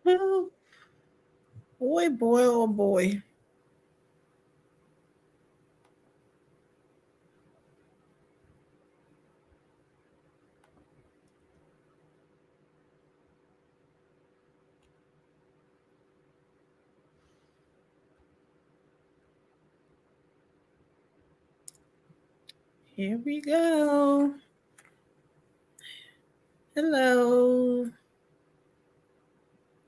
Boy, boy, oh boy. Here we go. Hello.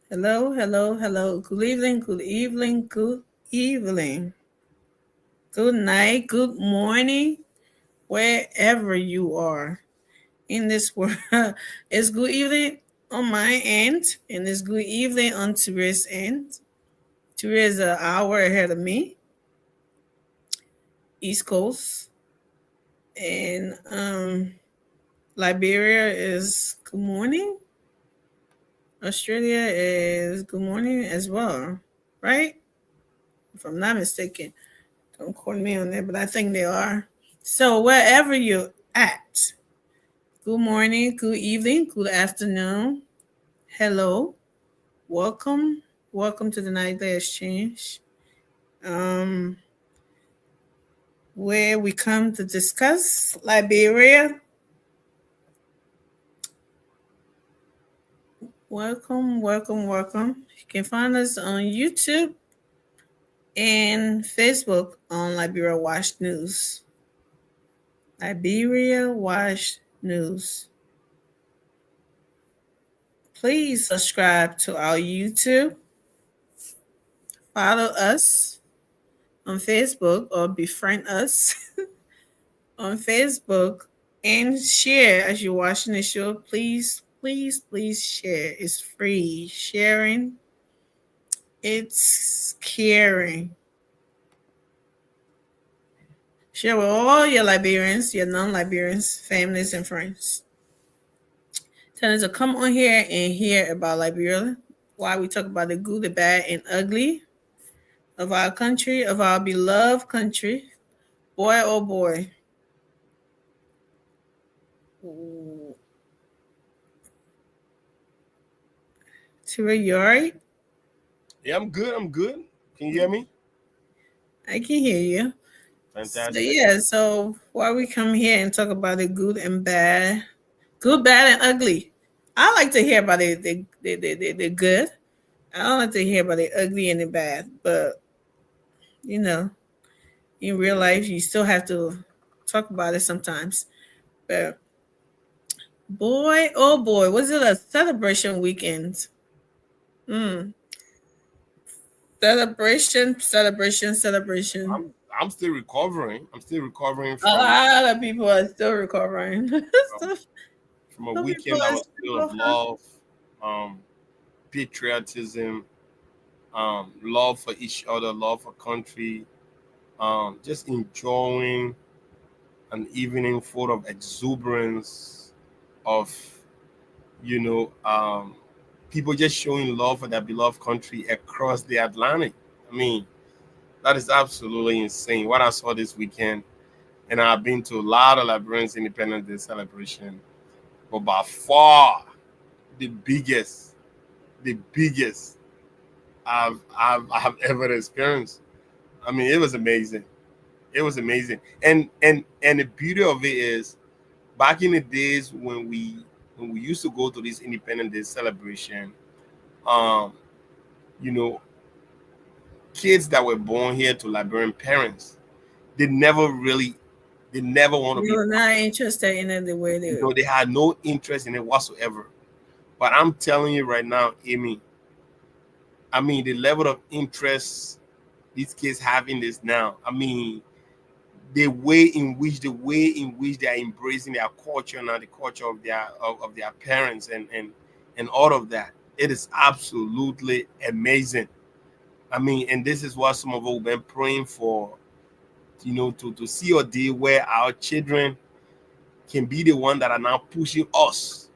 Hello, hello, hello. Good evening, good evening, good evening. Good night, good morning, wherever you are in this world. It's good evening on my end, and it's good evening on Therese' end. Therese is an hour ahead of me, East Coast, and Liberia is good morning. Australia is good morning as well, right? If I'm not mistaken. Don't quote me on that, but I think they are. So wherever you're at, good morning, good evening, good afternoon. Hello, welcome, welcome to the Nightly Exchange, um, where we come to discuss Liberia. Welcome, welcome, welcome. You can find us on YouTube and Facebook on Liberia Watch News. Liberia Watch News. Please subscribe to our YouTube. Follow us on Facebook or befriend us on Facebook and share as you're watching the show. Please, please, please share. It's free. Sharing, it's caring. Share with all your Liberians, your non-Liberians, families, and friends. Tell them to come on here and hear about Liberia. Why we talk about the good, the bad, and ugly of our country, of our beloved country. Boy, oh boy. Tira, you all right? Yeah, I'm good. I'm good. Can you hear me? I can hear you. So Fantastic. yeah, so why we come here and talk about the good and bad, good, bad, and ugly. I like to hear about the good. I don't like to hear about the ugly and the bad. But you know, in real life, you still have to talk about it sometimes. But boy, oh boy, was it a celebration weekend? Mm. Celebration, celebration, celebration. I'm still recovering. I'm still recovering A from lot of people are still recovering. from, from a Some people weekend that are was full of still, huh? love, um, patriotism, love for each other, love for country, just enjoying an evening full of exuberance of you know people just showing love for their beloved country across the Atlantic. I mean, that is absolutely insane. What I saw this weekend, and I've been to a lot of Liberians Independence Day celebration, but by far the biggest, the biggest I've ever experienced. I mean, it was amazing. It was amazing, and the beauty of it is, back in the days when we used to go to this Independence Day celebration, um, you know, kids that were born here to Liberian parents, they never really, they never want to They be were part. not interested in it the way You they. know, they had no interest in it whatsoever. But I'm telling you right now, Amy, I mean, the level of interest these kids have in this now, I mean, the way in which they are embracing their culture now, the culture of their parents and all of that, it is absolutely amazing. I mean, and this is what some of us have been praying for, to see a day where our children can be the one that are now pushing us.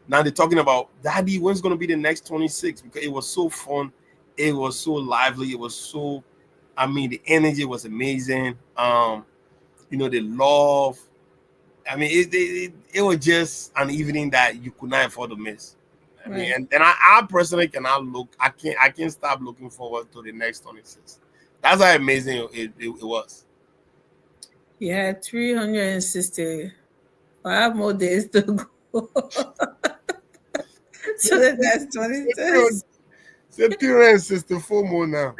Now they're talking about, Daddy, when's going to be the next 26? Because it was so fun. It was so lively. It was so, I mean, the energy was amazing. The love. I mean, it was just an evening that you could not afford to miss. I mean, Right. and I personally cannot look. I can't stop looking forward to the next 26. That's how amazing it was. Yeah, 365 more days to go. So that's 26. Say 364 more now.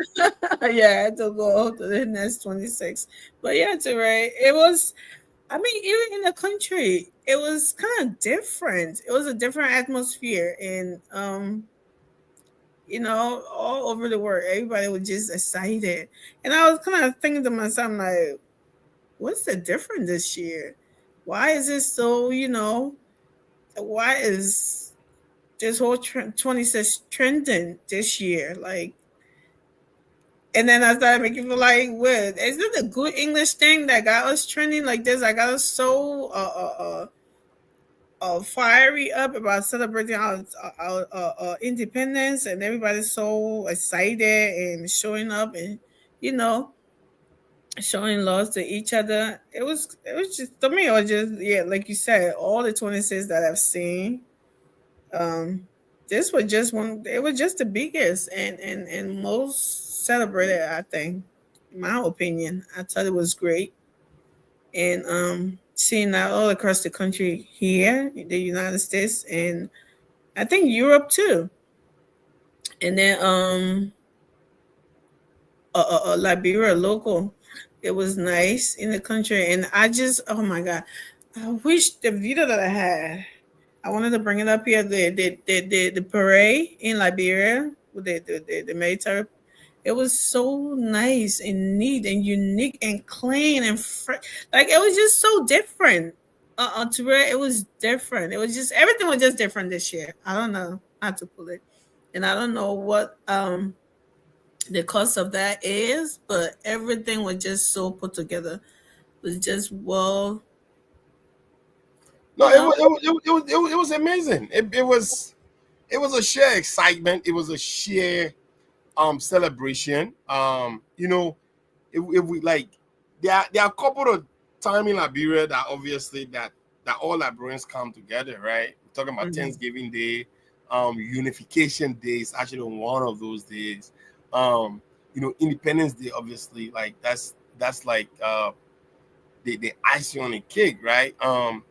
Yeah, to go to the next 26. But yeah, it's right. It was, I mean, even in the country, it was kind of different. It was a different atmosphere. And, all over the world, everybody was just excited. And I was kind of thinking to myself, like, what's the difference this year? Why is it so, why is this whole 26 trending this year? Like, and then I started making feel like, what is it a good English thing that got us trending like this? I got us so fiery up about celebrating our independence, and everybody's so excited and showing up and you know showing love to each other. It was just to me. It was just yeah, like you said, all the 26 that I've seen. Um, this was just one. It was just the biggest and most celebrated. I think, in my opinion, I thought it was great, and seeing that all across the country here in the United States and I think Europe too, and then Liberia local. It was nice in the country, and I just oh my god, I wish the video that I had. I wanted to bring it up here. The parade in Liberia with the military. It was so nice and neat and unique and clean and like it was just so different. To where it was different. It was just everything was just different this year. I don't know how to put it, and I don't know what the cost of that is, but everything was just so put together. It was just well, No, you know. it was amazing. It was a sheer excitement. It was a sheer celebration. If we like, there are a couple of time in Liberia that obviously that all Liberians come together, right? We're talking about Mhm. Thanksgiving Day, Unification Day is actually one of those days. Um, Independence Day, obviously, like that's like the icing on the cake, right? Mhm.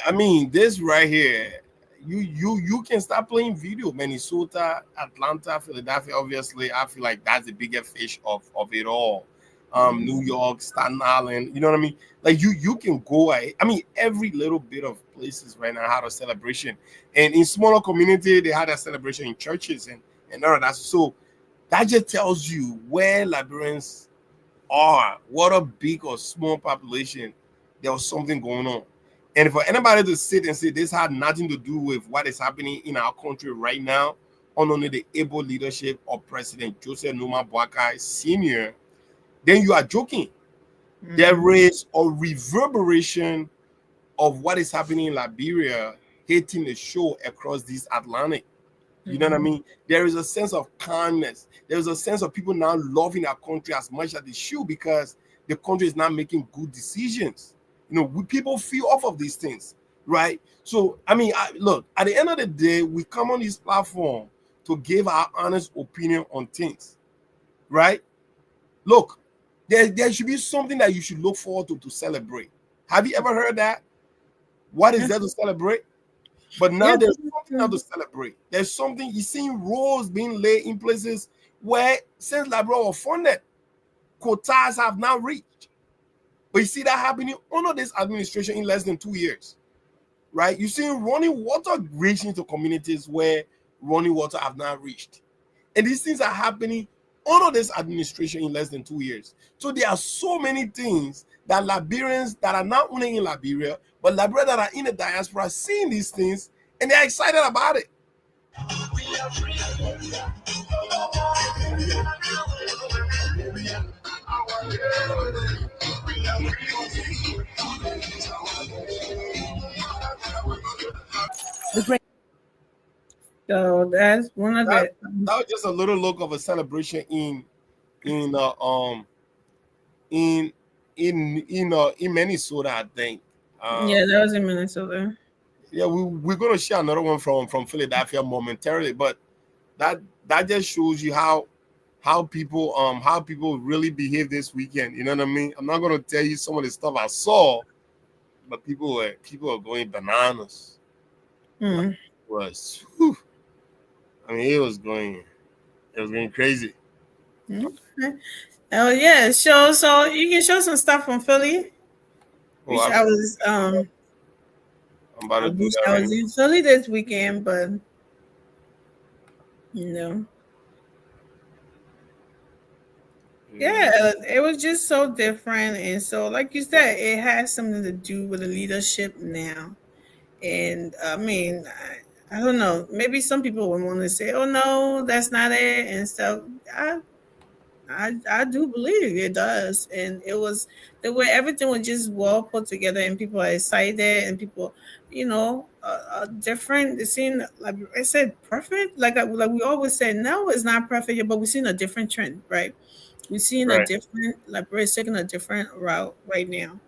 I mean, this right here, you can start playing video. Minnesota, Atlanta, Philadelphia. Obviously, I feel like that's the bigger fish of it all. New Mhm. York, Staten Island. You know what I mean? Like you can go. I mean, every little bit of places right now had a celebration, and in smaller community they had a celebration in churches and all of that. So that just tells you where Liberians are, what a big or small population. There was something going on. And for anybody to sit and say this had nothing to do with what is happening in our country right now, on only the able leadership of President Joseph Numa Boakai Sr., then you are joking. Mhm. There is a reverberation of what is happening in Liberia hitting the show across this Atlantic. You know what I Mhm. mean? There is a sense of kindness. There is a sense of people now loving our country as much as they should because the country is now making good decisions. People feel off of these things, right? So, I mean, look, at the end of the day, we come on this platform to give our honest opinion on things, right? Look, there should be something that you should look forward to celebrate. Have you ever heard that? What is Yeah. there to celebrate? But Yeah. now there's something now to celebrate. There's something you're seeing roads being laid in places where since Labrador was funded, quotas have now reached. But you see that happening under this administration in less than 2 years, right? You're seeing running water reaching to communities where running water have now reached. And these things are happening under this administration in less than 2 years. So there are so many things that Liberians that are not only in Liberia, but Liberians that are in the diaspora seeing these things and they're excited about it. So that's one of That the that was just a little look of a celebration in uh, um in in Minnesota, I think. yeah, that was in Minnesota. Yeah, we're gonna share another one from Philadelphia momentarily, but that just shows you how people really behave this weekend. You know what I mean? I'm not gonna tell you some of the stuff I saw, but people are going bananas. Mm. Whew, I mean, it was going crazy. Okay. Oh yeah, so you can show some stuff from Philly. Oh, Wish I was I'm about I to do wish that I right was now. in Philly this weekend, but you know. Yeah, it was just so different. And so, like you said, it has something to do with the leadership now. And I mean, I don't know. Maybe some people would want to say, "Oh no, that's not it," and stuff. I do believe it does, and it was the way everything was just well put together, and people are excited, and people, different. It seemed like I said, perfect. Like we always said, no, it's not perfect yet, but we've seen a different trend, right? We've seen a Right. different, like we're taking a different route right now,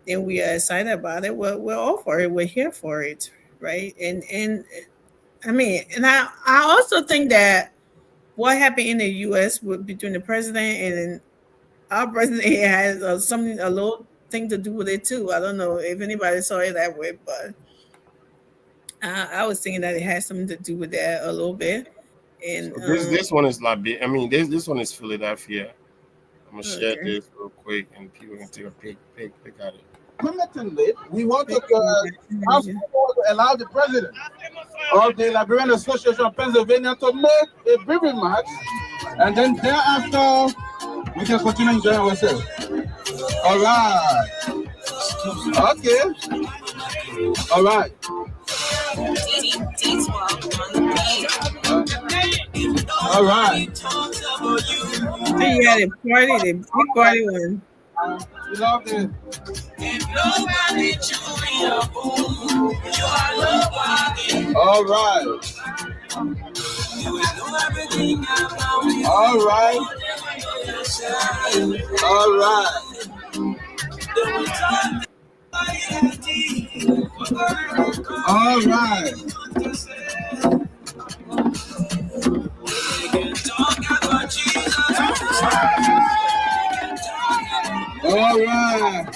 and we are excited about it. We're all for it. We're here for it, right? And I mean, and I also think that what happened in the U.S. between the president and our president has something, a little thing to do with it too. I don't know if anybody saw it that way, but I was thinking that it has something to do with that a little bit. And So this one is I mean, this one is Philadelphia. I'm gonna share okay. this real quick, and people can take a pic at it. Permanently, we want to allow the president of the Liberian Association of Pennsylvania to make a brief remarks, and then thereafter we can continue enjoying ourselves. All right. Okay. All right. All right. So you had a party, the big party one. We love it. All right. All right. All right. All right. All right.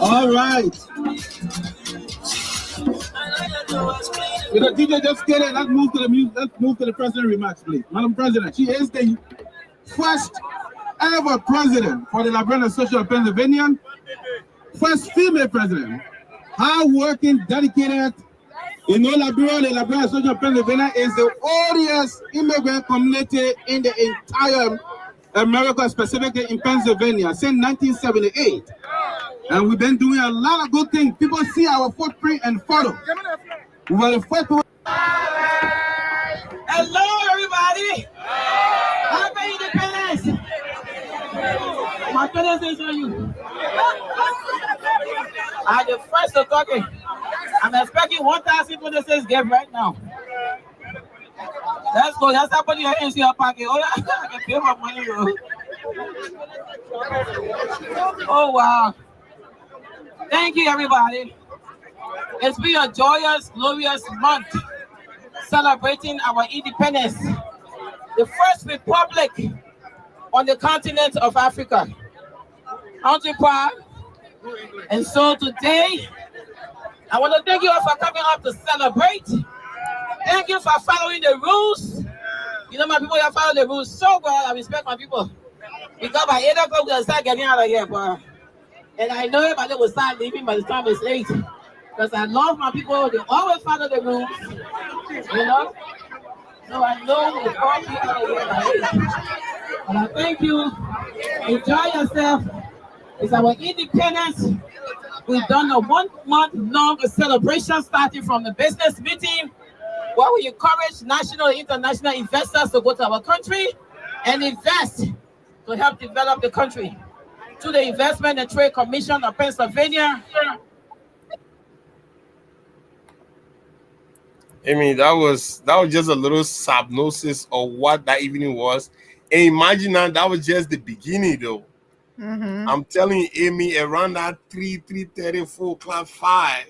All right. With the DJ just get it. Let's move to the music. Let's move to the president remarks, please. Madam President, she is the first ever president for the Liberian Association of Pennsylvania. First female president. Hard-working, dedicated. You know, Liberia, the Liberian Association of Pennsylvania is the oldest immigrant community in the entire America, specifically in Pennsylvania, since 1978. And we've been doing a lot of good things. People see our footprint and photo. We were the first people. Hello, everybody. Happy Independence. My goodness is on you. I'm the first to talk. I'm expecting 1,026 gift right now. Let's go. That's how put your hands in your pocket. Oh, I can pay my money. Oh, wow. Thank you, everybody. It's been a joyous, glorious month celebrating our independence. The first republic on the continent of Africa. Aren't you proud? And so today, I want to thank you all for coming up to celebrate. Thank you for following the rules. You know, my people, you follow the rules so well. I respect my people. Because by 8 o'clock, we'll start getting out of here, bro. And I know everybody will start leaving by the time it's 8. Because I love my people. They always follow the rules. You know? So I know we'll all be out of here by 8. And I thank you. Enjoy yourself. It's our independence. We've done a 1 month long celebration starting from the business meeting where we encourage national and international investors to go to our country and invest to help develop the country. To the Investment and Trade Commission of Pennsylvania. I mean, that was just a little synopsis of what that evening was. And imagine that was just the beginning, though. I'm telling you, Amy, around that 3:30, 4 o'clock, 5,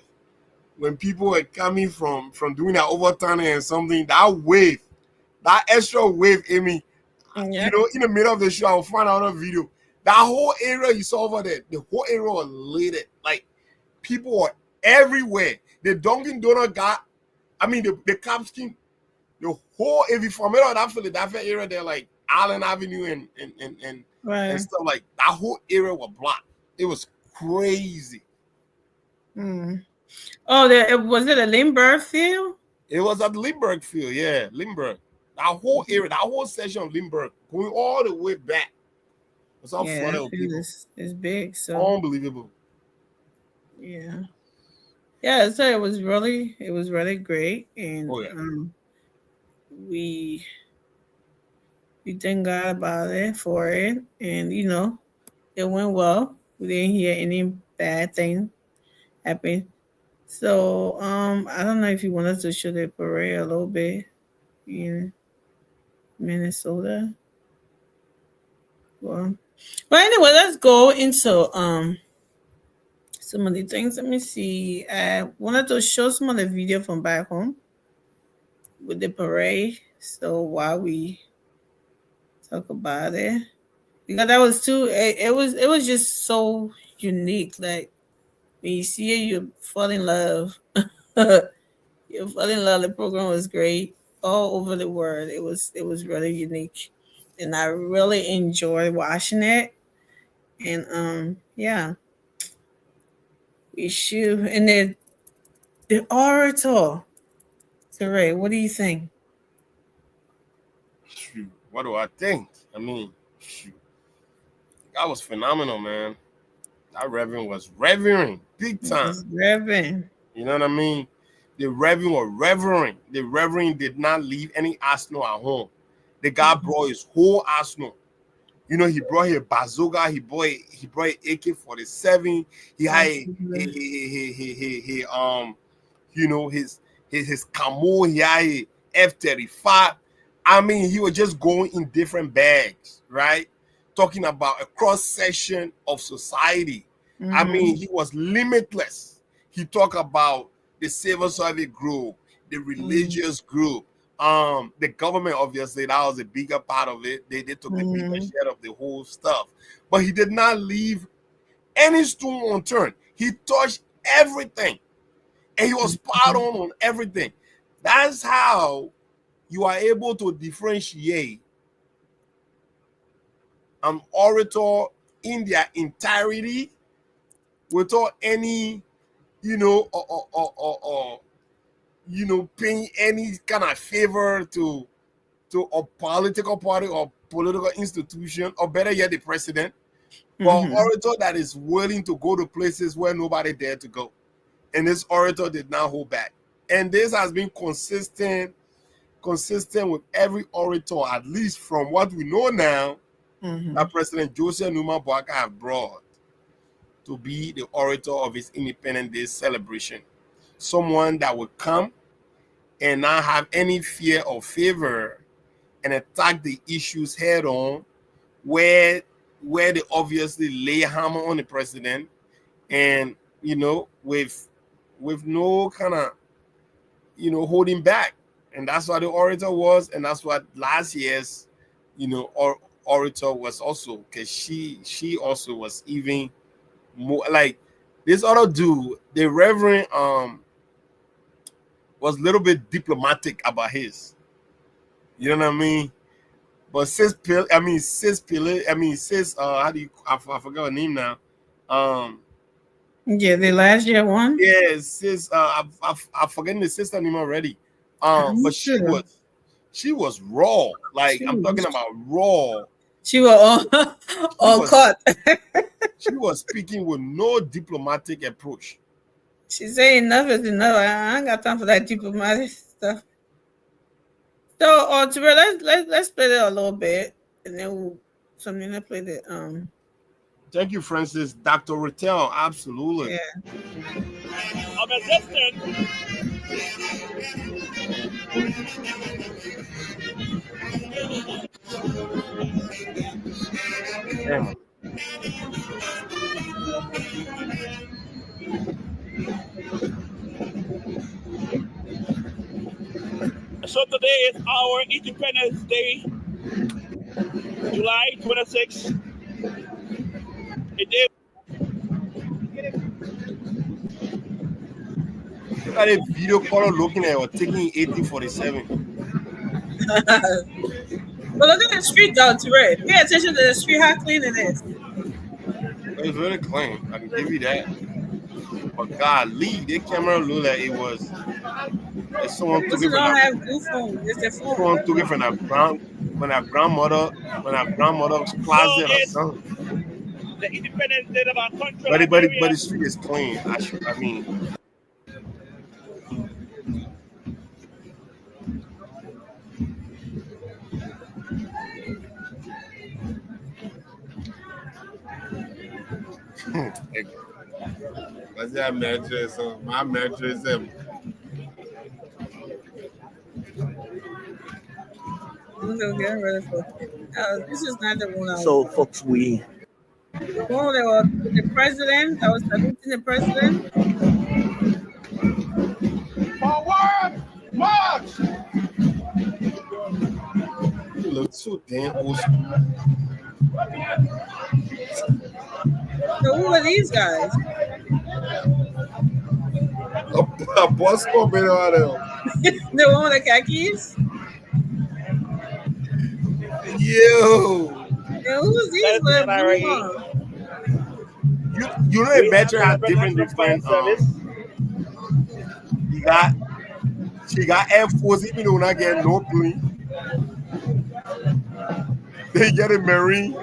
when people were coming from doing that overtime and something, that wave, that extra wave, Amy, Yeah. you know, in the middle of the show, I'll find out a video. That whole area you saw over there, the whole area was lit. Like, people were everywhere. The Dunkin' Donut got, I mean, the Capskin, the whole, if you from that Philadelphia area there, like Allen Avenue and Right. stuff, like that whole area was blocked. It was crazy. Oh, was it a Lindbergh field? It was at Lindbergh Field, yeah, Lindbergh. That whole area, that whole section of Lindbergh, going all the way back. It's all Yeah, flooded that with field people. is big. So Unbelievable. yeah. Yeah, so it was really great. And Oh, yeah. We thank God about it for it. And you know, it went well. We didn't hear any bad thing happen. So I don't know if you want us to show the parade a little bit in Minnesota. Well, but anyway, let's go into some of the things. Let me see. I wanted to show some of the video from back home with the parade. So while we talk about it, because that was too, it was just so unique. Like when you see it, you fall in love. You fall in love. The program was great all over the world. It was really unique, and I really enjoyed watching it. And yeah, we should. And the orator, Teray, what do you think? Shoot, what do I think? I mean, shoot, that was phenomenal, man. That Reverend was revering big time. Reverend. You know what I mean? The Reverend was revering. The Reverend did not leave any arsenal at home. The guy brought his whole arsenal. You know, he brought his bazooka. He brought AK-47. He had you know, his camo. He had a F-35. I mean, he was just going in different bags, right? Talking about a cross section of society. I mean, he was limitless. He talked about the civil service group, the religious group, the government. Obviously, that was a bigger part of it. They took the bigger share of the whole stuff, but he did not leave any stone unturned. He touched everything, and he was spot on everything. That's how you are able to differentiate an orator in their entirety without any, you know, or you know, paying any kind of favor to a political party or political institution, or better yet, the president. But an orator that is willing to go to places where nobody dared to go. And this orator did not hold back. And this has been consistent with every orator, at least from what we know now, that President Joseph Numa Boakai have brought to be the orator of his Independence Day celebration. Someone that would come and not have any fear or favor and attack the issues head on, where they obviously lay hammer on the president, and you know, with no kind of, you know, holding back. And that's what the orator was, and that's what last year's, you know, orator was also, because she also was even more like this other dude. The Reverend was a little bit diplomatic about his, you know what I mean? But sis how do you, I forgot her name now. Yeah, the last year one. Yeah, sis, I've forgotten the sister name already. But she was raw. Like, I'm talking about raw. She was all cut. She was speaking with no diplomatic approach. She said enough is enough. I ain't got time for that diplomatic stuff. So, let's play it a little bit, and then let's play the Thank you, Francis. Dr. Rattel, absolutely. Yeah. I'm assistant. Damn. So today is our Independence Day, July 26th. A day. Look at a video caller looking at or taking 1847. But look at the street though, Ture. Pay attention to the street, how clean it is. It's really clean. I can give you that. But God, Lee, their camera looked like it was. Like someone took This it don't from have good phone. It's the phone. someone took it from our grandmother's closet or something. The Independence Day of our country. But the street is clean. I mean. What's that mattress? My mattress. This is not the one. So, folks, we. The one that was with the president. I was saluting the president. Forward march. You look so damn old school. So who are these guys? A bus coming out of The one with the khakis? Yo. Yeah, who's these little blue ones? You know a veteran has different she got Air Force, even though not getting no clean. They get a Marine.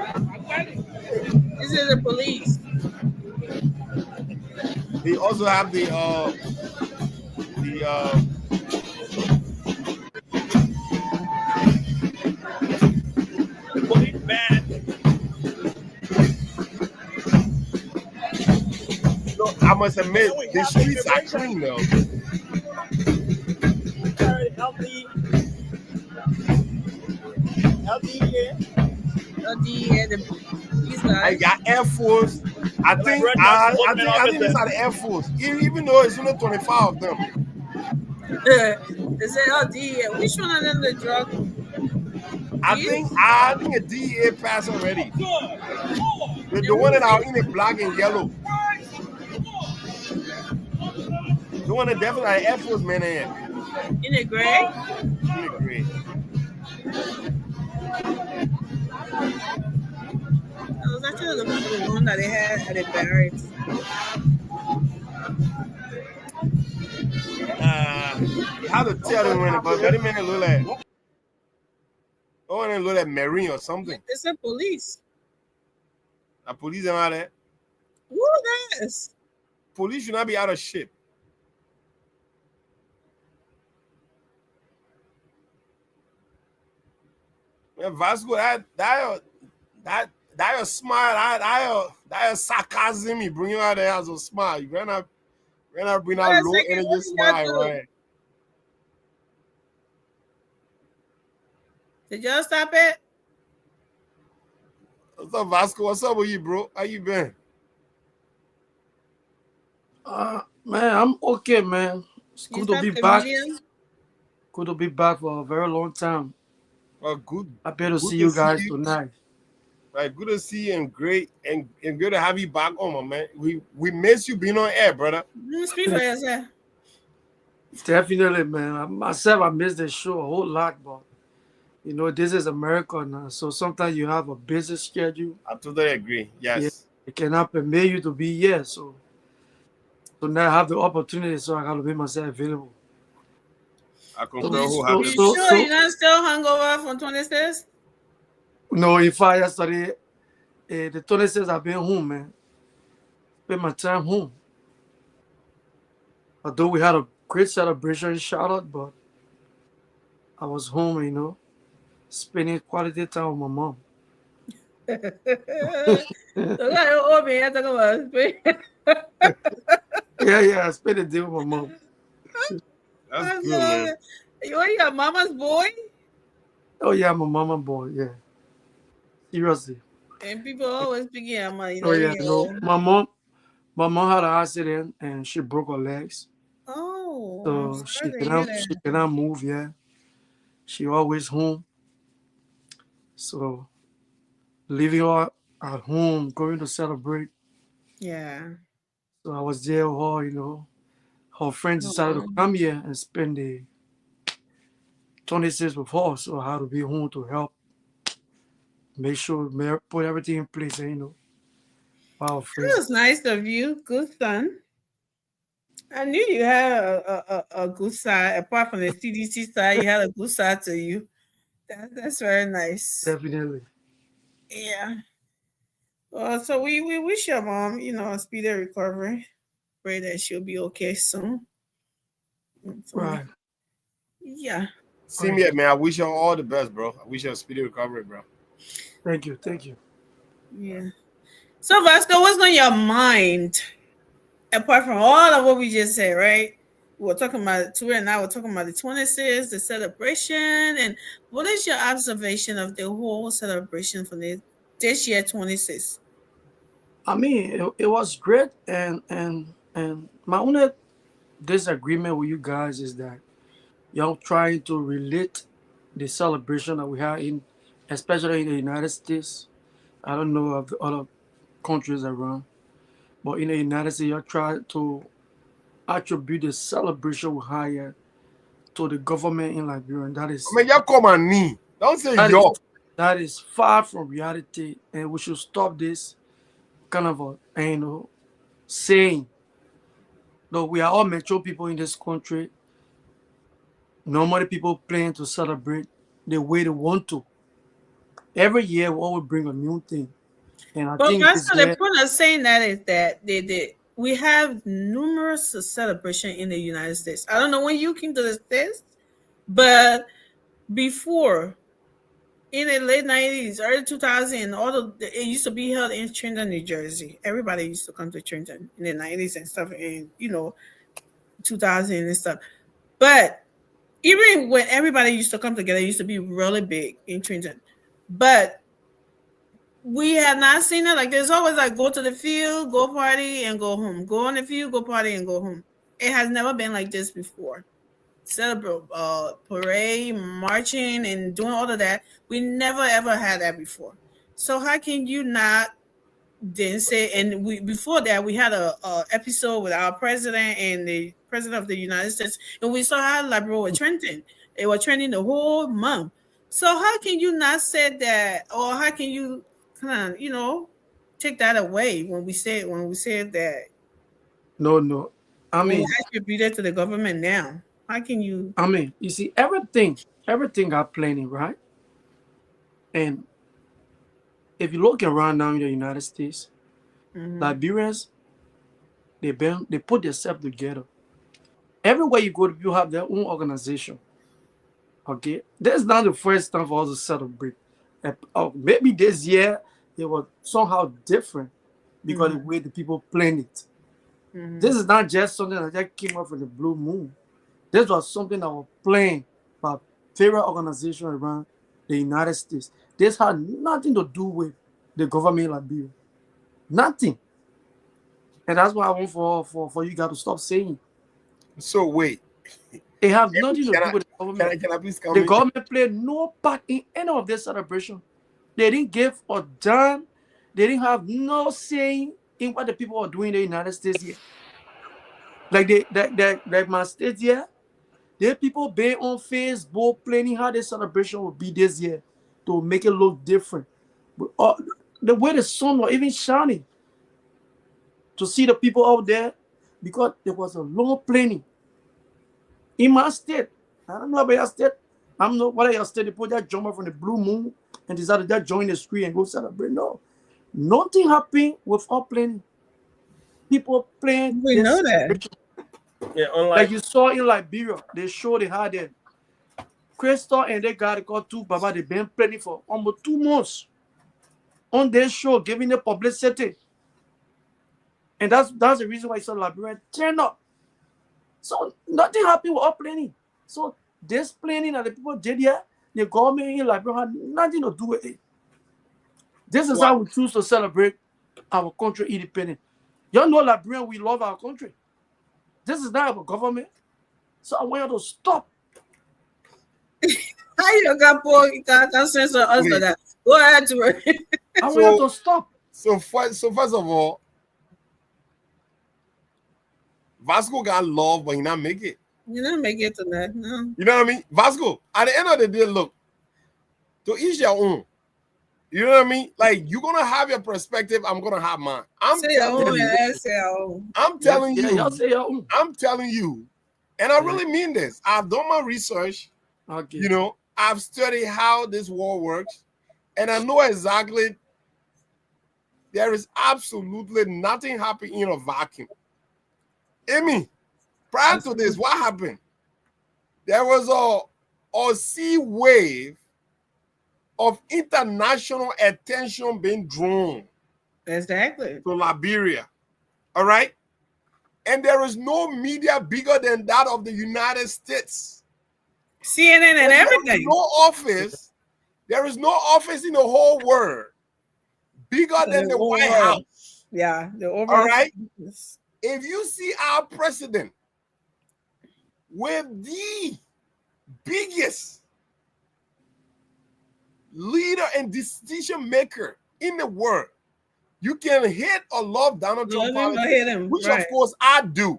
This is the police. They also have the police band. No, I must admit the streets are clean though. These guys. I got Air Force. I think these are the Air Force. Even though it's only 25 of them. They say, oh, DEA. Which one of them the drug? I think a DEA passed already. The one that are in the black and yellow. The one that definitely are Air Force men in. In the gray? In the gray. I was actually looking for the one that they had at the barracks. You have to tell them when, but very many look like. Oh, and look like Marine or something. It's a police. The police are out there. Who is? Police should not be out of shape. Man, Vasco, that your smile, that your sarcasm, you bring you out there as a smile. You better not bring out low energy smile, right? Did y'all stop it? What's up, Vasco? What's up with you, bro? How you been? Man, I'm okay, man. It's good to be back. Good to be back for a very long time. Well, good. Happy to see you guys tonight. Right, good to see you and great and good to have you back on, my man. We miss you being on air, brother. Speak for yourself. Definitely, man. Myself, I miss the show a whole lot, but you know, this is America now. So sometimes you have a busy schedule. I totally agree. Yes. Yeah, it cannot permit you to be here. So now I have the opportunity, so I gotta make myself available. I can You sure you're not still hungover from 26? No, in fact, yesterday, the 26 I've been home, man. Spent my time home. Although we had a great celebration in Charlotte, but I was home, you know, spending quality time with my mom. Yeah, I spent the day with my mom. That's good, man. You are your mama's boy? Oh, yeah, I'm a mama boy, yeah. Seriously. And people always begin money. Oh, yeah, no. My My mom had an accident and she broke her legs. Oh, I'm So sorry to hear that. she cannot move, yeah. She always home. So leaving her at home, going to celebrate. Yeah. So I was there with her, you know. Her friends decided to Oh, come here and spend the 26th with her. So I had to be home to help make sure put everything in place, and, you know. Wow, that friends. was nice of you. Good son. I knew you had a good side. Apart from the CDC side, you had a good side to you. That's very nice. Definitely. Yeah. Well, so we wish your mom, a speedy recovery. Pray that she'll be okay soon. So, Right. yeah. Same here, man. I wish you all the best, bro. I wish you a speedy recovery, bro. Thank you. Thank you. Yeah. So, Vasco, what's on your mind? Apart from all of what we just said, right? We were talking about Tua and I were talking about the 26th, the celebration, and what is your observation of the whole celebration for this year 26? I mean, it was great, and my only disagreement with you guys is that y'all trying to relate the celebration that we have especially in the United States. I don't know of the other countries around, but in the United States, you're trying to attribute the celebration we have here to the government in Liberia, and I mean, you come on me. Don't say that yo. that is far from reality, and we should stop this kind of saying. Though we are all mature people in this country, normally people plan to celebrate the way they want to. Every year we always bring a new thing. And I But think this Vasco, the year, point of saying that is that we have numerous celebration in the United States. I don't know when you came to the States, but before in the late 90s, early 2000, it used to be held in Trenton, New Jersey. Everybody used to come to Trenton in the 90s and stuff, and 2000 and stuff. But even when everybody used to come together, it used to be really big in Trenton. But we have not seen it. Like there's always like go to the field, go party, and go home. Go on the field, go party, and go home. It has never been like this before. Celebrate parade, marching, and doing all of that. We never ever had that before. So how can you not then say? And we before that we had a episode with our president and the president of the United States, and we saw how Liberia were trending. They were trending the whole month. So how can you not say that, or how can you kind of take that away when we say that no. I we mean, attribute it to the government now? How can you? you see, everything got planning, right? And if you look around now in the United States, Liberians, they put themselves together. Everywhere you go, you have their own organization. Okay, that's not the first time for us to celebrate. Maybe this year it was somehow different because the way the people planned it. This is not just something that just came up from the blue moon. This was something that was planned by various organizations around the United States. This had nothing to do with the government like Liberia. Nothing. And that's why I want for you guys to stop saying. So wait. It have nothing to do with the government. Can I please come The in? government played no part in any of this celebration. They didn't give a damn. They didn't have no say in what the people are doing in the United States here. Like my state here, there people been on Facebook planning how the celebration will be this year to make it look different. But, the way the sun was even shining to see the people out there, because there was a long planning. In my state, I don't know about your state. I don't know whether your state they put that jumper from the blue moon and decided to join the street and go celebrate. No, nothing happened without planning. People playing. We know that. Yeah, Like you saw in Liberia, they showed they had it. Crystal and they got called two Baba. They've been planning for almost 2 months on their show, giving the publicity. And that's the reason why you saw Liberia turn up. So nothing happened without planning. So this planning that the people did here, the government in Liberia had nothing to do with it. This is how we choose to celebrate our country independence. Y'all know Liberian, we love our country. This is not our government. So I want you to stop. How you got censor us for that? Go ahead, Ture. I want you to stop. So first of all, Vasco got love, but he not make it. You didn't make it to that, no. You know what I mean? Vasco, at the end of the day, look, to each their own. You know what I mean? Like, you're gonna have your perspective, I'm gonna have mine. I'm Say your telling own, you, and say your own. I'm telling Yeah, you, y'all say your own. I'm telling you, and I really mean this. I've done my research, Okay. you know, I've studied how this war works, and I know exactly there is absolutely nothing happening in a vacuum. Amy, prior to this, what happened? There was a sea wave of international attention being drawn Exactly. to Liberia. All right? And there is no media bigger than that of the United States. CNN and everything. There is no office in the whole world bigger than the White House. Yeah, the All right? If you see our president with the biggest leader and decision maker in the world, you can hate or love Donald Trump, which of course I do.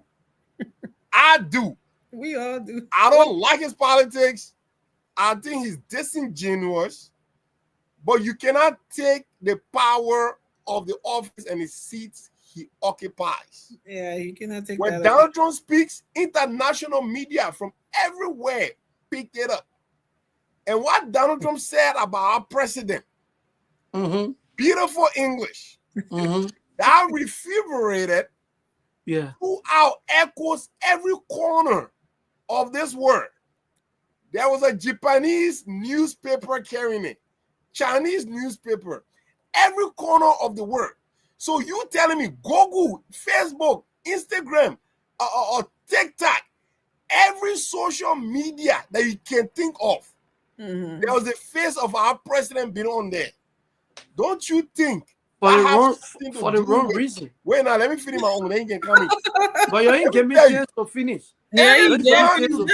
I do. We all do. I don't like his politics. I think he's disingenuous, but you cannot take the power of the office and the seats he occupies. Yeah, you cannot take when that. When Donald Trump speaks, international media from everywhere picked it up. And what Donald Trump said about our president, beautiful English, that reverberated throughout, echoes every corner of this world. There was a Japanese newspaper carrying it, Chinese newspaper, every corner of the world. So you telling me Google, Facebook, Instagram, or TikTok, every social media that you can think of, there was the face of our president being on there. Don't you think? For the wrong reason. Wait now, let me finish my own. Then you can come in. But you ain't give me a chance to finish. Yeah, you Anytime did. you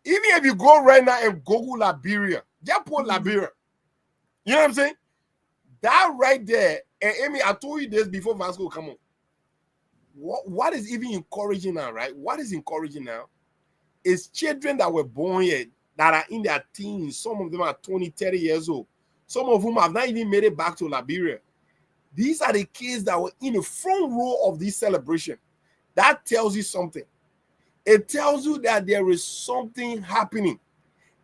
even if you go right now and Google Liberia, just put Liberia. You know what I'm saying? That right there, and Amy, I told you this before Vasco come on. What is even encouraging now, right? What is encouraging now is children that were born here that are in their teens. Some of them are 20, 30 years old. Some of whom have not even made it back to Liberia. These are the kids that were in the front row of this celebration. That tells you something. It tells you that there is something happening.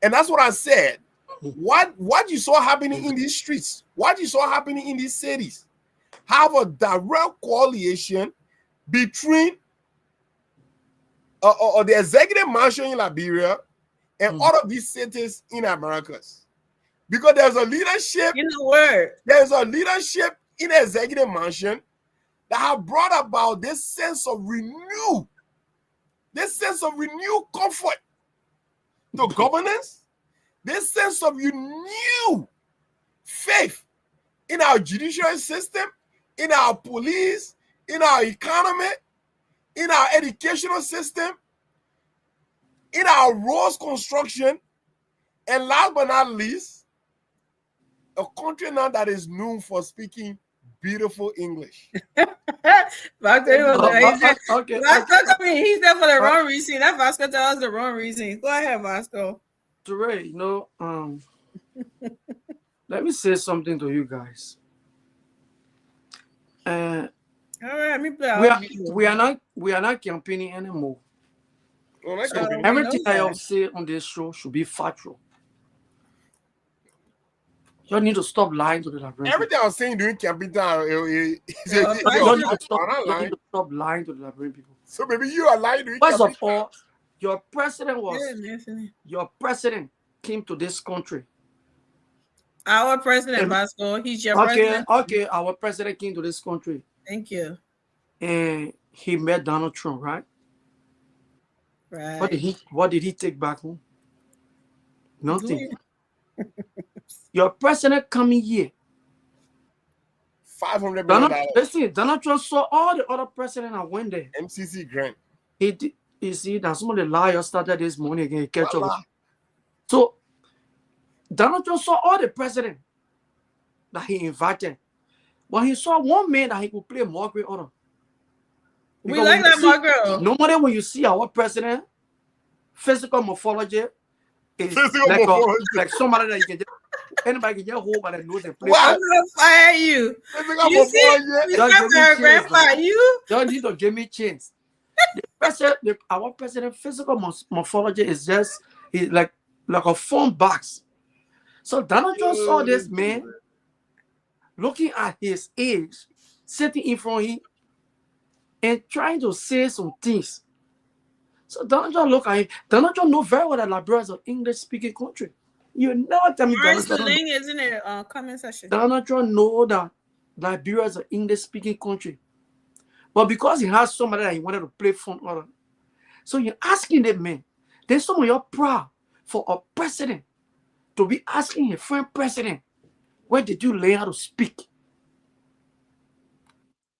And that's what I said. What you saw happening in these streets, what you saw happening in these cities, have a direct correlation between the executive mansion in Liberia and all of these cities in Americas. Because there's a leadership in the world. There's a leadership in the executive mansion that have brought about this sense of renewed comfort to governance, this sense of renewed faith in our judicial system, in our police, in our economy, in our educational system, in our roads construction, and last but not least, a country now that is known for speaking beautiful English. He's there for the wrong reason. That Vasco tells us the wrong reason. Go ahead, Vasco. Ture, let me say something to you guys. All right, let me play. We are not campaigning anymore. So everything I have said on this show should be factual. You need to stop lying to the Liberian. Everything I was saying during campaign time, you need to stop lying to the Liberian people. So maybe you are lying during First campaign of all, your president came to this country. Our president, Vasco, he's your president. Okay, our president came to this country. Thank you. And he met Donald Trump, right? Right. What did he take back home? Nothing. Your president coming here $500 million. Listen, Donald Trump saw all the other presidents that went there. MCC grant. He did, you see, that some of the liars started this morning again. Catch up. Voila. So Donald Trump saw all the presidents that he invited. But he saw one man that he could play Margaret on. We like that Margaret. Normally when you see our president, physical morphology is Physical like, morphology. like somebody that you can just, anybody can just hold by the nose and play. What? I'm gonna fire you. Physical You see, morphology. Don't give me Mr. chance, Grandpa, man. you. Don't need to give me chance. Our president physical morphology is just like a phone box. So Donald Trump saw this man looking at his age, sitting in front of him and trying to say some things. So Donald Trump look at him. Donald Trump knows very well that Liberia is an English-speaking country. You never tell me Where's Donald the Trump. link? Is in the comment section. Donald Trump know that Liberia is an English-speaking country. But because he has somebody that he wanted to play fun on, so you're asking that man, then some of you are proud for a president to be asking a friend president, where did you learn how to speak?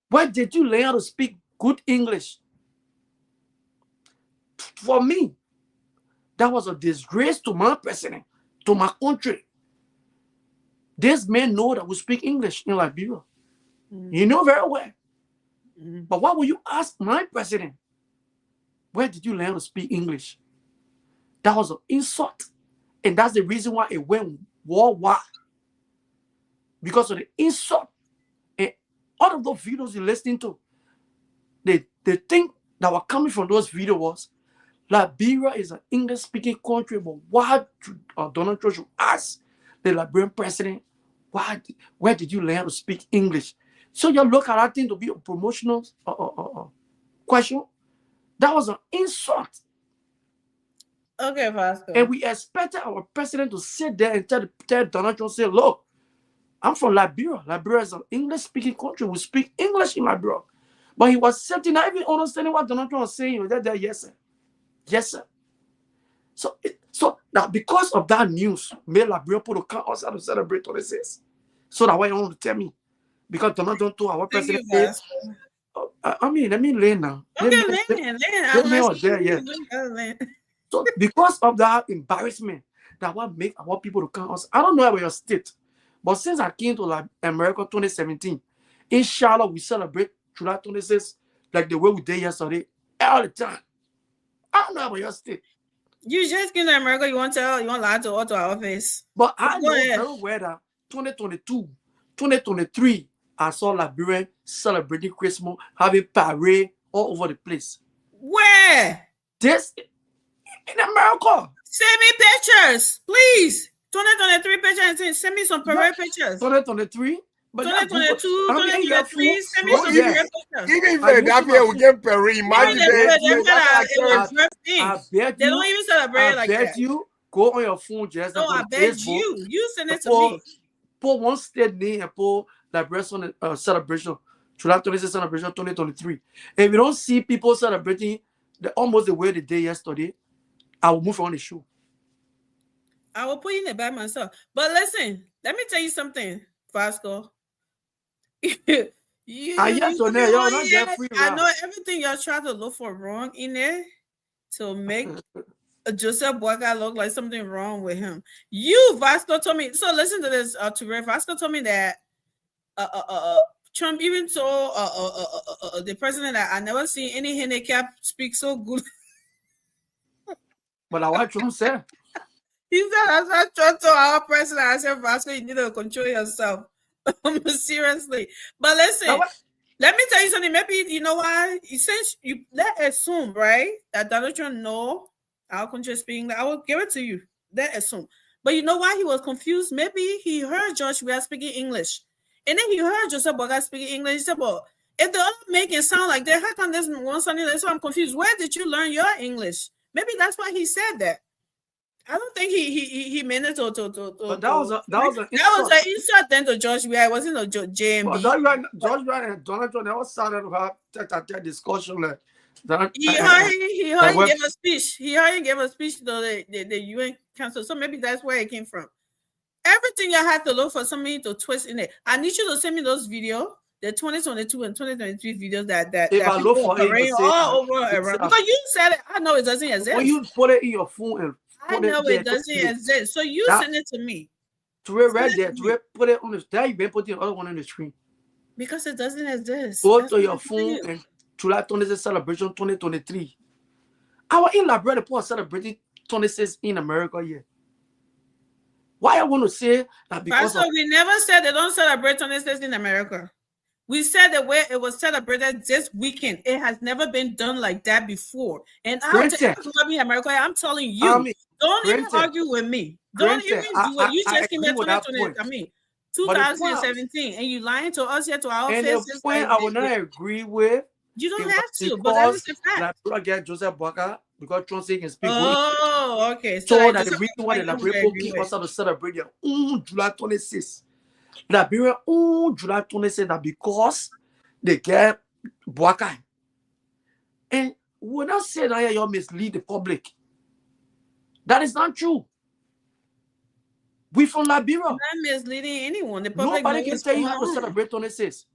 Where did you learn how to speak good English? For me, that was a disgrace to my president, to my country. This man know that we speak English in Liberia. You know very well. But why would you ask my president, where did you learn to speak English? That was an insult. And that's the reason why it went worldwide. Because of the insult. And all of those videos you're listening to, the thing that were coming from those videos was, Liberia is an English-speaking country, but why Donald Trump should ask the Liberian president, where did you learn how to speak English? So you look at that thing to be a promotional question. That was an insult. Okay, Vasco. And we expected our president to sit there and tell Donald Trump, say, look, I'm from Liberia. Liberia is an English-speaking country. We speak English in Liberia. But he was sitting, not even understanding what Donald Trump was saying. He was there, yes, sir. Yes, sir. So now because of that news, made Liberia put a count outside to celebrate 26. So that's why you want to tell me. Because Donald Trump told our president, let me learn now. Okay, So because of that embarrassment, that what make our people to count us. I don't know about your state, but since I came to America 2017, in Charlotte, we celebrate July 26th like the way we did yesterday, all the time. I don't know about your state. You just came to America, you want to lie to all to our face. But I know very well that 2022, 2023, I saw Liberian celebrating Christmas, having parade all over the place. Where? This in America. Send me pictures, please. 2023 pictures. Send me some parade pictures. 2023. But 2022, 2023. Send me some parade pictures. Even Philadelphia will get parade. Imagine that. They don't even celebrate like that. I bet you go on your phone just no, I bet Facebook, you send it to me. Put one state name and put Liberation celebration, July 26th celebration 2023. If you don't see people celebrating almost the way they did yesterday, I will move on the show. I will put in the bag myself. But listen, let me tell you something, Vasco. I know everything y'all try to look for wrong in there to make Joseph Boakai look like something wrong with him. You, Vasco, told me. So listen to this. Vasco told me that Trump even told the president that I never seen any handicap speak so good. But what Trump said. He said, "I said Trump told our president. I said, Vasco, you need to control yourself." Seriously. But listen, let me tell you something. Maybe you know why. Since you let's assume, right, that Donald Trump know our country speaking, I will give it to you. Let's assume. But you know why he was confused? Maybe he heard Josh we are speaking English. And then he heard Joseph Boakai speaking English. He said, well, if the other make it sound like that, how come this one sounding like that? So I'm confused. Where did you learn your English? Maybe that's why he said that. I don't think he meant it to but that was an insult then to George Weah. It wasn't a JMB. But George Weah and Donald Trump never started to have that discussion. He heard him give a speech. He heard him give a speech to the UN Council. So maybe that's where it came from. Everything you have to look for somebody to twist in it. I need you to send me those videos, the 2022 and 2023 videos that If I look people for it, are you say, all over around. Because you said it, I know it doesn't exist. when you put it in your phone and I put know there, it doesn't exist. So you that- send it to me. to it right Send it there, to to me. it, put it on the there, you been putting the other one on the screen. Because it doesn't exist. Go That's to what your I'm telling phone you. and July 26 celebration 2023. Our in Liberia people are celebrating 26 in America here. Why I want to say that because Pastor, we never said they don't celebrate 26 in America. We said the way it was celebrated this weekend. It has never been done like that before. And I'll tell you, America, I'm telling you, don't even argue with me. Don't even do it. You just came in 2020. I mean, 2017, and you lying to us here to our and faces. the point I will not agree with. You don't have to, but that is the fact. Like, get Joseph Boakai because Trump can speak. Oh, okay. So that the reason why the Liberian people keep us to celebrate their July 26. Liberia July 26 that because they get Boakai. And when I say that you mislead the public, that is not true. We from Liberia. I'm not misleading anyone. The public nobody can tell you how to celebrate 26.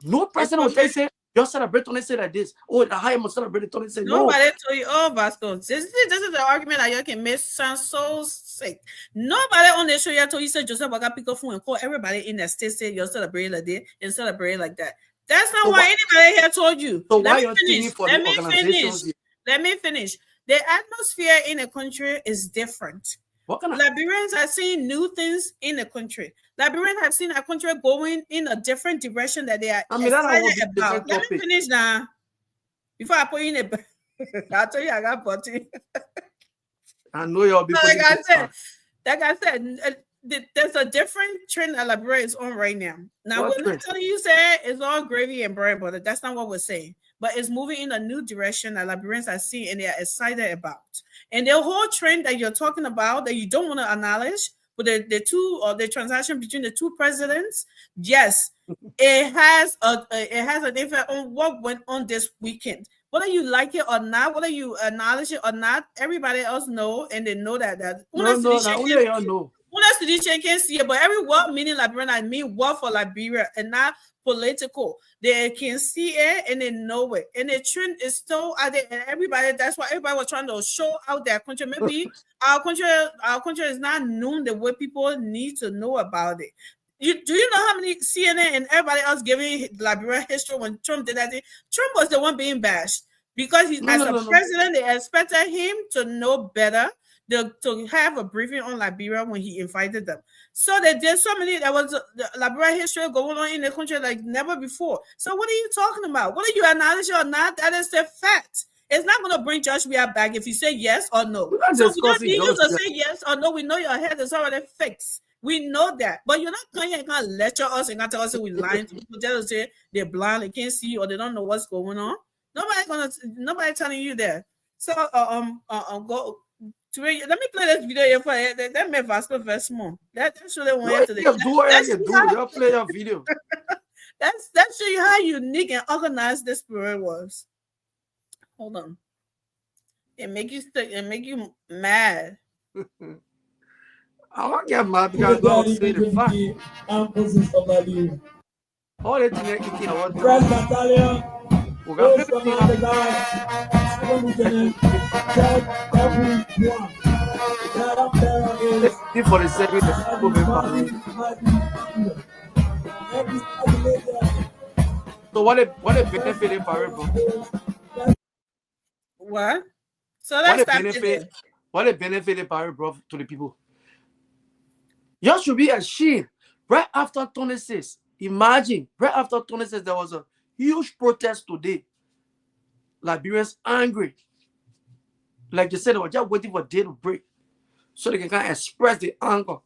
No president will tell you, say, you celebrate 26 like this. Oh, the high must celebrate 26. Nobody told you, oh, Vasco. This is the argument that you can make sound so sick. Nobody on the show yet told you, say, Joseph Boakai pick up phone and call everybody in the state, say, you're celebrating like this and celebrate like that. That's not why anybody here told you. So why you're thinking for the organizations? Let me finish. The atmosphere in a country is different. Liberians are seeing new things in the country. Liberians have seen a country going in a different direction that they are excited about. Let me finish now. Before I put in a I'll tell you I got potty. I know you'll be like I said, there's a different trend that Liberia is on right now. Now, we're not telling you say it's all gravy and bread and butter. That's not what we're saying. But it's moving in a new direction that Liberians are seeing and they're excited about. And the whole trend that you're talking about that you don't want to acknowledge, but the transaction between the two presidents, yes, it has an effect on what went on this weekend. Whether you like it or not, whether you acknowledge it or not, everybody else know, and they know that only y'all know. Can't see it, but every word meaning Liberian, I mean word for Liberia and not political. They can see it and they know it. And the trend is still out there, and everybody, that's why everybody was trying to show out their country. Maybe our country is not known the way people need to know about it. Do you know how many CNN and everybody else giving Liberia history when Trump did that thing? Trump was the one being bashed because as a president, they expected him to know better, to have a briefing on Liberia when he invited them. So they did so many. There was the Liberia history going on in the country like never before. So what are you talking about? Whether you acknowledge it or not, that is the fact. It's not going to bring Josh Weah back if you say yes or no. So we don't need you to say yes or no. We know your head is already fixed. We know that. But you're not going to lecture us and tell us that we're lying to people. Just say they're blind, they can't see, or they don't know what's going on. Nobody telling you that. So go. Let me play this video here for you. That made Vasco very small. That's really one to You'll play your video. That show you how unique and organized this spirit was. Hold on. It make you sick. It make you mad. I won't get mad because God say the fact. All the things you know what? First Battalion. For the second, so what a benefit for it, bro? What? So that's what a benefit for it, bro, to the people. You should be ashamed. Right after 26, imagine, right after 26, there was a huge protest today. Liberians angry. Like they said, they were just waiting for a day to break so they can kind of express the anger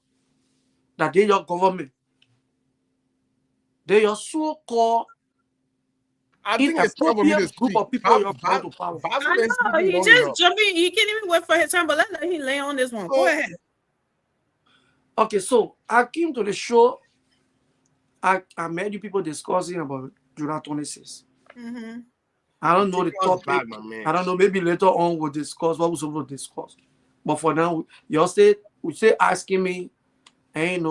that they your government. They are so-called inappropriate group of people you're brought to power. I know, he just jumping. He can't even wait for his turn, but let him lay on this one. Go ahead. Okay, so I came to the show. I met you people discussing about July 26. Mm-hmm. I don't know the topic. I don't know. Maybe later on we'll discuss what we're supposed to discuss. But for now, you all said we say asking me, and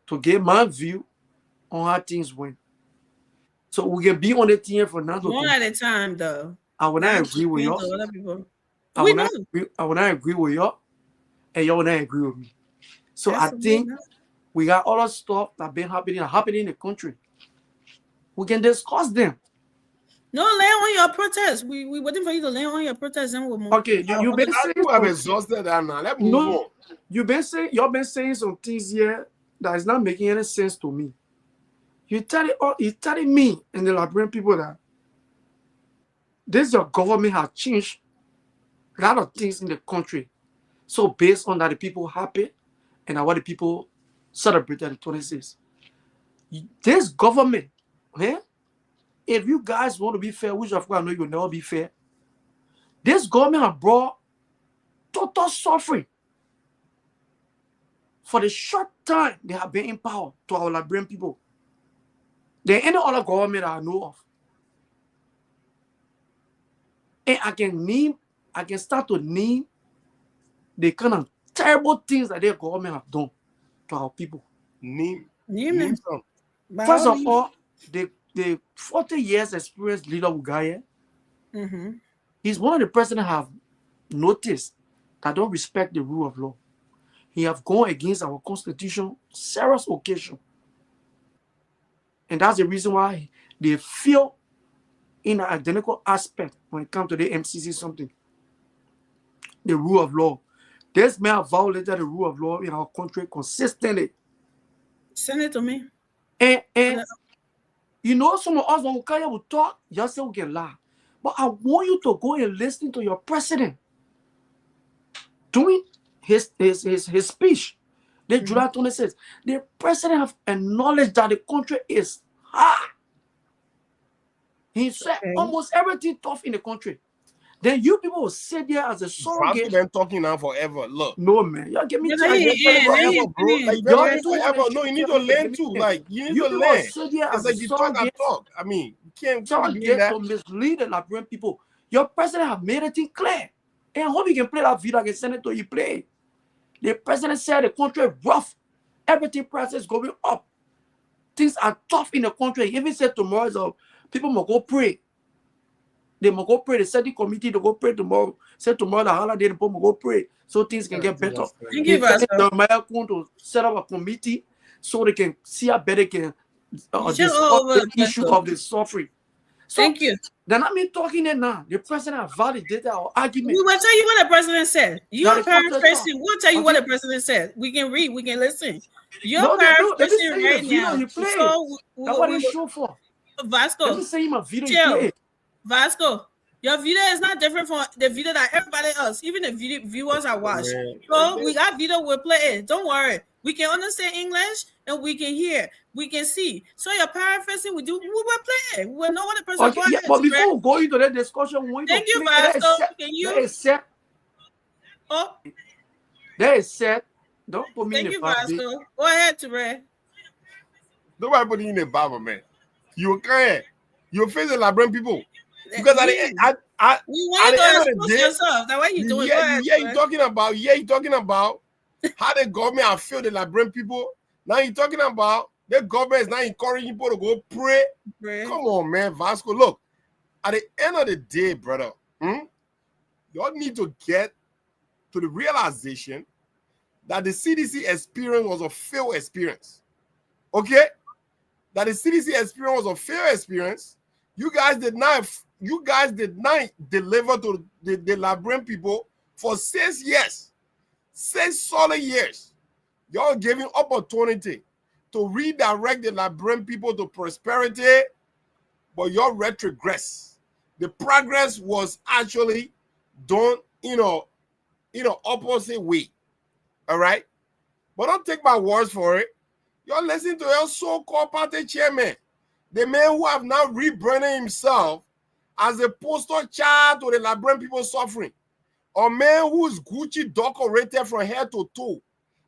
to get my view on how things went. So we can be on the team for now. One at a time, though. I will not Not agree with to y'all. other people. I We will not know. agree. I will not agree with y'all, and y'all will not agree with me. So That's I what think we know. we got other stuff that been happening in the country. We can discuss them. No, lay on your protest. We waiting for you to lay on your protest, and we'll move. Okay, you've been saying You have some, exhausted that now. Let's move no, on. y'all been saying some things here that is not making any sense to me. You telling me and the Liberian people that your government has changed a lot of things in the country. So based on that, the people happy and what the people celebrated the 26th. This government, if you guys want to be fair, which of course I know you'll never be fair, this government has brought total suffering for the short time they have been in power to our Liberian people. There ain't any other government I know of. And I can start to name the kind of terrible things that their government have done to our people. Name some. First of all, the 40 years experienced leader we got here, he's one of the presidents have noticed that don't respect the rule of law. He have gone against our constitution serious occasion. And that's the reason why they feel in an identical aspect when it comes to the MCC something. The rule of law. This man have violated the rule of law in our country consistently. Send it to me. And some of us when we come here, we talk, just say we can laugh. But I want you to go and listen to your president doing his speech. The July 26th. The president have acknowledged that the country is hard. He said almost everything tough in the country. Then you people will sit there as a surrogate. I've been talking now forever. Look. No, man. Y'all give me time. Forever, bro. Like, forever. No, you need to learn too. Like, you need to learn. It's like you talk and talk. I mean, you can't do that. To mislead the Liberian people. Your president have made it clear. And I hope you can play that video. I can send it to you. Play. The president said the country is rough. Everything price is going up. Things are tough in the country. He even said tomorrow, so people must go pray. They must go pray. They said the committee to go pray tomorrow. Said tomorrow the holiday, the people must go pray so things can get better. Thank you, Pastor. The mayor going to set up a committee so they can see how better can discuss the issue of the suffering. So, thank you. Then I mean talking it now. The president has validated our argument. We will tell you what the president said. You're paraphrasing. We'll tell you what the president said. We can read. We can listen. You're paraphrasing right now. So what is show for? Vasco. Let me say my video. Vasco, your video is not different from the video that everybody else, even the viewers are watching. So we got video. We'll play it. Don't worry. We can understand English and we can hear. We can see. So you're paraphrasing. We will play it. We'll know what the person. Okay, yeah, but before we go into that discussion, we thank you, Vasco. Can you? That is set. Oh, that is set. Don't put me thank in you, the Vasco. Go ahead, Ture. Nobody put you in the Bible, man. You can't. You're facing Liberian people. Because at the end, we want to expose yourself. That's what you doing. You're talking about how the government have failed the Liberian people. Now you're talking about the government is now encouraging people to go pray. Come on, man, Vasco. Look, at the end of the day, brother, y'all need to get to the realization that the CDC experience was a failed experience. Okay? That the CDC experience was a failed experience. You guys did not deliver to the Liberian people for 6 years. 6 solid years. Y'all giving opportunity to redirect the Liberian people to prosperity, but y'all retrogress. The progress was actually done opposite way. All right? But don't take my words for it. Y'all listen to your so-called party chairman, the man who have now rebranded himself as a poster child to the Liberian people suffering. A man who is Gucci decorated from head to toe,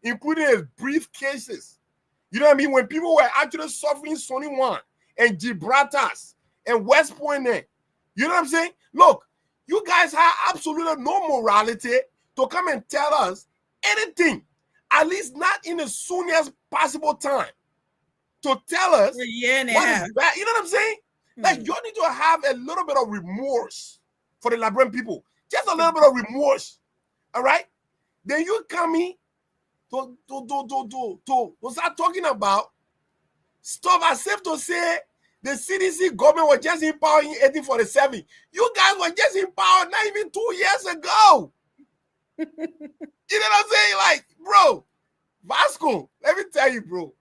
including his briefcases. You know what I mean? When people were actually suffering Sonny One and Gibraltar's and West Point, you know what I'm saying? Look, you guys have absolutely no morality to come and tell us anything, at least not in the soonest possible time, to tell us For a year and a what half. is bad. You know what I'm saying? Like, you need to have a little bit of remorse for the Liberian people. Just a little bit of remorse. All right? Then you come in to start talking about stuff as if to say the CDC government was just in power in 1847. You guys were just in power not even 2 years ago. You know what I'm saying? Like, bro, Vasco, let me tell you, bro.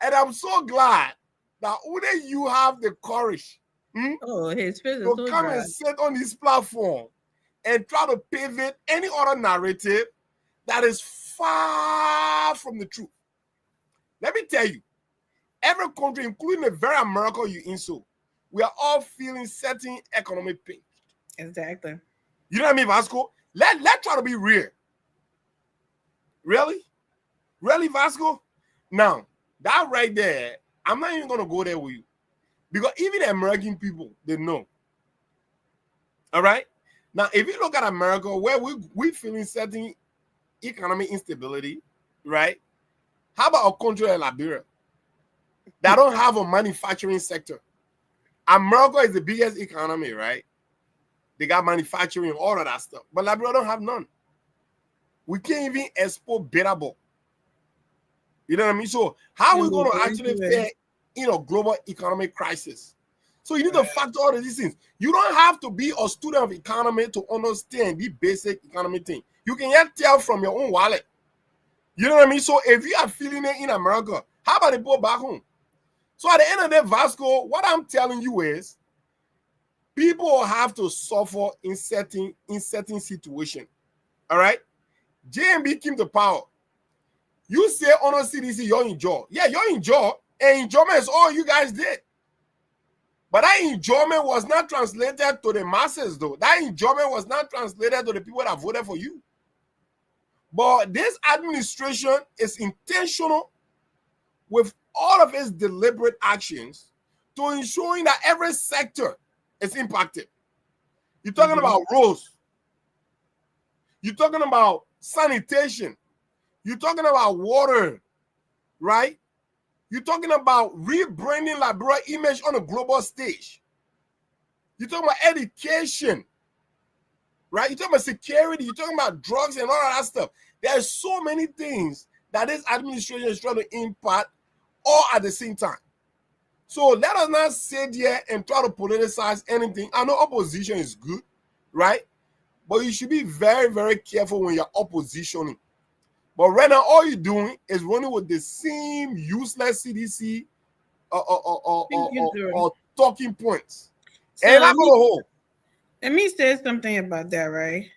And I'm so glad that only you have the courage His face is to so come dry. and sit on this platform and try to pivot any other narrative that is far from the truth. Let me tell you, every country, including the very America you in, so we are all feeling certain economic pain. Exactly. You know what I mean, Vasco? Let's try to be real. Really? Really, Vasco? Now, that right there, I'm not even going to go there with you. Because even the American people, they know. All right? Now, if you look at America, where we feeling certain economic instability, right? How about a country like Liberia that don't have a manufacturing sector? America is the biggest economy, right? They got manufacturing, all of that stuff. But Liberia don't have none. We can't even export bitter ball. You know what I mean? So how are we going to actually fare in a global economic crisis? So you need to factor all of these things. You don't have to be a student of economy to understand the basic economy thing. You can just tell from your own wallet. You know what I mean? So if you are feeling it in America, how about the people back home? So at the end of the day, Vasco, what I'm telling you is people have to suffer in certain situations. All right? JMB came to power. You say honor CDC, you're in jail. Yeah, you're in jail, and enjoyment is all you guys did. But that enjoyment was not translated to the masses, though. That enjoyment was not translated to the people that voted for you. But this administration is intentional with all of its deliberate actions to ensuring that every sector is impacted. You're talking about roads. You're talking about sanitation. You're talking about water, right? You're talking about rebranding Liberia image on a global stage. You're talking about education, right? You're talking about security. You're talking about drugs and all of that stuff. There are so many things that this administration is trying to impact all at the same time. So let us not sit here and try to politicize anything. I know opposition is good, right? But you should be very, very careful when you're oppositioning. But right now, all you're doing is running with the same useless CDC or talking points. So And I'm going to hold. Let me say something about that, right?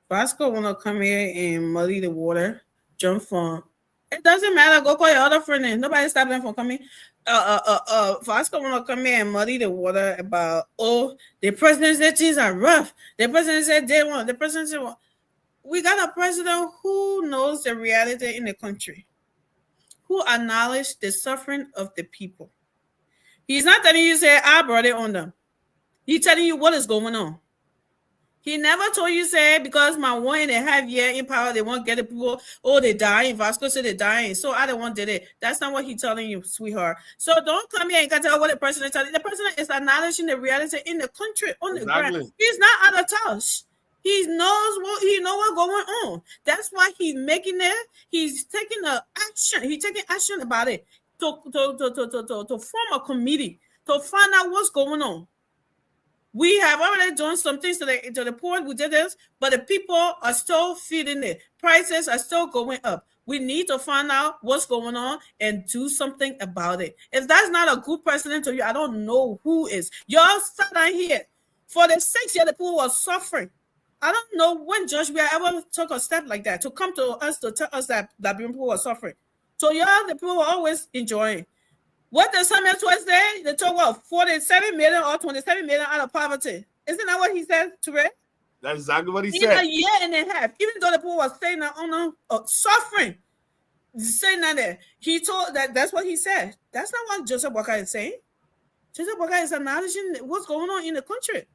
Vasco want to come here and muddy the water, jump from. It doesn't matter. Go call your other friend in. Nobody stop them from coming. Vasco want to come here and muddy the water about, the president said things are rough. The president said they want. The president said, we got a president who knows the reality in the country, who acknowledges the suffering of the people. He's not telling you, say, I brought it on them. He's telling you what is going on. He never told you, say, because my 1.5 year in power, they won't get the people, they dying. Vasco said they're dying. So I don't want did it. That's not what he's telling you, sweetheart. So don't come here and can tell what the president is telling you. The president is acknowledging the reality in the country, on the ground. He's not out of touch. He knows what's going on. That's why he's making it. He's taking action. He's taking action about it to form a committee to find out what's going on. We have already done some things to the poor. We did this, but the people are still feeding it. Prices are still going up. We need to find out what's going on and do something about it. If that's not a good president to you, I don't know who is. Y'all sat down here for the 6 years the people were suffering. I don't know when Judge we ever took a step like that to come to us to tell us that people were suffering. So y'all, the people were always enjoying. What the summit was there? They took what, 47 million or 27 million out of poverty. Isn't that what he said, Touré? That's exactly what he said. In a year and a half, even though the people were saying that suffering, saying that there, he told that's what he said. That's not what Joseph Boakai is saying. Joseph Boakai is acknowledging what's going on in the country.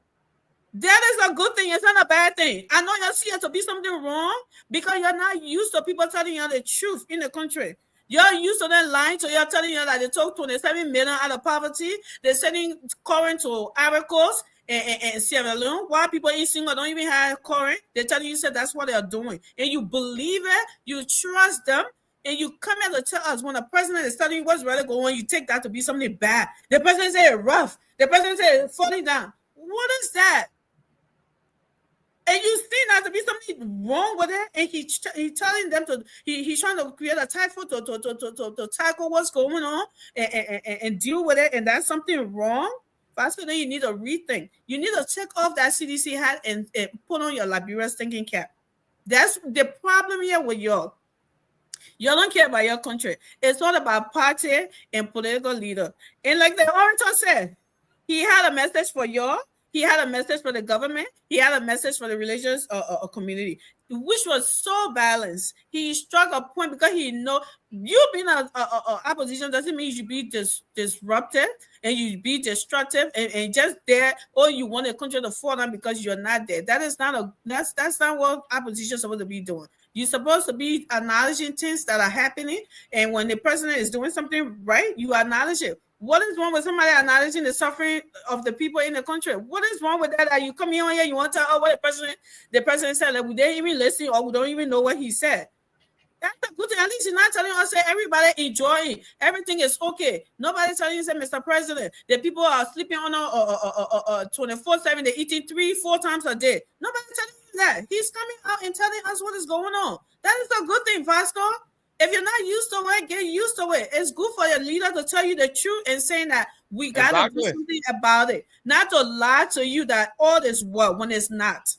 That is a good thing. It's not a bad thing. I know you see it to be something wrong because you're not used to people telling you the truth in the country. You're used to them lying, so you're telling you that they took 27 million out of poverty. They're sending current to Ivory Coast and Sierra Leone. Why people in Single don't even have current? They're telling you that that's what they're doing. And you believe it, you trust them, and you come here to tell us when the president is telling you what's really going on, you take that to be something bad. The president said rough. The president said falling down. What is that? And you see that to be something wrong with it, and he's telling them to he's trying to create a typhoon to tackle what's going on and deal with it, and that's something wrong. Faster than you need to rethink. You need to take off that CDC hat and put on your Liberia's thinking cap. That's the problem here with y'all. Y'all don't care about your country. It's all about party and political leader. And like the orator said, he had a message for y'all. He had a message for the government. He had a message for the religious community, which was so balanced. He struck a point because he know you being an opposition doesn't mean you should be disruptive and you be destructive and just there, or you want the country to fall down because you're not there. That is not that's not what opposition is supposed to be doing. You're supposed to be acknowledging things that are happening, and when the president is doing something right, you acknowledge it. What is wrong with somebody acknowledging the suffering of the people in the country? What is wrong with that? You come here, you want to tell what the president said, that we didn't even listen or we don't even know what he said. That's a good thing. At least you're not telling us that everybody enjoying. Everything is okay. Nobody's telling you, say, Mr. President, that people are sleeping on 24/7. They're eating 3-4 times a day. Nobody's telling you that. He's coming out and telling us what is going on. That is a good thing, Vasco. If you're not used to it, get used to it. It's good for your leader to tell you the truth and saying that we got to do something about it. Not to lie to you that all is well when it's not.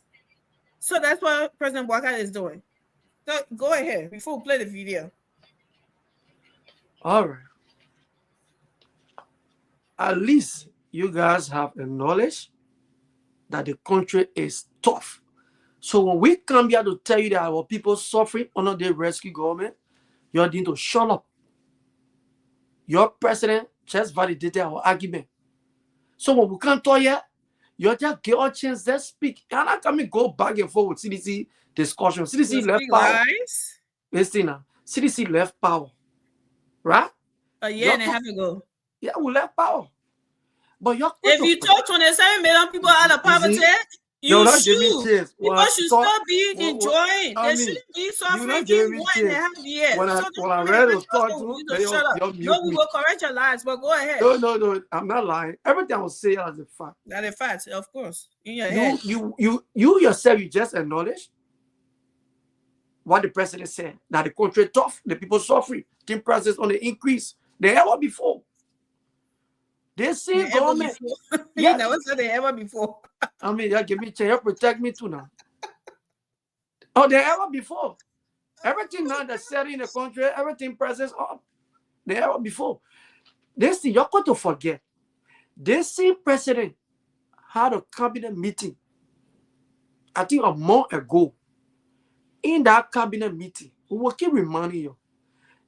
So that's what President Walker is doing. So go ahead before we play the video. All right. At least you guys have acknowledged that the country is tough. So when we come here to tell you that our people suffering under the rescue government, you need to shut up. Your president just validated our argument. So when we can't talk yet, you just get a chance to speak. And I can go back and forth with CDC discussion. CDC left power. Listen now. CDC left power. Right? A year and a half ago. Yeah, we left power. But if you talk 27 million people out of poverty, you should. People should still be enjoying. They shouldn't be suffering in 1.5 years. When I read the thought, no, we will correct your lies, but go ahead. No, I'm not lying. Everything I will say as a fact. That is fact, of course. In your head. You yourself, you just acknowledge what the president said, that the country is tough, the people suffering, team prices on the increase. They ever before. They say government. Yeah, never said they ever before. I mean, you give me a chance, you protect me too now. Oh, they ever before. Everything now that's said in the country, everything prices up. They ever before. This thing, you're going to forget. This same president had a cabinet meeting, I think a month ago. In that cabinet meeting, we will keep reminding you,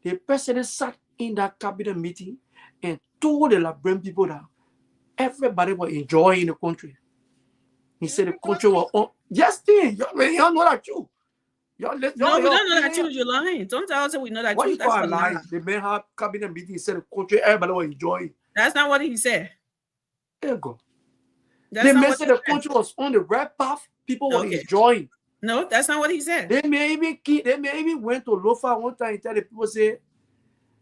the president sat in that cabinet meeting and told the Liberian people that everybody was enjoying the country. He said the country was on. Yes, y'all know that too. No, we don't know that too. You're lying. Don't tell us that we know that too. That's lying. The man had cabinet meeting. He said the country, everybody was enjoying. That's not what he said. There you go. The man said the country was on the right path. People were enjoying. No, that's not what he said. They may even went to Lofa one time and tell the people, say,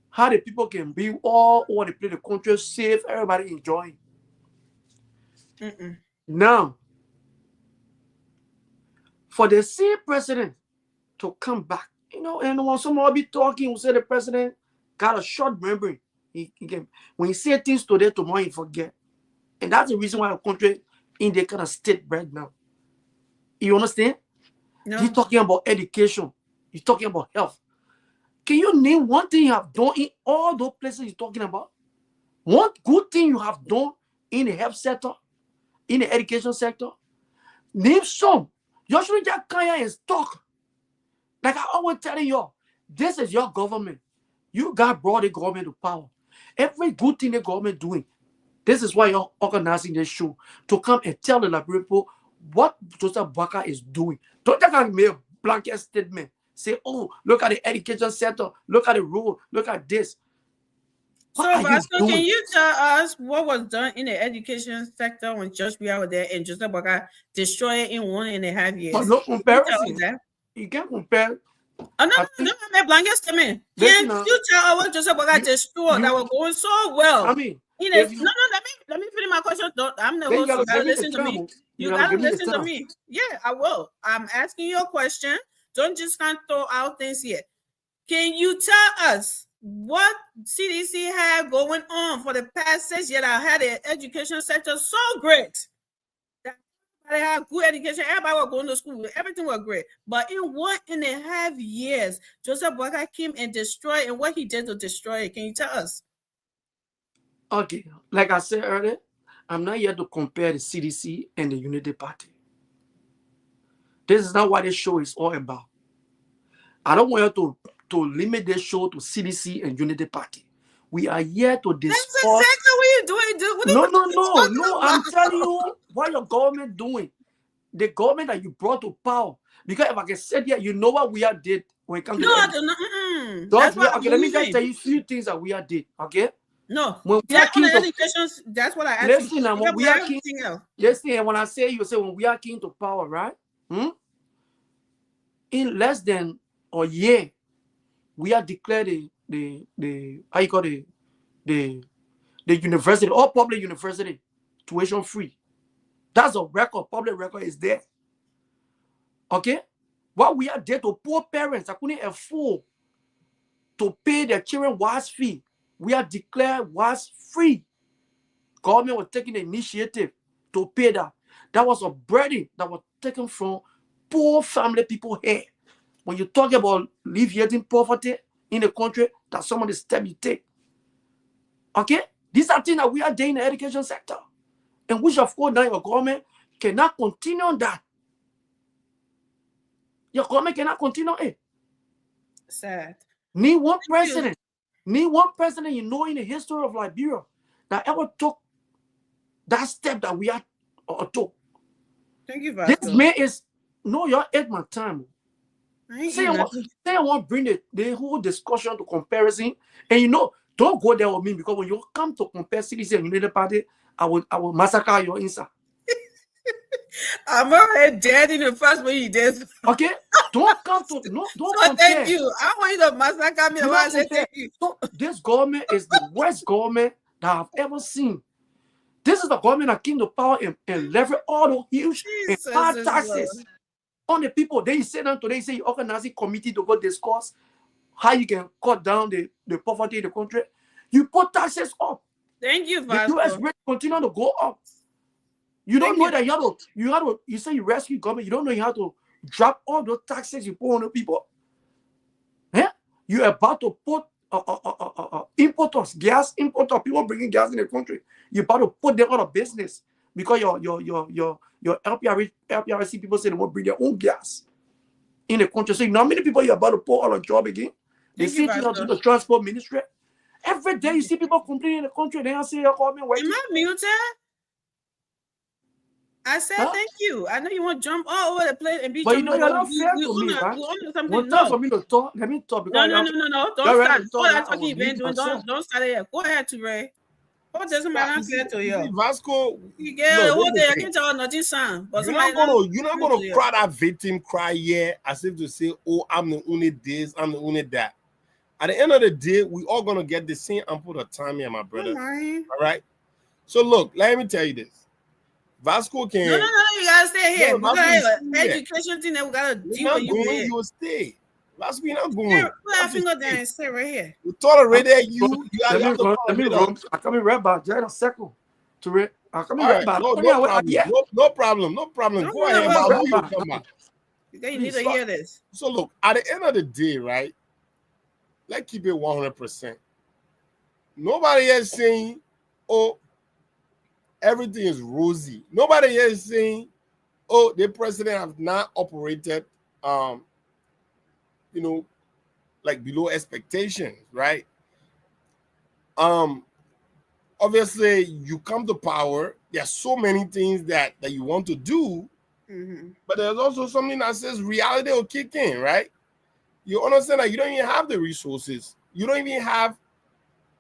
how the people can be all over the place, the country safe, everybody enjoying. Now, for the same president to come back, and when someone be talking, who say the president got a short memory. When he say things today, tomorrow he forget. And that's the reason why the country in the kind of state right now. You understand? No. He's talking about education. He's talking about health. Can you name one thing you have done in all those places you're talking about? One good thing you have done in the health sector, in the education sector? Name some. You shouldn't just come here and talk. Like I always telling you, this is your government. You got brought the government to power. Every good thing the government doing, this is why you're organizing this show, to come and tell the Liberian people what Joseph Boakai is doing. Don't take a mere blanket statement. Say, oh, look at the education sector, look at the road, look at this. What So, are you Vasco, doing? can you tell us what was done in the education sector when Josh Weah was there and Joseph Boakai destroyed it in 1.5 years? But no Can you tell us comparison. that? You can't compare. Oh, I no, think- no, blanket statement. Listen Can now. you tell us what Joseph Boakai You- destroyed that you- was going so well? I mean, In if a, you- no, let me finish my question. I'm the then you host. You gotta gotta give me listen the to me. time. You gotta gotta give me the listen to time. me. Yeah, I will. I'm asking you a question. Don't just kind of throw out things here. Can you tell us what CDC had going on for the past 6 years that had the education sector so great? That everybody had good education, everybody was going to school, everything was great. But in 1.5 years, Joseph Boakai came and destroyed, and what he did to destroy it, can you tell us? Okay, like I said earlier, I'm not here to compare the CDC and the Unity Party. This is not what this show is all about. I don't want you to limit this show to CDC and Unity Party. We are here to That's discuss. exactly what you're doing, dude. What are No, you talking no. I'm about? telling you what your government doing. The government that you brought to power. Because if I can say here, you know what we are did when it comes No, to I the do not. Just That's we what are- I'm okay, let me just believing. tell you a few things that we are did. Okay? No, When we are that on the keen to education, that's what I asked listen you. now, when we Forget are keen, everything else. listen, and when I say you say when we are keen to power, right? In less than a year, we are declared the how you call it the university, all public university, tuition free. That's a record. Public record is there. Okay? What we are there to poor parents, I couldn't afford to pay their children was fee. We are declared was free. Government was taking the initiative to pay that. That was a burden that was taken from poor family people here. When you talk about alleviating poverty in the country, that's some of the steps you take. Okay? These are things that we are doing in the education sector. And which, of course, now your government cannot continue on that. Your government cannot continue it. Sad. Need one president you know in the history of Liberia that ever took that step that we are took. Thank you, Vasco. This man is no, you're at my time. I ain't Say eating I nothing. want to bring the whole discussion to comparison. And you know, don't go there with me because when you come to compare CDC and Unity Party, I will massacre your inside. I'm already dead in the first way you did. Okay? Don't come to don't So compare. thank you. I want you to massacre me. Do I not want to say compare. thank you. So this government is the worst government that I've ever seen. This is the government that came to power and leverage all the huge and Jesus high is taxes Lord. on the people. Then you sit down today, you say you organize a committee to go discuss how you can cut down the poverty in the country. You put taxes up. Thank you, The US Vasco. rate continue to go up. You don't Thank know you. that you say you rescue government, you don't know you have to drop all those taxes you put on the people. Yeah? You're about to put importers, gas importers, people bringing gas in the country. You're about to put them out of business because your LPRC people say they won't bring their own gas in the country. So you know how many people you're about to put out of job again? They Thank see you, things Vasco. to the transport ministry. Every day you see people complaining in the country, they don't say your government Am working. I muted? I said Huh? thank you. I know you want to jump all over the place and be But you jumping. know you're not fair we to me, right? on something. One time No. for me to talk, let me talk No. because Don't you're ready start. to talk What now, that I will talking you've been mute doing, myself. don't start it yet. Go ahead, Ture. What does somebody not fair to You see, you? Vasco, You get the look, whole this day. is I the can tell nothing sound, but You're not somebody gonna cry that victim cry here as if to say, oh, I'm the only this, I'm the only that. At the end of the day, we all gonna get the same ample of time here, my brother. All right. So look, let me tell you this. Vasco can No, you gotta stay here. No, We Vasco is got still here. education thing that we gotta You're deal not with you going, here. you'll stay. Vasco, you're not going. Put You that have to finger stay. down and stay right here. We tolerated you. You have to Let me tolerate us. run. I come in right back. Just a second. To it. I come in All right right, back. no problem. Yeah. No problem. No problem. Don't Go worry ahead, about Vasco. it. You come back. You need to hear this. So look, at the end of the day, right? Let's keep it 100%. Nobody is saying, oh, everything is rosy. Nobody is saying, oh, the president have not operated, like below expectations, right? Obviously, you come to power. There are so many things that you want to do, But there's also something that says reality will kick in, right? You understand that you don't even have the resources. You don't even have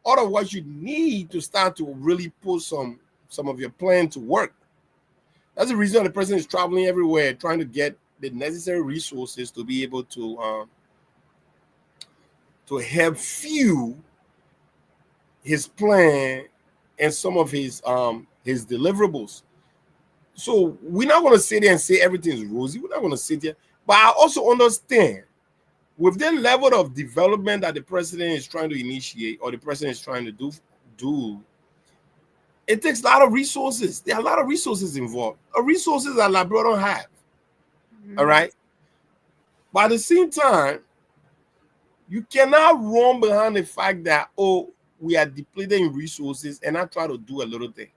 all of what you need to start to really put some of your plan to work. That's the reason the president is traveling everywhere, trying to get the necessary resources to be able to help fuel his plan and some of his deliverables. So we're not going to sit there and say everything is rosy. We're not going to sit there. But I also understand with the level of development that the president is trying to initiate or the president is trying to do, it takes a lot of resources. There are a lot of resources involved. Resources that Liberia don't have. All right. But at the same time, you cannot run behind the fact that, oh, we are depleting resources and not try to do a little thing.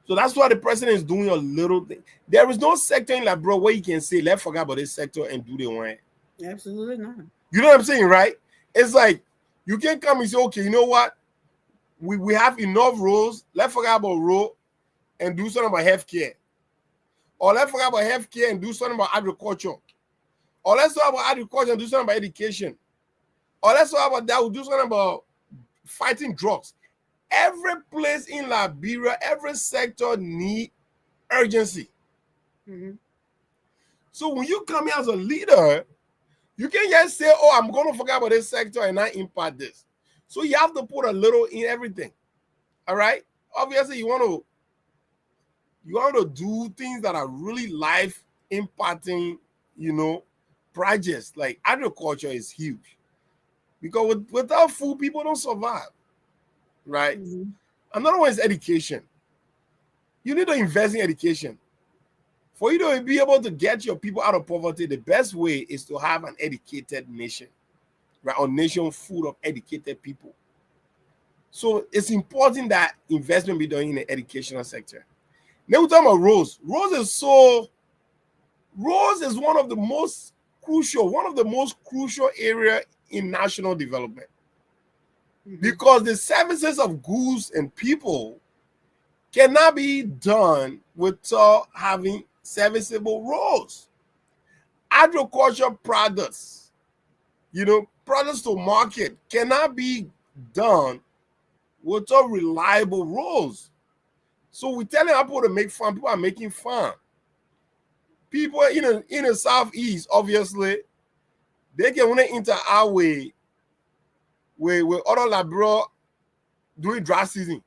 So that's why the president is doing a little thing. There is no sector in Liberia where you can say, let's forget about this sector and do the one. Absolutely not. You know what I'm saying, right? It's like you can come and say, okay, you know what? We have enough roads. Let's forget about road and do something about healthcare. Or let's forget about healthcare and do something about agriculture. Or let's talk about agriculture and do something about education. Or let's talk about that, we'll do something about fighting drugs. Every place in Liberia, every sector need urgency. So when you come here as a leader, you can't just say, oh, I'm going to forget about this sector and not impact this. So you have to put a little in everything. All right? Obviously, you want to do things that are really life impacting, projects. Like agriculture is huge. Because without food, people don't survive. Right? Another one is education. You need to invest in education. For you to be able to get your people out of poverty, the best way is to have an educated nation, right? A nation full of educated people. So it's important that investment be done in the educational sector. Then we talk about roads. Roads is one of the most crucial area in national development. Because the services of goods and people cannot be done without having serviceable roads. Agriculture products, products to market cannot be done without reliable roads. So we're telling people to make fun. People are making fun. People in the southeast, obviously, they can only enter our way with other Liberia during dry season.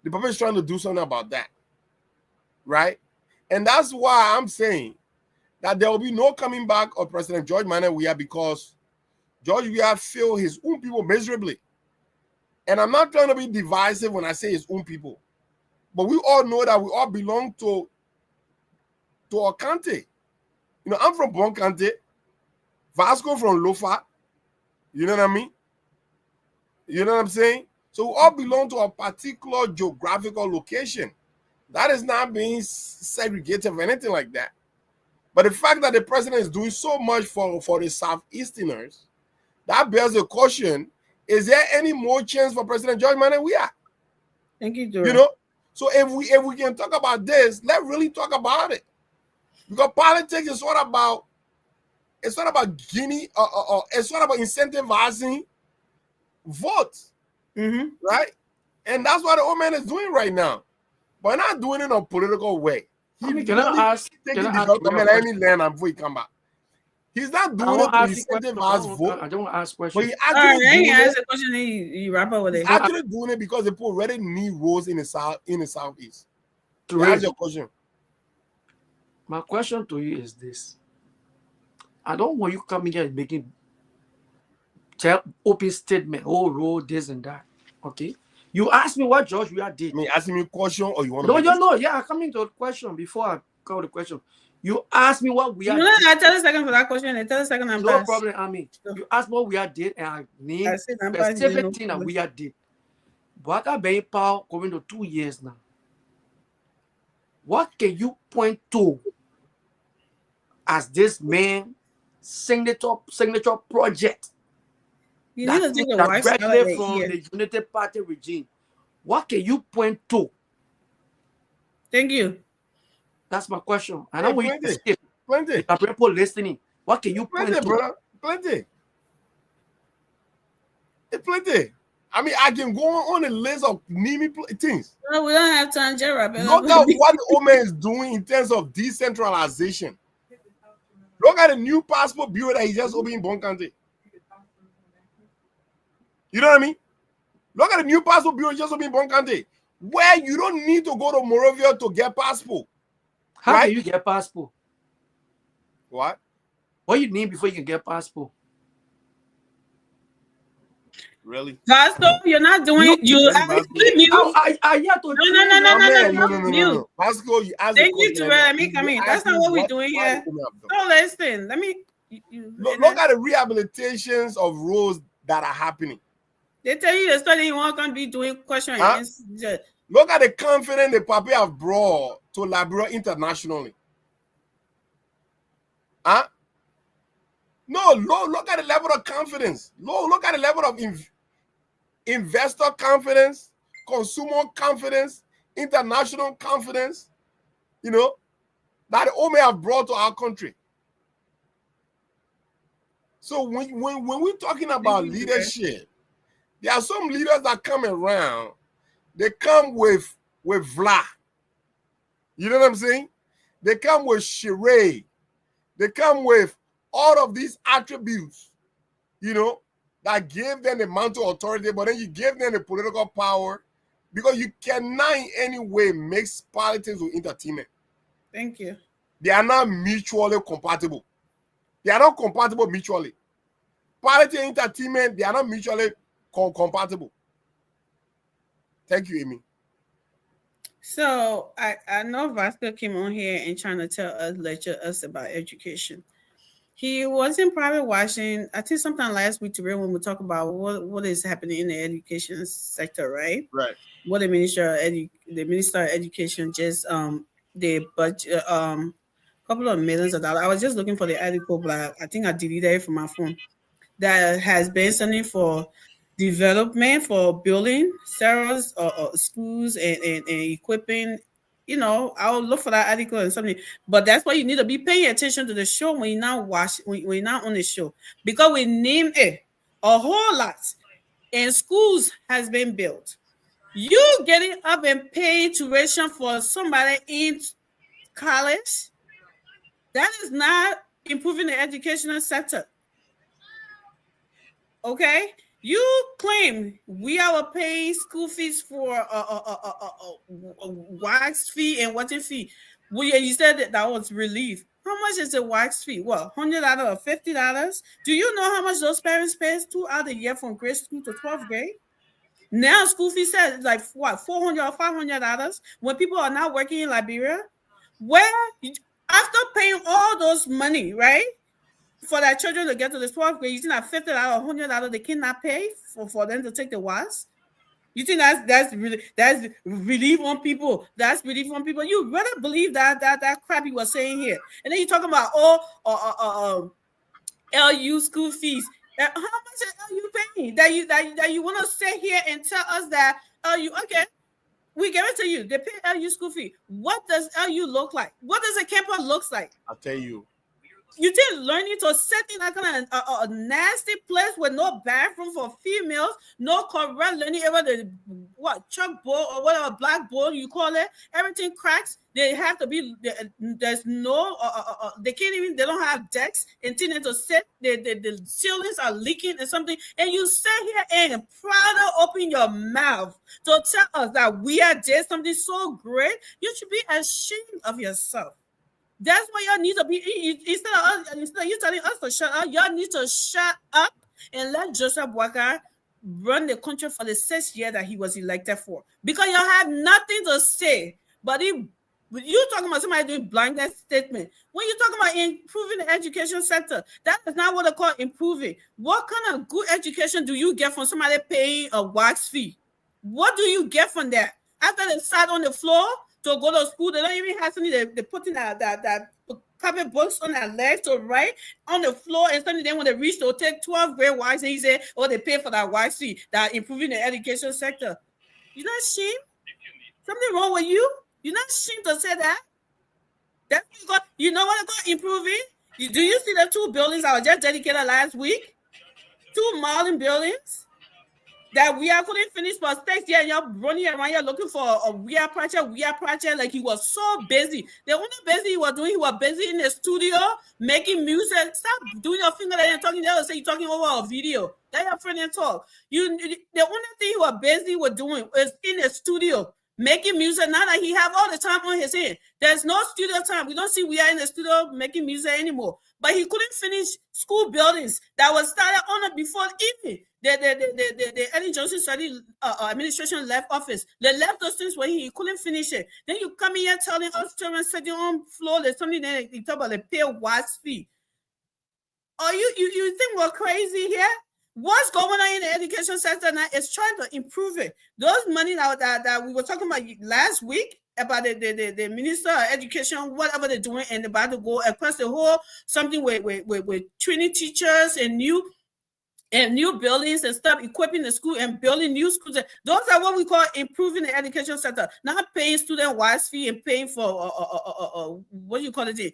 The people is trying to do something about that, right? And that's why I'm saying that there will be no coming back of President George Manneh Weah, because George Weah failed his own people miserably. And I'm not trying to be divisive when I say his own people, but we all know that we all belong to our country. I'm from Bon County, Vasco from Lofa. You know what I mean? You know what I'm saying? So we all belong to a particular geographical location. That is not being segregated or anything like that. But the fact that the president is doing so much for the Southeasterners, that bears the question, is there any more chance for President George Manneh Weah? Thank you, George. So if we can talk about this, let's really talk about it. Because politics is not about Guinea, it's not about incentivizing votes, right? And that's what the old man is doing right now, but not doing it in a political way. Can I ask any land before he come back? He's not doing it to incentivize vote. I don't want to ask questions. But he actually ask a question. You wrap up with it. He's actually doing it because the people already need roads in the southeast. To answer your question. My question to you is this. I don't want you coming here and making open statement, road, this and that. Okay? You asked me what George Weah did. Me asking me a question, or you want to? No. Yeah, I'm coming to the question before I call the question. You asked me what Weah did. I tell a second for that question. I tell a second. No problem, Ami. You asked me what Weah did, and I named specific thing that Weah did. But I've been power going to 2 years now. What can you point to as this man signature project that came directly from the United Party regime? What can you point to? Thank you. That's my question. And Yeah, I want you to plenty. skip. Plenty. The people listening, what can you point Plenty, to? brother. Plenty. It's plenty. I mean, I can go on a list of naming things. Well, we don't have time, Gerald. Look at what the Omen is doing in terms of decentralization. Look at the new passport bureau that he just opened in Bon County. You know what I mean? Look at the new passport bureau just opened in Bon County, where you don't need to go to Morovia to get passport. How Right? can you get passport? What? What you need before you can get passport? Really? Pastor, you're not doing you. I yet to No. Pascal, you asked Thank the you, question. Terrell. Let me come in. That's not what we're doing why here. the Omen have done. So listen, let me. Look at the rehabilitations of roads that are happening. They tell you the study you want to be doing question and Huh? answer. Look at the confidence the Papi have brought to Liberia internationally. Huh? No, look at the level of confidence. Look at the level of investor confidence, consumer confidence, international confidence, you know, that the OME have brought to our country. So when we're talking about leadership, there are some leaders that come around, they come with vla. You know what I'm saying? They come with charade. They come with all of these attributes, you know, that gave them the mantle of authority, but then you give them the political power, because you cannot in any way mix politics with entertainment. Thank you. They are not mutually compatible. They are not compatible mutually. Politics and entertainment, they are not mutually compatible. Thank you, Amy. So I know Vasco came on here and trying to lecture us about education. He was in private watching, I think sometime last week, to when we talk about what is happening in the education sector, right? Right. What the Minister of Education just the budget couple of millions of dollars. I was just looking for the article, but I think I deleted it from my phone. That has been something for development, for building several schools and equipping. You know, I'll look for that article and something. But that's why you need to be paying attention to the show when you're not when you're not on the show, because we name it a whole lot, and schools has been built. You getting up and paying tuition for somebody in college, that is not improving the educational sector. Okay, you claim we are paying school fees for wax fee and what fee. Well, yeah, you said that was relief. How much is the wax fee? What, $100 or $50? Do you know how much those parents pay throughout the year from grade school to 12th grade? Now school fees said like what, $400 or $500 when people are not working in Liberia. Where after paying all those money, right, for their children to get to the 12th grade, you think that $50 or $100 they cannot pay for them to take the WAS? You think that's relief on people? That's relief on people. You rather believe that crap you were saying here, and then you talking about LU school fees. How much is LU paying? That you want to sit here and tell us that LU, okay, we give it to you. They pay LU school fee. What does LU look like? What does a campus looks like? I'll tell you. You think learning to sit in that kind of a nasty place with no bathroom for females, no correct learning ever the chalkboard or whatever blackboard you call it, everything cracks. They have to be there's no they can't even, they don't have decks until to sit. The ceilings are leaking and something, and you sit here and proudly open your mouth to tell us that we are doing something so great. You should be ashamed of yourself. That's why y'all need to be, instead of you telling us to shut up, y'all need to shut up and let Joseph Boakai run the country for the 6th year that he was elected for. Because y'all have nothing to say. But you talking about somebody doing blanket statement. When you're talking about improving the education sector, that is not what they call improving. What kind of good education do you get from somebody paying a wax fee? What do you get from that? After they sat on the floor to go to school, they don't even have something. They put in that carpet books on their legs to write on the floor, and suddenly then when they reach to take 12th grade wax, and he said, oh, they pay for that wax fee, that improving the education sector. You're not ashamed? Something wrong with you? You're not ashamed to say that? That's what you know what it's going to improve it? Do you see the 2 buildings I was just dedicated last week? 2 modern buildings that we are couldn't finish for 6 years. You're running around here looking for a weird project. Like he was so busy. The only busy he was doing, he was busy in the studio making music. Stop doing your finger and talking. They will say you're talking over a video. Let your friend and talk. The only thing he was busy with doing is in the studio making music. Now that he have all the time on his hand, there's no studio time. We don't see we are in the studio making music anymore. But he couldn't finish school buildings that was started on it before even the Ellen Johnson Study Administration left office. They left those things when he couldn't finish it. Then you come in here telling us children sitting on floor. There's something that you talk about the pay wise fee. Are you think we're crazy here? What's going on in the education sector now is trying to improve it. Those money that we were talking about last week about the Minister of Education, whatever they're doing, and about to go across the whole something with training teachers and new buildings and stuff, equipping the school and building new schools. Those are what we call improving the education sector, not paying student wise fee and paying for what do you call it,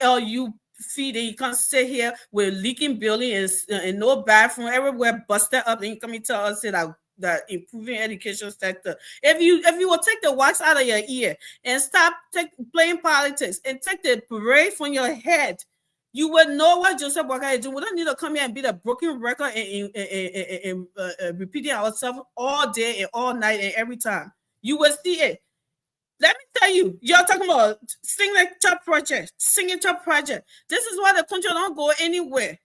LU fee. Then you can't sit here with leaking buildings and no bathroom everywhere busted up. Then you come and tell us that improving education sector. If you will take the wax out of your ear and stop playing politics and take the parade from your head, you would know what Joseph Boakai is doing. We don't need to come here and be the broken record and repeating ourselves all day and all night and every time. You will see it. Let me tell you, you're talking about signature project. This is why the country don't go anywhere.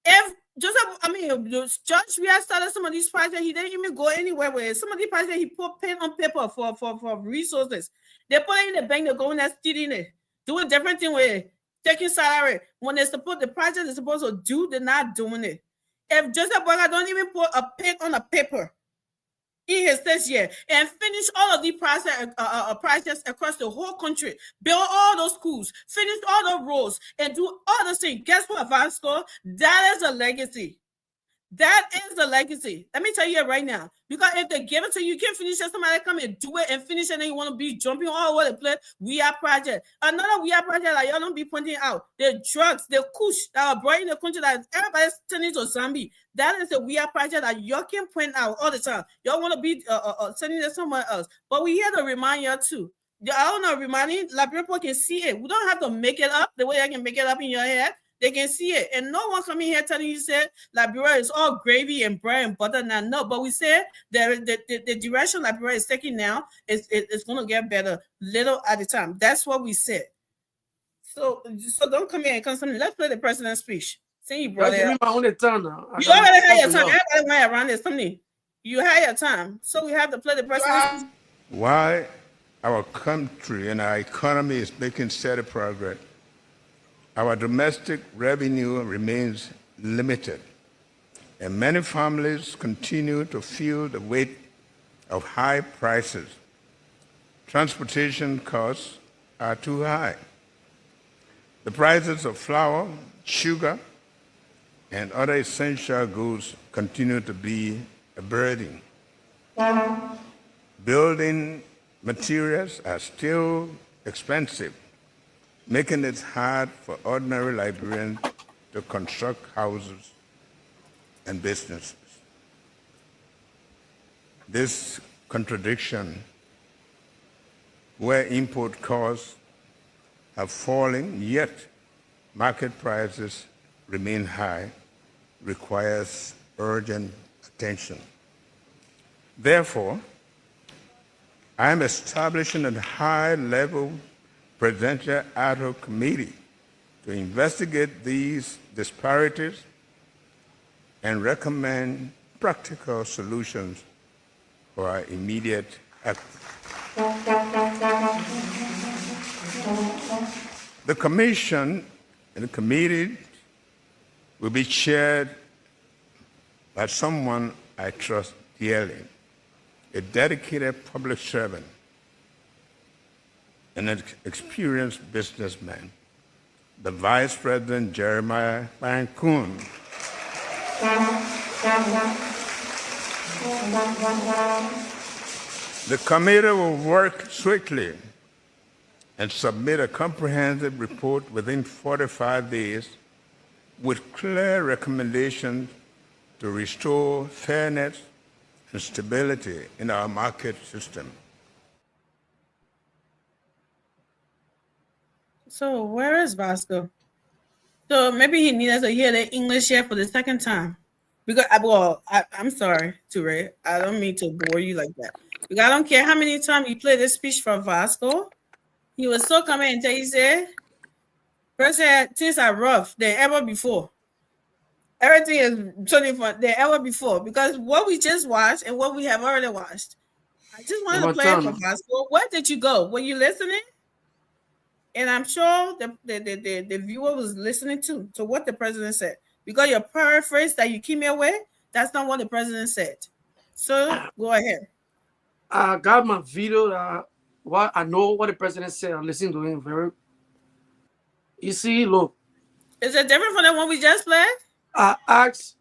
If Judge Ria started some of these projects, he didn't even go anywhere with it. Some of these projects, he put pen on paper for resources. They put it in the bank, they're going there, stealing it, doing different things with it, taking salary. When they support the project they're supposed to do, they're not doing it. If Joseph Boakai don't even put a pen on a paper in his this year and finish all of these projects across the whole country, build all those schools, finish all the roads, and do all those things, guess what, Vasco? That is a legacy. That is the legacy. Let me tell you right now. Because if they give it to you, you can't finish it. Somebody come and do it and finish it, and then you want to be jumping all over the place. We are project. Another we are project that y'all don't be pointing out. The drugs, the kush that are brought in the country that everybody's turning to zombie. That is the we are project that y'all can point out all the time. Y'all want to be sending it somewhere else. But we here to remind y'all too. I don't know, reminding Liberia people can see it. We don't have to make it up the way I can make it up in your head. They can see it. And no one coming here telling you said Liberia is all gravy and bread and butter now. No, but we said the direction Liberia is taking now is going to get better little at a time. That's what we said. So don't come here and come something. Let's play the president's speech. Say you brought it up. My only turn now. You already had your time. Everybody went around this. Something. You had your time. So we have to play the president's speech. Why our country and our economy is making steady progress, our domestic revenue remains limited, and many families continue to feel the weight of high prices. Transportation costs are too high. The prices of flour, sugar, and other essential goods continue to be a burden. Building materials are still expensive, making it hard for ordinary Liberians to construct houses and businesses. This contradiction, where import costs have fallen, yet market prices remain high, requires urgent attention. Therefore, I am establishing a high-level presidential ad hoc committee to investigate these disparities and recommend practical solutions for our immediate action. The commission and the committee will be chaired by someone I trust dearly, a dedicated public servant, an experienced businessman, the Vice President Jeremiah Bankun. The committee will work swiftly and submit a comprehensive report within 45 days with clear recommendations to restore fairness and stability in our market system. So where is Vasco? So maybe he needs to hear the English here for the second time. Because I'm sorry, Ture. I don't mean to bore you like that. Because I don't care how many times you play this speech for Vasco. He was so coming and tell you said, first things are rough than ever before. Everything is totally fun than ever before. Because what we just watched and what we have already watched. I just wanted to play it for Vasco. Where did you go? Were you listening? And I'm sure the viewer was listening too to what the president said. Because your paraphrase that you came here with, that's not what the president said. So go ahead. I got my video. What I know what the president said. I listened to him very. You see, look. Is it different from the one we just played? I asked.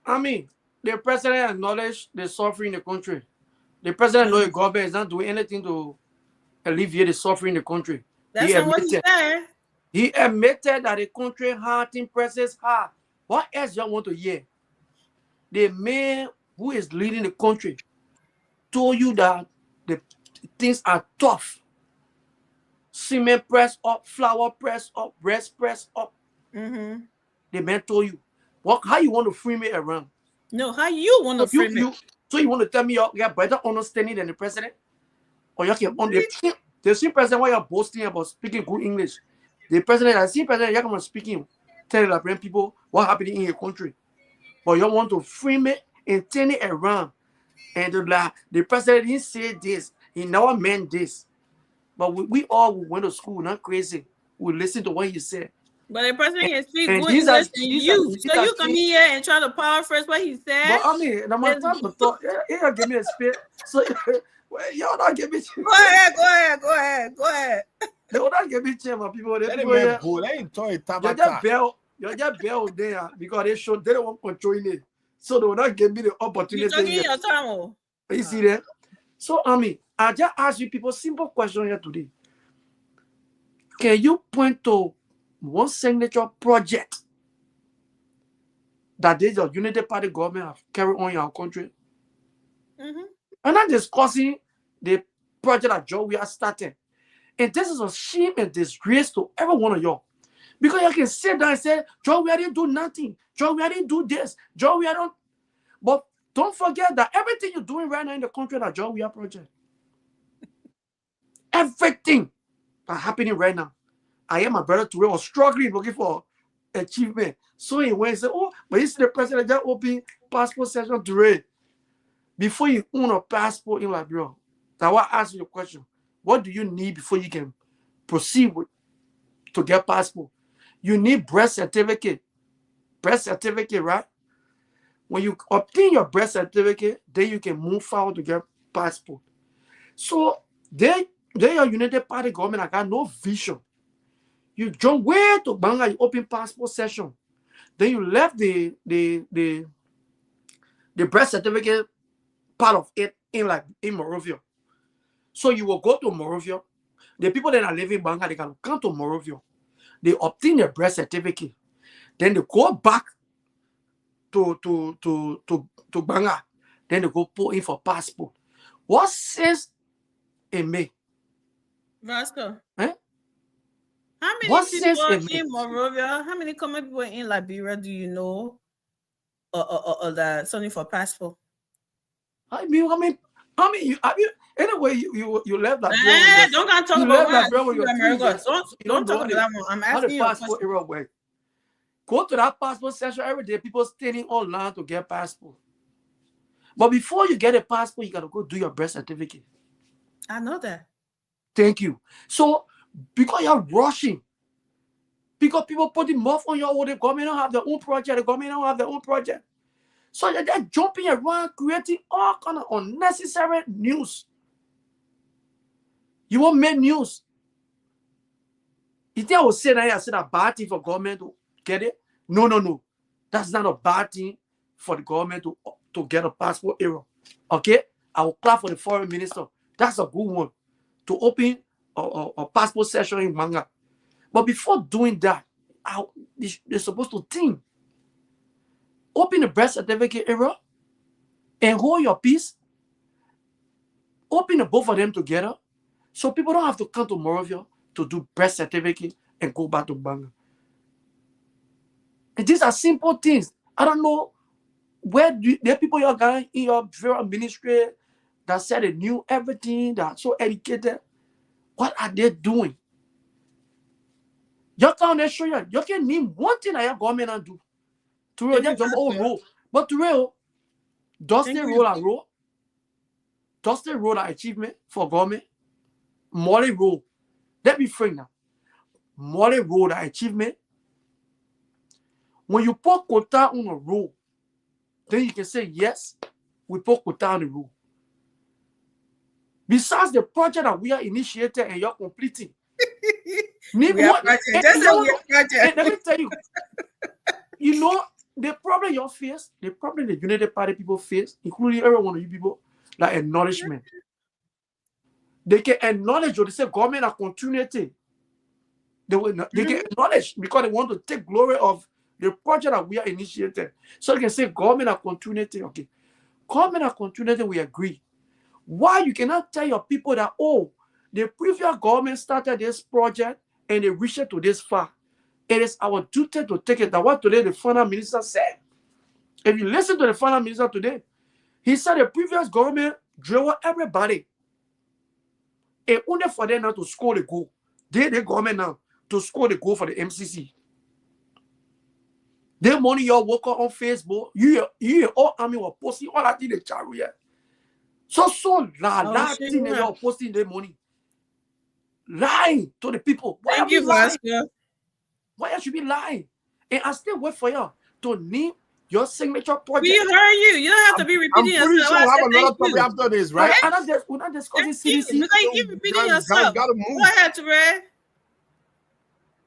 I mean, the president acknowledged the suffering in the country. The president knows the government is not doing anything to alleviate the suffering in the country. That's not what he said. He admitted that the country hurting prices high. What else y'all want to hear? The man who is leading the country told you that the things are tough. Cement press up, flour press up, breast press up. Mm-hmm. The man told you. How you want to frame it around? No, how you want to frame it? So you want to tell me you got better understanding than the president? Or you can the same president why you're boasting about speaking good English. The president, the same president, you're speaking, telling the people what happened in your country. But you want to frame it and turn it around. And the president didn't say this. He never meant this. But we all went to school, not crazy. We listen to what he said. But the president can speak good English than you. So you come here and try to paraphrase what he said. But I mean, my time to talk. Yeah, give me a spit. So y'all not give me. Go ahead. They will not give me chance, my people. They just bail there because they don't want controlling it. So they will not give me the opportunity. You're talking your time. You see that? So I mean, I just ask you people simple question here today. Can you point to one signature project that the Unity Party government have carried on in our country? Mm-hmm. I'm not discussing the project that Joe we are starting. And this is a shame and disgrace to every one of y'all. Because you can sit down and say, Joe, we didn't do nothing. Joe, we didn't do this. Joe, we don't. But don't forget that everything you're doing right now in the country that Joe we are project. Everything that's happening right now. I am my brother Ture was struggling looking for achievement. So he went and said, oh, but you see the president just open passport session Ture. Before you own a passport in Liberia, that's why I ask you a question. What do you need before you can proceed to get passport? You need birth certificate. Birth certificate, right? When you obtain your birth certificate, then you can move forward to get passport. So they are United Party government. I got no vision. You jump way to Banga, you open passport session. Then you left the birth certificate part of it in Monrovia. So you will go to Monrovia. The people that are living in Banga, they can come to Monrovia. They obtain their birth certificate. Then they go back to Banga. Then they go put in for passport. What says in May? Vasco. Eh? How many people in Monrovia? How many common people in Liberia do you know? That something for passport? I mean, anyway, you left that. Don't talk about that. Don't talk about that one. I'm asking you a question. Go to that passport session every day. People standing online to get passport. But before you get a passport, you gotta go do your birth certificate. I know that. Thank you. So because you're rushing, because people putting more on your own, the government don't have their own project. The government don't have their own project. So they're jumping around, creating all kind of unnecessary news. You won't make news. You think I will say that I said a bad thing for government to get it? No. That's not a bad thing for the government to get a passport error. Okay? I will clap for the foreign minister. That's a good one. To open or passport session in Manga. But before doing that, they're supposed to think. Open the birth certificate era and hold your peace. Open the both of them together so people don't have to come to Morovia to do birth certificate and go back to Banga. And these are simple things. I don't know where there are people in your federal ministry that said they knew everything, that are so educated. What are they doing? You can't show you. You can name one thing that your government do. To real, just all roll. But to real, does they roll and roll? Does they roll an achievement for government? Molly roll. Let me frame now. Molly roll an achievement. When you put quota on a roll, then you can say, yes, we put quota on the roll. Besides the project that we are initiated and you're completing. Let me tell you, you know, the problem you face, the problem the United Party people face, including every one of you people, like acknowledgement. They can acknowledge or they say government are continuity. They can acknowledge because they want to take glory of the project that we are initiated. So they can say government are continuity. Okay. Government are continuity, we agree. Why you cannot tell your people that, oh, the previous government started this project and they reached it to this far. It is our duty to take it. That's what today the finance minister said. If you listen to the finance minister today, he said the previous government drove everybody. And only for them now to score the goal. The government now to score the goal for the MCC. The money you work on Facebook, you all army were posting all that in the chat here. So that thing that you're posting the money. Lying to the people. Why Thank you, Vasco. Why should be lying? And I still wait for you to name your signature project. We heard you. You don't have to be repeating yourself. I'm pretty sure we'll have another topic after this, right? We're not discussing CDC. You keep repeating yourself. Go ahead, Terrell.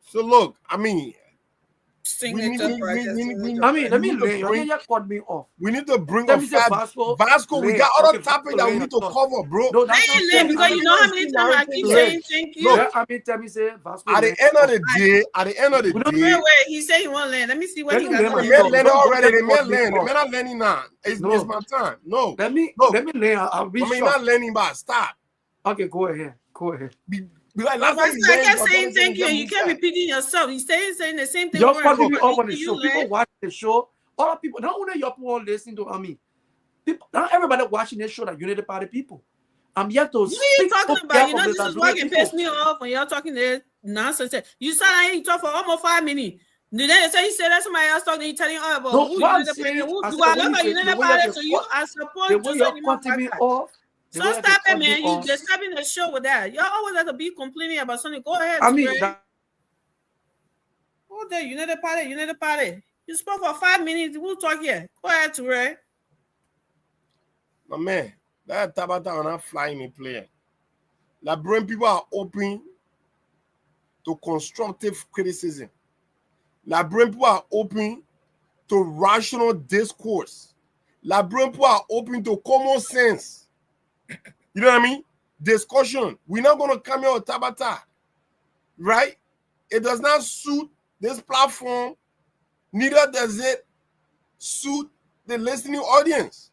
So look, I mean, signature project. Let me lay. You cut me off. We need to bring up Vasco. We got other topics that we need to cover, bro. No, I ain't late because you know how many times I keep saying thank you. Look, tell me say Vasco. At the end of the day, wait, he said he won't land. Let me see what he got. The man landed already. The man landed. The man not landing now. It's my time. No. Let me lay. I'll be sure. I mean, not landing, but stop. Okay, go ahead. Because I kept saying thank you, and you kept repeating yourself. You saying the same thing. You're cutting me off on the show. People watch the show. Other people, not only your people listening to me. People, not everybody watching this show that United Party people. I'm here to speak. What are you talking about? You know, this is why you piss me off when y'all talking this nonsense. You said I ain't talk for almost 5 minutes. Then you said that somebody else talking, you telling about who do I look like United Party? So you are supposed to say cutting me off. So stop it, man. You just stopping the show with that. Y'all always have to be complaining about something. Go ahead. I mean, oh, the United Party. You spoke for 5 minutes. We'll talk here. Go ahead, Ture. My man, that Tabata are not flying me player. Like, brain people are open to constructive criticism. Like, brain people are open to rational discourse. Like, brain people are open to common sense. You know what I mean? Discussion. We're not going to come here with Tabata. Right? It does not suit this platform. Neither does it suit the listening audience.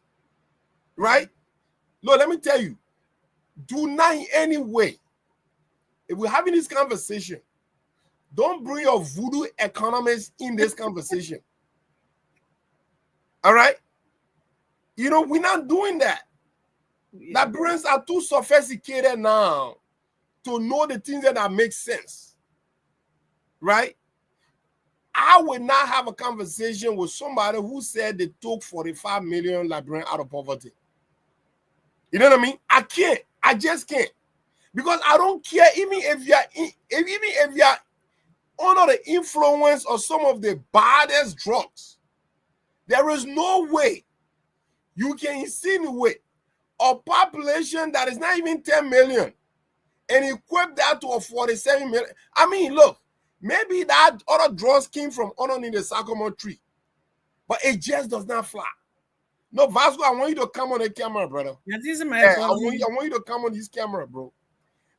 Right? Look, let me tell you. Do not in any way, if we're having this conversation, don't bring your voodoo economists in this conversation. All right? You know, we're not doing that. That brains are too sophisticated now to know the things that make sense. Right? I would not have a conversation with somebody who said they took 45 million Liberians out of poverty. You know what I mean? I can't. I just can't. Because I don't care even if you're under the influence of some of the baddest drugs. There is no way you can insinuate a population that is not even 10 million and equip that to a 47 million. I mean, look, maybe that other drugs came from underneath the sycamore tree, but it just does not fly. No, Vasco, I want you to come on the camera, brother. I want you to come on this camera, bro.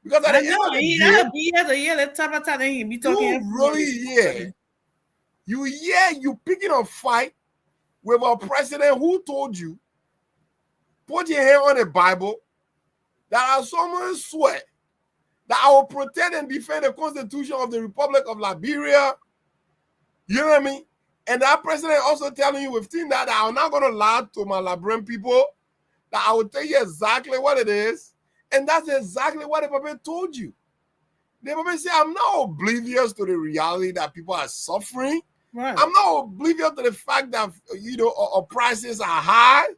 Because at I the end know of the he day, has a year. Let's talk about he be talking. you really you picking a fight with a president who told you, put your hand on the Bible, that as someone swear that I will protect and defend the Constitution of the Republic of Liberia. You know what I mean? And that president also telling you with things that I'm not going to lie to my Liberian people, that I will tell you exactly what it is. And that's exactly what the people told you. The people say, I'm not oblivious to the reality that people are suffering. Right. I'm not oblivious to the fact that, our prices are high,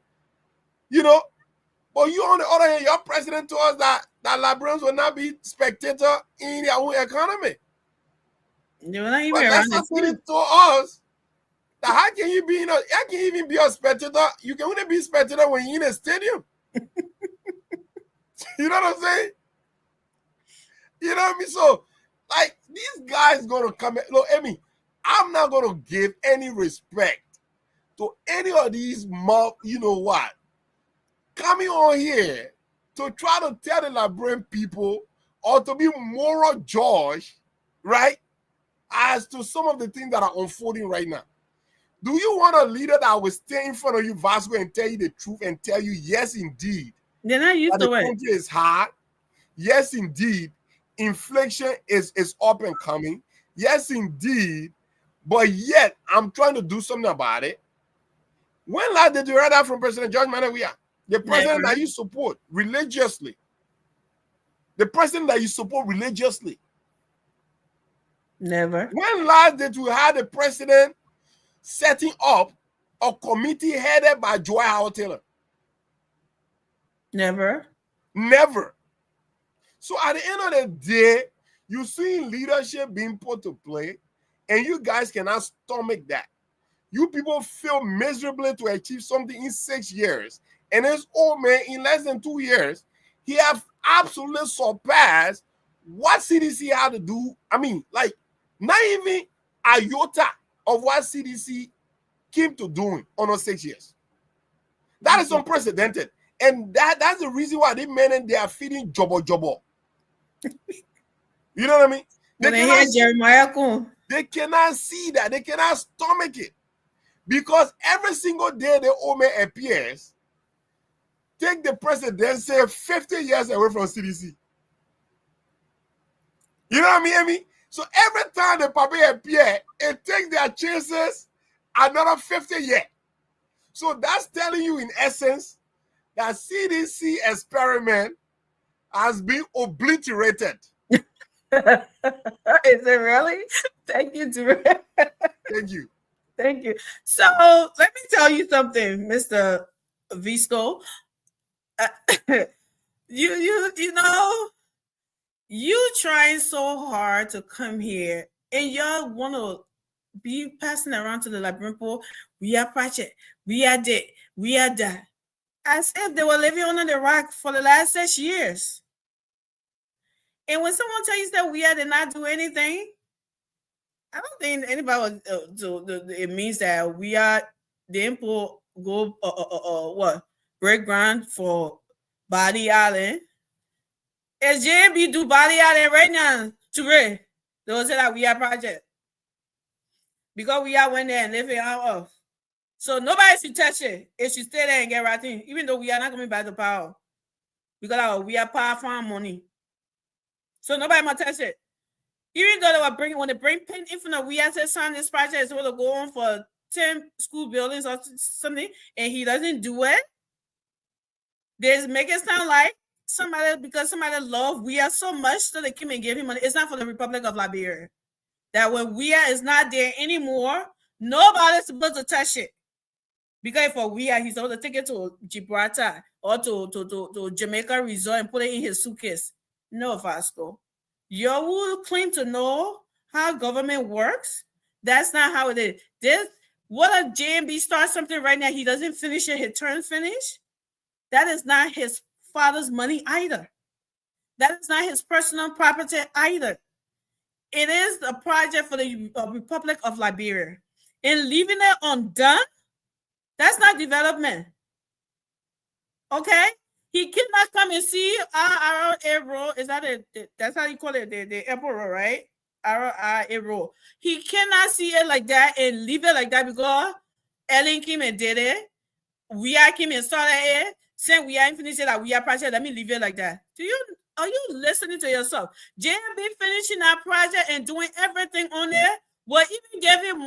But you, on the other hand, your president told us that Liberians will not be spectators in their own economy. You're not even But around that's the not told us that how can you even be a spectator? You can only be a spectator when you're in a stadium. You know what I'm saying? You know what I mean? So, like, these guys gonna come. Look, Emmy, I'm not gonna give any respect to any of these coming on here to try to tell the Liberian people or to be moral judge, right, as to some of the things that are unfolding right now. Do you want a leader that will stay in front of you, Vasco, and tell you the truth and tell you, yes, indeed, they're not used to the it. country is hard. Yes, indeed, inflation is up and coming. Yes, indeed, but yet I'm trying to do something about it. When last did you hear that from President George Manawia? The president that you support religiously. The president that you support religiously. Never. When last did you have the president setting up a committee headed by Joy Howard Taylor? Never. Never. So at the end of the day, you see leadership being put to play, and you guys cannot stomach that. You people fail miserably to achieve something in 6 years. And this old man, in less than 2 years, he have absolutely surpassed what CDC had to do. I mean, like, not even a iota of what CDC came to doing on those 6 years. That is unprecedented. And that's the reason why they men and they are feeding jobo. You know what I mean? They cannot see that. They cannot stomach it. Because every single day the old man appears, take the presidency 50 years away from CDC. You know what I mean? So every time the puppy appear, it takes their chances another 50 years. So that's telling you in essence that CDC experiment has been obliterated. Is it really? Thank you, Drew. Thank you. Thank you. So let me tell you something, Mr. Visco. You trying so hard to come here, and y'all want to be passing around to the Liberian people. We are project, we are that, we are that, as if they were living under the rock for the last 6 years. And when someone tells you that we are, did not do anything, I don't think anybody it means that we are the import go break ground for Body Island. As JB do Body Island right now, today, they will say that we are project. Because we are went there and living out of. So nobody should touch it. It should stay there and get right in, even though we are not coming back to power. Because we are power farm money. So nobody must touch it. Even though they were bringing, when they bring pen in front of we have to sign this project, it's going to go on for 10 school buildings or something, and he doesn't do it. They make it sound like because somebody love we are so much, so they came and gave him money. It's not for the Republic of Liberia. That when we are is not there anymore, nobody's supposed to touch it. Because for we are, he's supposed to take it to Gibraltar or to Jamaica Resort and put it in his suitcase. No, Vasco. You who claim to know how government works, that's not how it is. What if JMB starts something right now, he doesn't finish it, his turn finish? That is not his father's money either. That is not his personal property either. It is a project for the Republic of Liberia. And leaving it undone, that's not development. Okay? He cannot come and see our airport. Is that it? That's how you call it, the airport, right? Our airport. He cannot see it like that and leave it like that because Ellen came and did it. We are came and started it. Saying we are finished it, that we are project. Let me leave it like that. Are you listening to yourself? JMB finishing our project and doing everything on there. Will even give him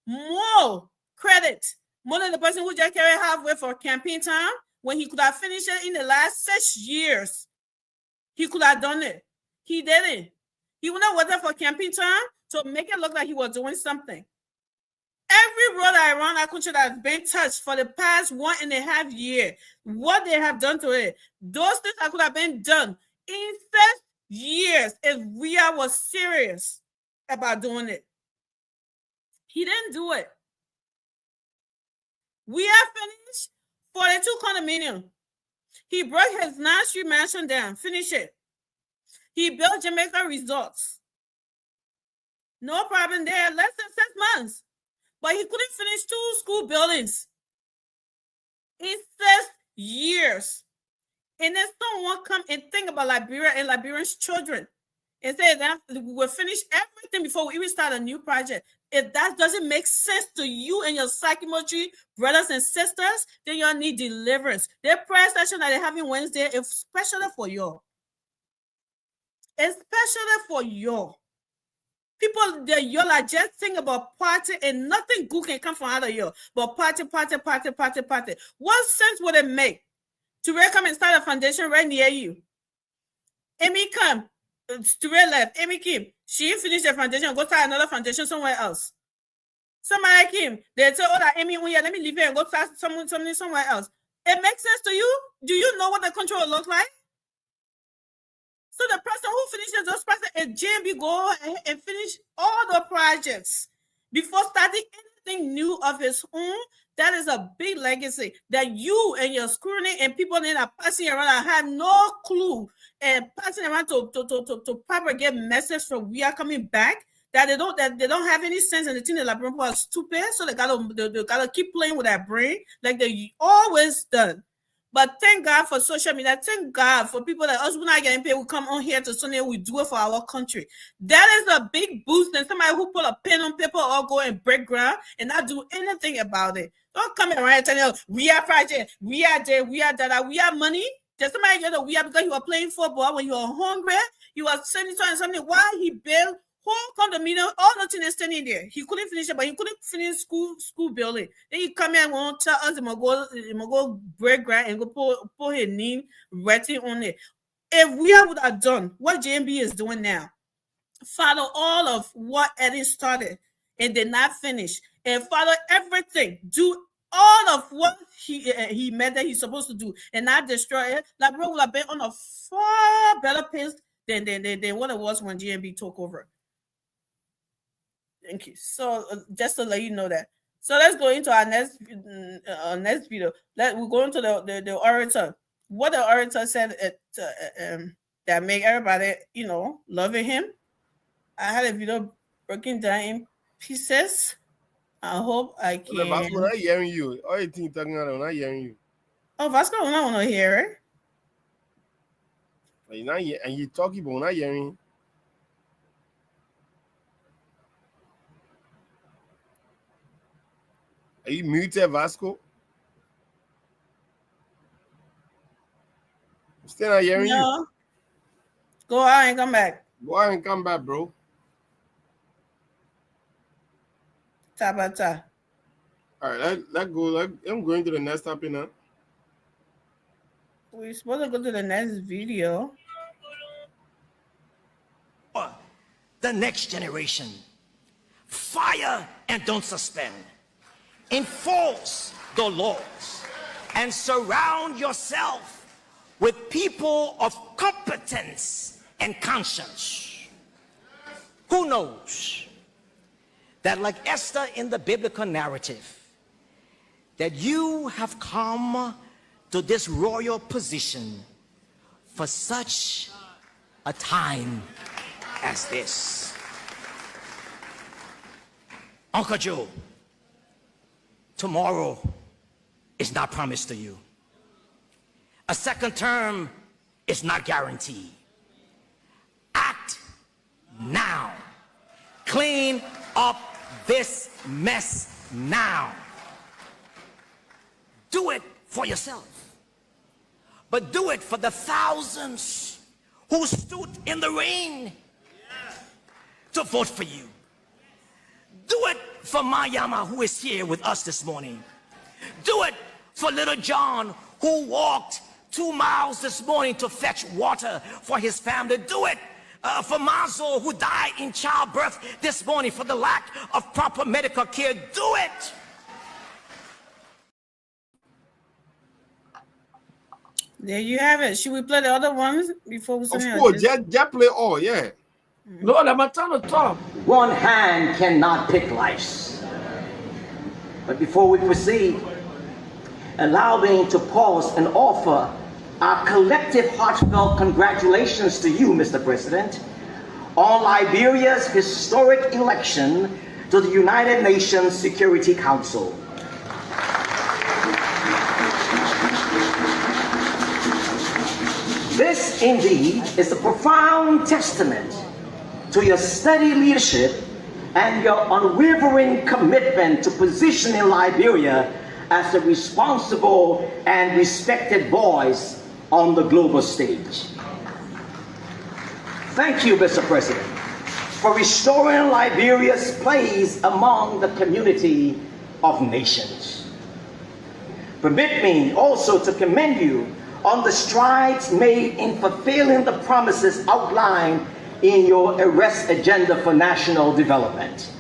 more credit, more than the person who just carried halfway for campaign time, when he could have finished it in the last 6 years. He could have done it. He didn't. He would not wait for campaign time to make it look like he was doing something. Every road around our country that has been touched for the past 1.5 years, what they have done to it, those things that could have been done in 6 years if we was serious about doing it. He didn't do it. We have finished 42 condominium. He broke his 9th Street mansion down, finish it. He built Jamaica Resorts. No problem there, less than 6 months. But he couldn't finish 2 school buildings in 6 years. And then someone come and think about Liberia and Liberians' children and say that we'll finish everything before we even start a new project. If that doesn't make sense to you and your psychometry brothers and sisters, then you need deliverance. Their prayer session that they're having Wednesday is especially for you. Especially for you. People, y'all are just thinking about party and nothing good can come from out of you. But party. What sense would it make to really come and start a foundation right near you? Amy come, to really left. Amy came. She finished the foundation and go start another foundation somewhere else. Somebody came. They tell, oh, that Amy, oh yeah, let me leave here and go start something somewhere else. It makes sense to you? Do you know what the country will look like? So the person who finishes those projects, if JMB go and finish all the projects before starting anything new of his own, that is a big legacy that you and your scrutiny and people that are passing around and have no clue and passing around to propagate message from we are coming back, that they don't have any sense and they think the Liberian people are stupid, so they gotta keep playing with that brain like they always done. But thank God for social media. Thank God for people like us who not getting paid. We come on here to Sunday. We do it for our country. That is a big boost than somebody who put a pen on paper or go and break ground and not do anything about it. Don't come around and tell us we are project, we are there, we are that, we are money. There's somebody get a we are because you were playing football when you were hungry. You were sending something. Why he built whole condominium, all the things standing there. He couldn't finish it, but he couldn't finish school building. Then he come here and won't tell us he'll go break ground and go put his name writing on it. If we would have done what JMB is doing now, follow all of what Eddie started and did not finish, and follow everything, do all of what he meant that he's supposed to do, and not destroy it, Liberia would have been on a far better pace than what it was when JMB took over. Thank you. So just to let you know that. So let's go into our next video. We'll go into the orator. What the orator said that make everybody, loving him. I had a video broken down in pieces. I hope I can. Vasco, I'm not hearing you. All you think talking about, I'm not hearing you. Oh, Vasco, I don't want to hear it. You're not, and you talking, but we're not hearing. Are you muted, Vasco? I'm still not hearing you. Go out and come back. Go out and come back, bro. Tabata. All right, let go. I'm going to the next topic now. We're supposed to go to the next video. The next generation. Fire and don't suspend. Enforce the laws and surround yourself with people of competence and conscience. Who knows that, like Esther in the biblical narrative, that you have come to this royal position for such a time as this. Uncle Joe, tomorrow is not promised to you. A second term is not guaranteed. Act now. Clean up this mess now. Do it for yourself. But do it for the thousands who stood in the rain to vote for you. Do it for Mayama, who is here with us this morning. Do it for little John, who walked 2 miles this morning to fetch water for his family. Do it for Mazo, who died in childbirth this morning for the lack of proper medical care. Do it. There you have it. Should we play the other ones before we Of sing? course, just play all, yeah. No, let me tell the top. One hand cannot pick lice. But before we proceed, allow me to pause and offer our collective heartfelt congratulations to you, Mr. President, on Liberia's historic election to the United Nations Security Council. This indeed is a profound testament to your steady leadership and your unwavering commitment to positioning Liberia as a responsible and respected voice on the global stage. Thank you, Mr. President, for restoring Liberia's place among the community of nations. Permit me also to commend you on the strides made in fulfilling the promises outlined in your arrest agenda for national development.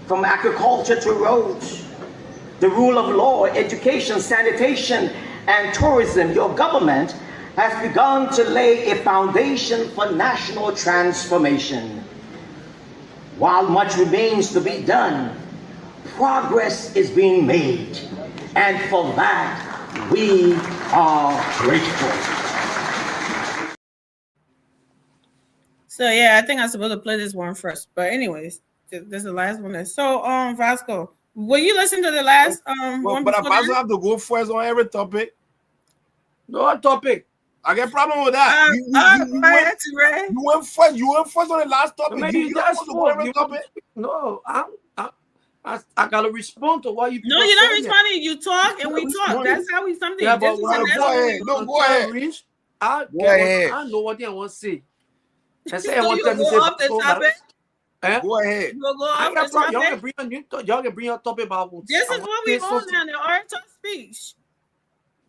From agriculture to roads, the rule of law, education, sanitation, and tourism, your government has begun to lay a foundation for national transformation. While much remains to be done, progress is being made, and for that, we are grateful. So yeah, I think I'm supposed to play this one first. But anyways, this is the last one. So Vasco, will you listen to the last one? But I also have to go first on every topic. No topic. I get problem with that. You went first. You went first on the last topic. Maybe that's no, I gotta respond to what you. No, you're not responding. You talk and we talk. That's how we something. Yeah, but go ahead. No, go ahead. I know what I want to say. I say I want to say off the topic. Go ahead. We'll go off the topic. Y'all can bring your topic about. This is what we on now. The orator speech.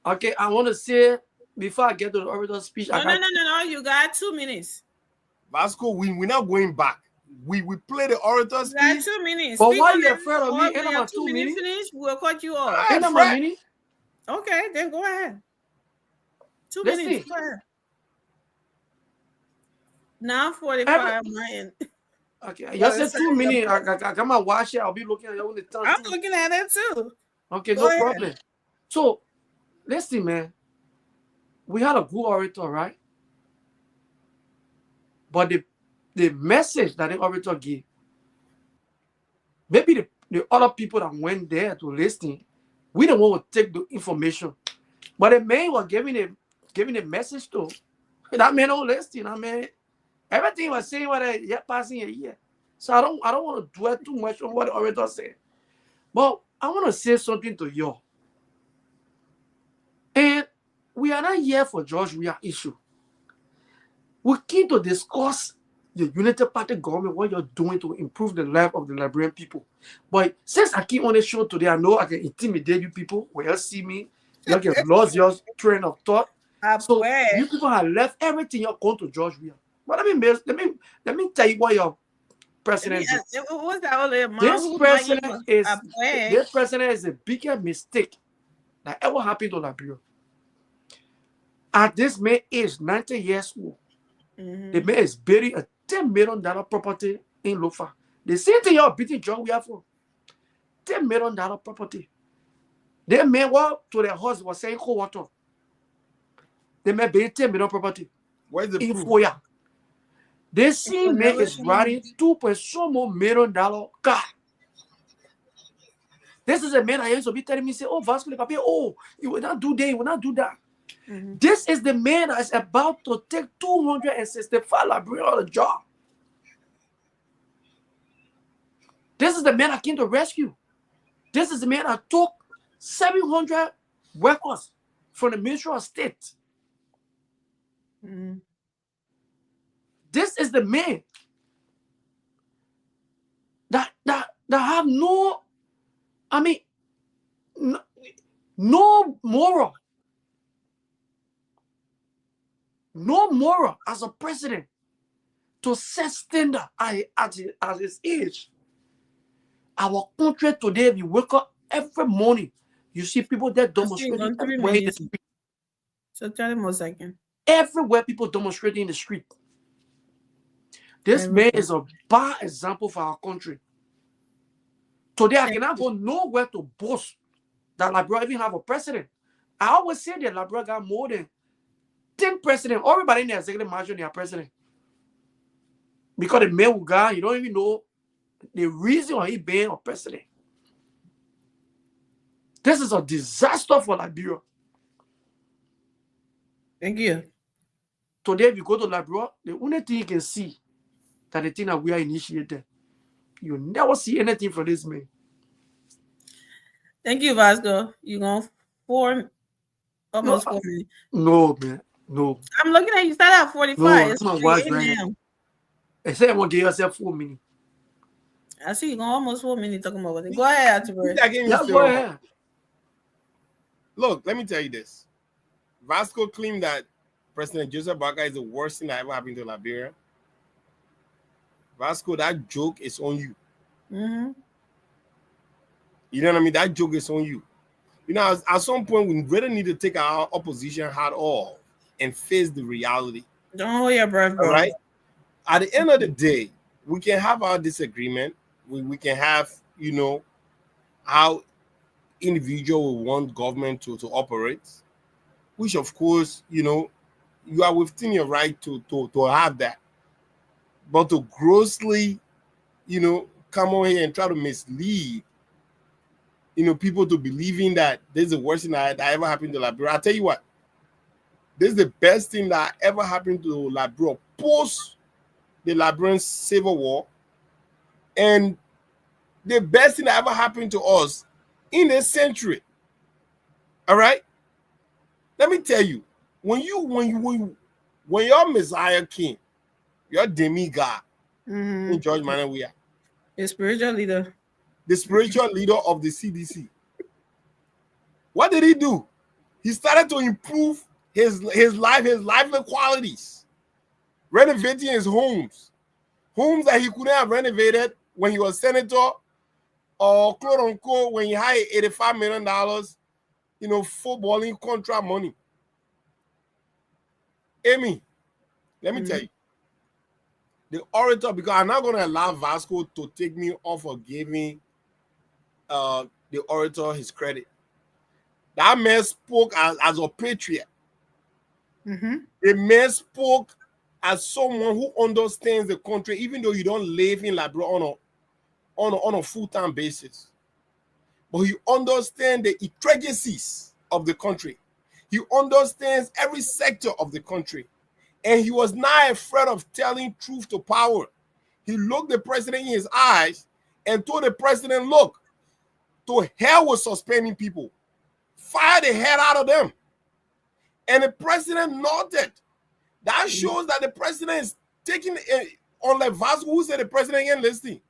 Okay, I want to say before I get to the orator speech. No. You got 2 minutes. Vasco, we're not going back. We play the orator speech. You got 2 minutes. But why you afraid of me? Ain't about 2 minutes finished. We'll cut you off. Ain't about a minute. Okay, then go ahead. 2 minutes. Go ahead. Now 45. Okay, you said 2 minutes. I come and watch it. I'll be looking at you all the time. I'm looking at it too. Okay, no problem. So, listen, man. We had a good orator, right? But the message that the orator gave, maybe the other people that went there to listen, we don't want to take the information. But the man was giving a message to. That man don't listen. I mean, everything was saying what passing a year. So I don't want to dwell too much on what the orator said. But I want to say something to you. And we are not here for George Weah issue. We came to discuss the Unity Party government, what you're doing to improve the life of the Liberian people. But since I keep on the show today, I know I can intimidate you people. When you see me, you can lose your train of thought. So you people have left everything. You're going to George Weah. But let me tell you what your president is. This president is the biggest mistake that ever happened to Liberia. At this man age, 90 years old, the man is buried a $10 million property in Lofa. The same thing you're beating John Weah for. $10 million property. The man walked to the house, was saying cold water. The man buried $10 million property. Where's the in proof? Foya. The same man is riding $2.some million car. This is a man I used to be telling me, say, oh, Vasco, you will not do that, you will not do that. This is the man that is about to take 265 Liberians on the job. This is the man that came to rescue. This is the man that took 700 workers from the Ministry of State. This is the man that have no, I mean, no moral. No moral as a president to set standard at his age. Our country today, we wake up every morning, you see people that demonstrating everywhere in the street. So tell him 1 second. Everywhere people demonstrating in the street. This man is a bad example for our country. Today, I cannot go nowhere to boast that Liberia even have a president. I always say that Liberia got more than 10 presidents. Everybody in the executive mansion, they are president. Because the man who got, you don't even know the reason why he being a president. This is a disaster for Liberia. Thank you. Today, if you go to Liberia, the only thing you can see that the thing that we are initiated, you never see anything from this man. Thank you, Vasco. You going almost 4 minutes. No, man. No. I'm looking at you. Start at 45. No, It's I'm not watching 48 right now. now. I said I want to give yourself 4 minutes. I see you going almost 4 minutes talking about it. Go ahead, Archibald. Yeah, go ahead. Look, let me tell you this. Vasco claimed that President Joseph Boakai is the worst thing that ever happened to Liberia. Vasco, that joke is on you. You know what I mean? That joke is on you. You know, at some point, we really need to take our opposition hat off and face the reality. Don't hold your breath, bro. All right? At the end of the day, we can have our disagreement. We can have, you know, how individual will want government to operate, which, of course, you know, you are within your right to have that. But to grossly, you know, come on here and try to mislead, you know, people to believing that this is the worst thing that ever happened to Liberia. I'll tell you what, this is the best thing that ever happened to Liberia post the Liberian Civil War, and the best thing that ever happened to us in this century. All right? Let me tell you, when your Messiah King, your demigod, in George Manawia, the spiritual leader. The spiritual leader of the CDC. What did he do? He started to improve his lively qualities, renovating his homes that he couldn't have renovated when he was senator, or quote unquote when he had $85 million, you know, footballing contract money. Amy, let me tell you, the orator, because I'm not going to allow Vasco to take me off of giving the orator his credit. That man spoke as a patriot. The man spoke as someone who understands the country, even though you don't live in Liberia on a full-time basis. But he understands the intricacies of the country. He understands every sector of the country. And he was not afraid of telling truth to power. He looked the president in his eyes and told the president, look, to hell with suspending people. Fire the head out of them. And the president nodded. That shows that the president is taking, unlike Vasco, who said the president ain't listening.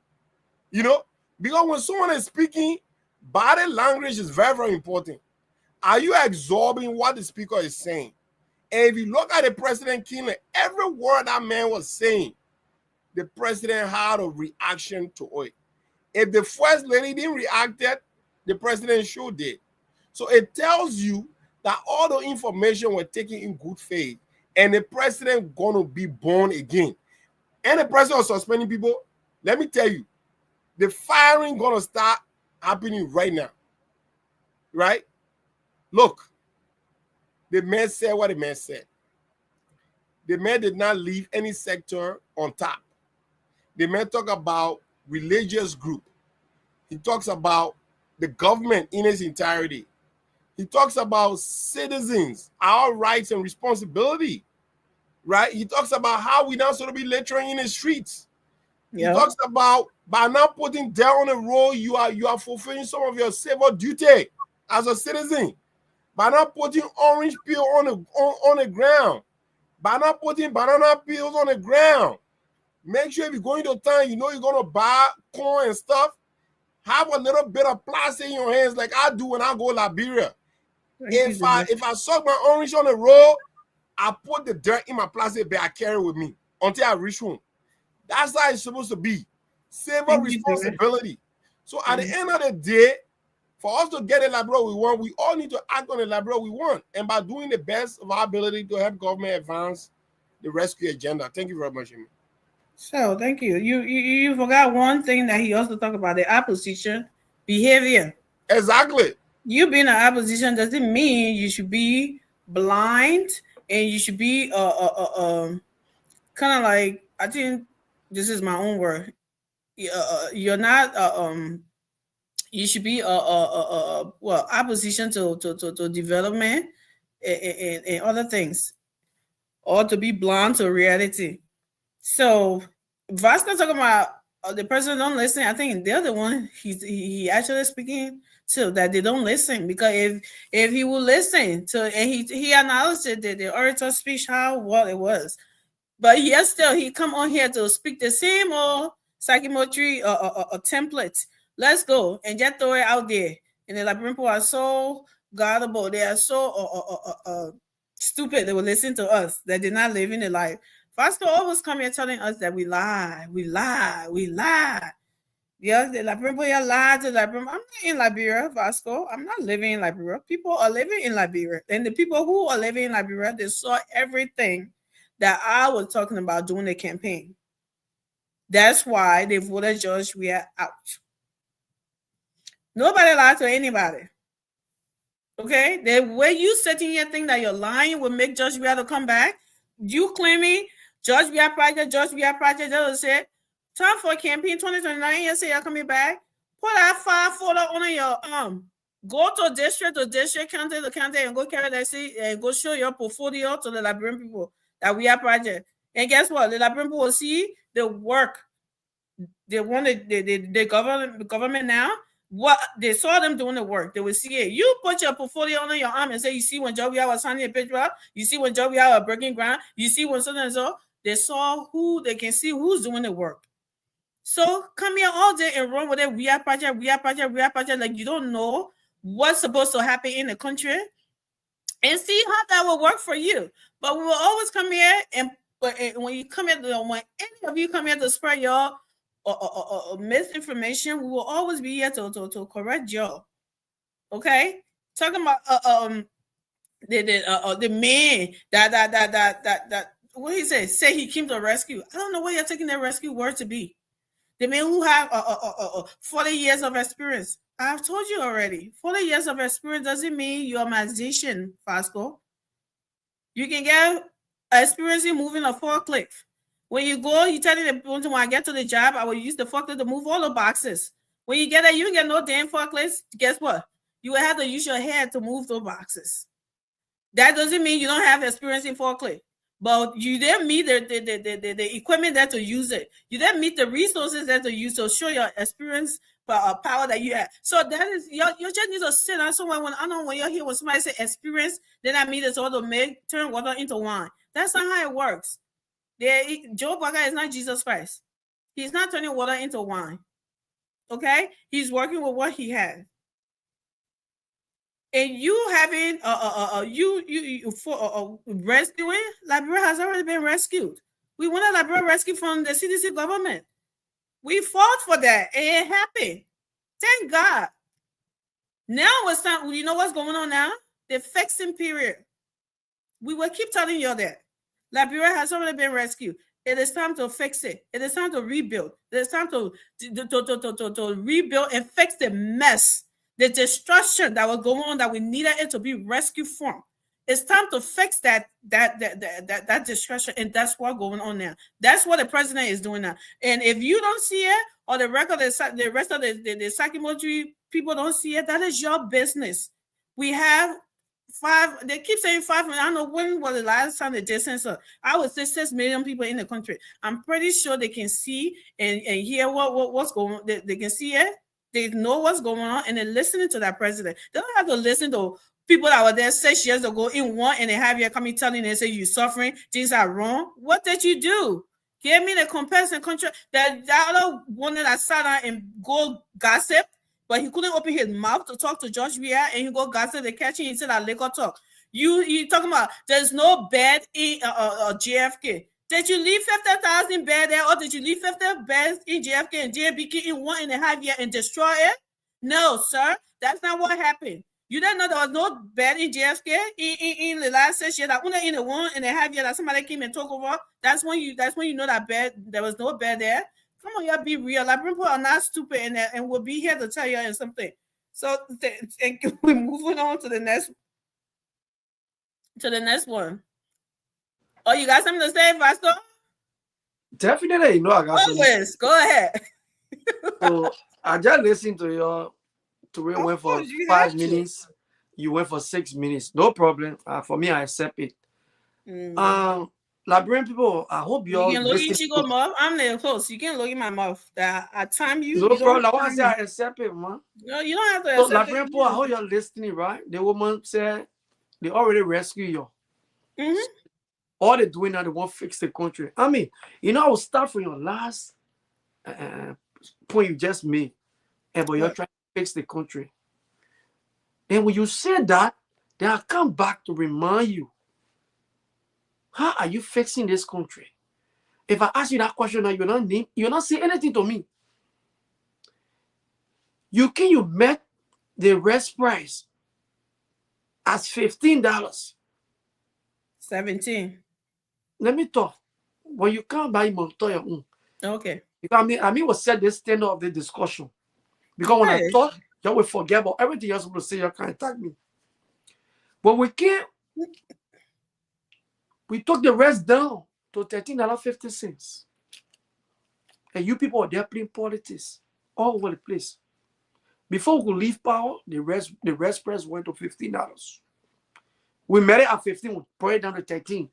You know, because when someone is speaking, body language is very, very important. Are you absorbing what the speaker is saying? And if you look at the president keenly, every word that man was saying, the president had a reaction to it. If the first lady didn't react, the president sure did. So it tells you that all the information were taken in good faith, and the president gonna be born again. And the president was suspending people. Let me tell you, the firing gonna start happening right now. Right? Look, the man said what the man said. The man did not leave any sector on top. The man talked about religious group. He talks about the government in its entirety. He talks about citizens, our rights and responsibility, right? He talks about how we now sort of be littering in the streets. He talks about by not putting down the road, you are fulfilling some of your civil duty as a citizen. By not putting orange peel on the ground, by not putting banana peels on the ground. Make sure if you're going to town, you know you're gonna buy corn and stuff. Have a little bit of plastic in your hands, like I do when I go to Liberia. If I suck my orange on the road, I put the dirt in my plastic bag, I carry it with me until I reach home. That's how it's supposed to be. Civil responsibility. So at the end of the day, for us to get the Liberia we want, we all need to act on the Liberia we want, and by doing the best of our ability to help government advance the rescue agenda. Thank you very much, Amy. So thank you. You forgot one thing that he also talked about: the opposition behavior. Exactly. You being an opposition doesn't mean you should be blind, and you should be kind of like, I think this is my own word. You're not you should be well, opposition to development and other things, or to be blind to reality. So Vasco talking about the person don't listen. I think they're the one he actually speaking to, that they don't listen, because if he would listen to, and he acknowledged it, the orator speech what it was, but yet still he come on here to speak the same old psychometry template. Let's go and just throw it out there. And the Liberian people are so gullible. They are so stupid. They will listen to us, that they're not living the life. Vasco always come here telling us that we lie. Yeah, the Liberian people lie to Liberian. I'm not in Liberia, Vasco. I'm not living in Liberia. People are living in Liberia. And the people who are living in Liberia, they saw everything that I was talking about during the campaign. That's why they voted George Weah out. Nobody lied to anybody. Okay? The way you sitting here think that you're lying will make George Weah to come back. You claiming George Weah Project, they will say, time for campaign 2029, you say you're coming back. Put that file folder on your arm. Go to district, county to county, and go carry that seat and go show your portfolio to the Liberian people that we are project. And guess what? The Liberian people will see the work. They want the government now. What they saw them doing the work, they will see it. You put your portfolio on your arm and say, you see when George Weah was signing a picture up, you see when George Weah was breaking ground, you see when something and so. They saw who, they can see who's doing the work. So come here all day and run with it. We are project, like you don't know what's supposed to happen in the country, and see how that will work for you. But we will always come here, and when you come here, when any of you come here to spread your misinformation, we will always be here to correct you. Okay, talking about the man that what he say he came to rescue. I don't know where you're taking that rescue word to be. The man who have 40 years of experience. I've told you already. 40 years of experience doesn't mean you're a magician, Vasco. You can get experience in moving a forklift. When you go, you tell the people, when I get to the job, I will use the forklift to move all the boxes. When you get there, you get no damn forklift. Guess what? You will have to use your head to move those boxes. That doesn't mean you don't have experience in forklift. But you didn't meet the equipment there to use it. You didn't meet the resources there to use to show your experience, power that you have. So that is, you just need to sit down somewhere. When you're here, when somebody say experience, then that means it's all to turn water into wine. That's not how it works. Joe Bugger is not Jesus Christ. He's not turning water into wine. Okay? He's working with what he has. And you having rescuing, Liberia has already been rescued. We wanted Liberia rescued from the CDC government. We fought for that, and it happened. Thank God. Now it's time. You know what's going on now? The fixing period. We will keep telling you that Liberia has already been rescued. It is time to fix it. It is time to rebuild. It is time to rebuild and fix the mess. The destruction that was going on, that we needed it to be rescued from. It's time to fix that destruction, and that's what's going on now. That's what the president is doing now. And if you don't see it, or the rest of the psychometry people don't see it, that is your business. We have 5. They keep saying 5 million. I don't know when was the last time they did census. I would say 6 million people in the country. I'm pretty sure they can see and hear what's going on. They can see it. They know what's going on, and they're listening to that president. They don't have to listen to people that were there 6 years ago in 1.5 years coming telling them, say you're suffering, things are wrong. What did you do? Give me the comparison country. That other one that sat down and go gossip, but he couldn't open his mouth to talk to George Weah, and he go gossip. They catch him into that liquor talk. You talking about there's no bed in JFK. Did you leave 50,000 beds there, or did you leave 50 beds in JFK and JFK in 1.5 years and destroy it? No, sir. That's not what happened. You didn't know there was no bed in JFK in the last 6 years. That only in the 1.5 years that somebody came and took over. That's when you know that bed. There was no bed there. Come on, y'all, be real. Like, people are not stupid, and we'll be here to tell you something. So we're moving on to the next one. Oh, you got something to say, Vasco? Definitely, I got something. Go ahead. So I just listened to your. We went for 5 minutes. You went for 6 minutes. No problem. For me, I accept it. Liberian people, I hope you all. You can look at your mouth. I'm there close. You can look at my mouth. At time you. No problem. I say I accept it, man. No, you don't have to accept it. Liberian people, I hope you're listening, right? The woman said they already rescued you. Mm-hmm. All they're doing now, they won't fix the country. I mean, I will start from your last point you just made, but you're trying to fix the country. And when you say that, then I come back to remind you, how are you fixing this country? If I ask you that question now, you're not saying anything to me. You met the rest price as $15. 17. Let me talk. When you come by your own. Okay. Because I mean, we'll set the standard of the discussion. Because when I talk, you will forget about everything you're supposed to say. You can't attack me. But we took the rest down to $13.50. And you people are there playing politics all over the place. Before we could leave power, the rest price went to $15. We made it at 15, we brought it down to 13.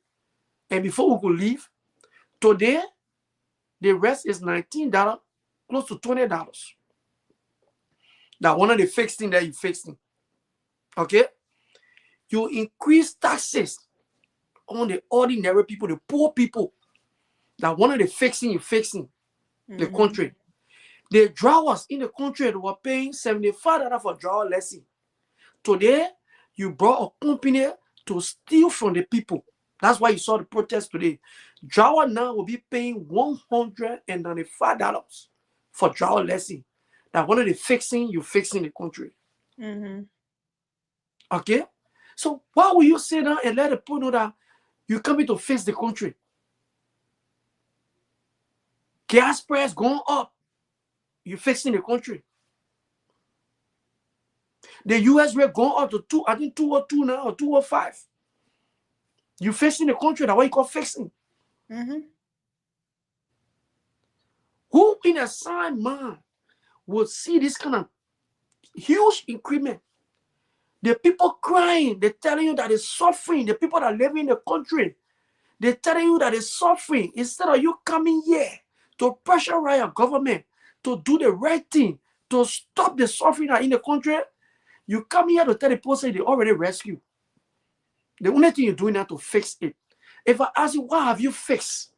And before we could leave, today, the rest is $19, close to $20. That one of the fixed thing that you fixing. Okay? You increase taxes on the ordinary people, the poor people. That one of the fixing the country. The drawers in the country, they were paying $75 for drawer lesson. Today, you brought a company to steal from the people. That's why you saw the protest today. Drawer now will be paying $195 for drawer lesson. That one of the fixing the country. Mm-hmm. Okay? So why will you sit down and let the people know that you're coming to fix the country? Gas price going up. You're fixing the country. The US rate going up to 202 now or 205. You're fixing the country. That's what you call fixing. Mm-hmm. Who in a sound mind would see this kind of huge increment? The people crying, they're telling you that they're suffering. The people that live in the country, they're telling you that they're suffering. Instead of you coming here to pressurize your government to do the right thing, to stop the suffering in the country, you come here to tell the person they already rescued. The only thing you're doing now to fix it. If I ask you, what have you fixed?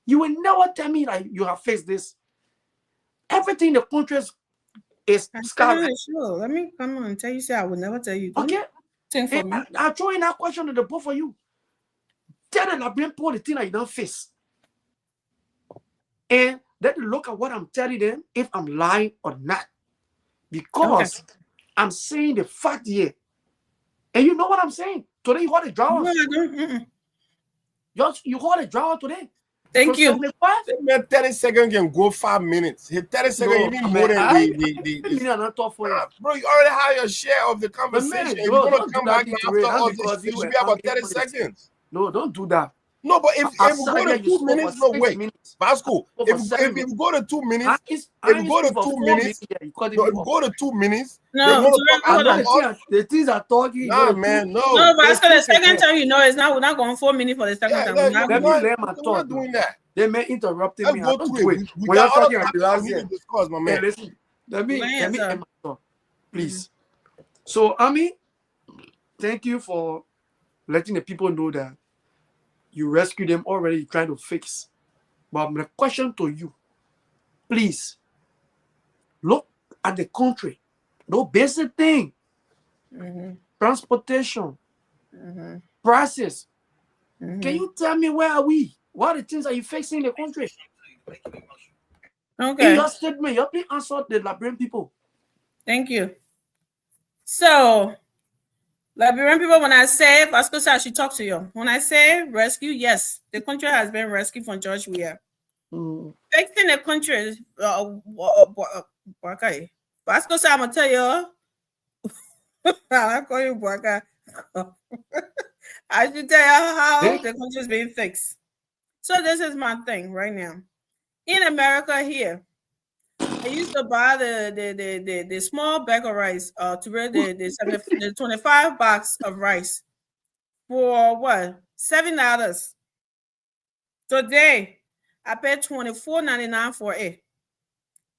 You will never tell me that you have fixed this. Everything in the country is scarlet. Sure. Let me come on and tell you, say I will never tell you. Okay. I'll throw in that question to the both of you. Tell the Liberian people the thing that you don't face. And let them look at what I'm telling them, if I'm lying or not. Because I'm saying the fact here. And you know what I'm saying. Today you hold a drawer. No, I don't. You hold a drawer today. Thank you. 30 seconds can go 5 minutes. 30 seconds, you need more than bro, you already have your share of the conversation. You're going to come back after all this. It should be about 30 seconds. No, don't do that. No, but if I we saw go here to you 2 spoke minutes, for no 6 wait, minutes. Vasco. I spoke for If 7 we minutes. go to 2 minutes, I if we ain't go to speak for 2 4 minutes, minutes here. You cutting no, me if we off. go to 2 minutes, No, they're gonna Durant, talk I hold know about on. us. the things are talking. You Nah, know, man, No, no. Vasco, the It's second again. time, you know, it's not. We're not going 4 minutes for the second Yeah, time. We're not Let going. me let my we're thought, not bro. doing that. They may interrupting Let's me. I go don't through do it. it. We When you're got other talking, I topics relax we need here. to discuss, my Hey, man. listen. Let me Lance, end my thought, please. So, Ami, thank you for letting the people know that you rescued them already. You're trying to fix. But my question to you, please look at the country. No basic thing. Transportation, prices. Can you tell me where are we? What are the things are you fixing in the country? In Okay. your statement, you please answer the Liberian people. Thank you. So, Liberian people, when I say, Vasco said I should talk to you. When I say rescue, yes, the country has been rescued from George Weah. Fixing the country, okay. Vasco said, I'm going to tell you, I'll call you Bwaka. I should tell you how the country is being fixed. So, this is my thing right now. In America here, I used to buy the small bag of rice, to read the 25 box of rice for what? $7. Today, I paid $24.99 for it.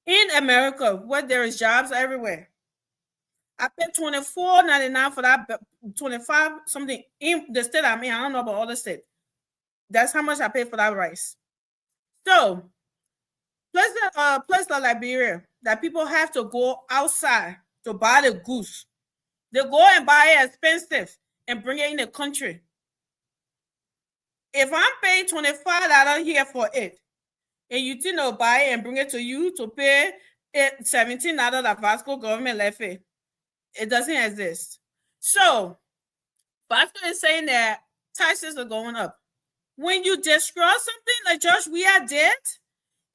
In America, where there is jobs everywhere, I paid $24.99 for that 25 something in the state I'm in. I don't know about other state. That's how much I paid for that rice. So, place like Liberia, that people have to go outside to buy the goose. They go and buy it expensive and bring it in the country. If I'm paying $25 here for it, and you think they'll buy it and bring it to you to pay it $17 that Vasco government left it doesn't exist. So Vasco is saying that taxes are going up. When you destroy something like George Weah did,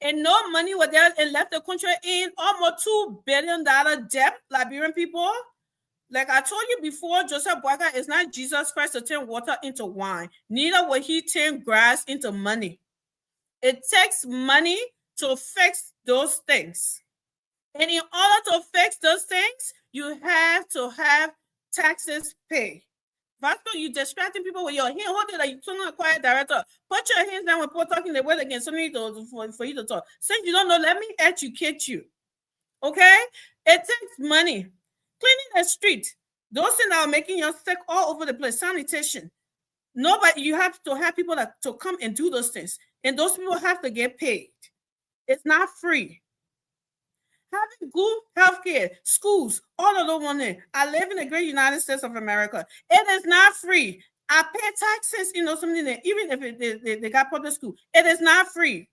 and no money was there and left the country in almost $2 billion debt, Liberian people. Like I told you before, Joseph Boakai is not Jesus Christ to turn water into wine. Neither will he turn grass into money. It takes money to fix those things. And in order to fix those things, you have to have taxes paid. Vasco, you distracting people with your hand. Hold it like you're a quiet director. Put your hands down when people talking the word again. Something for you to talk. Since you don't know, let me educate you. Okay? It takes money. Cleaning the street. Those things that are making you sick all over the place. Sanitation. Nobody, you have to have people that to come and do those things. And those people have to get paid. It's not free. Having good healthcare, schools, all of those ones. I live in the great United States of America. It is not free. I pay taxes, something that even if they got public school, it is not free.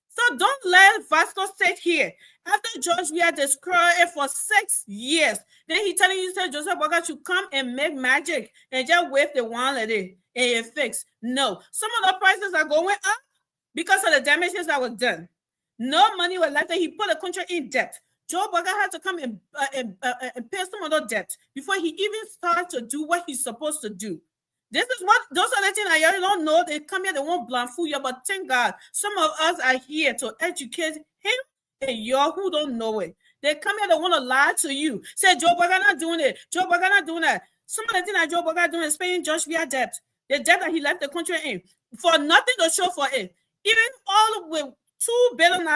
So don't let Vasco sit here. After George Weah destroyed it for 6 years, then he telling you that Joseph Boakai should come and make magic and just wave the wand at it and it fix. No, some of the prices are going up because of the damages that was done. No money was left, and he put the country in debt. Joe Boakai had to come and pay some of the debt before he even started to do what he's supposed to do. This is what those are the things that y'all don't know. They come here, they won't blindfold you, but thank God some of us are here to educate him and y'all who don't know it. They come here, they want to lie to you. Say Joe Boakai not doing it. Joe Boakai not doing that. Some of the things that Joe Boakai doing is paying George Weah debt. The debt that he left the country in for nothing to show for it. Even all with $2 billion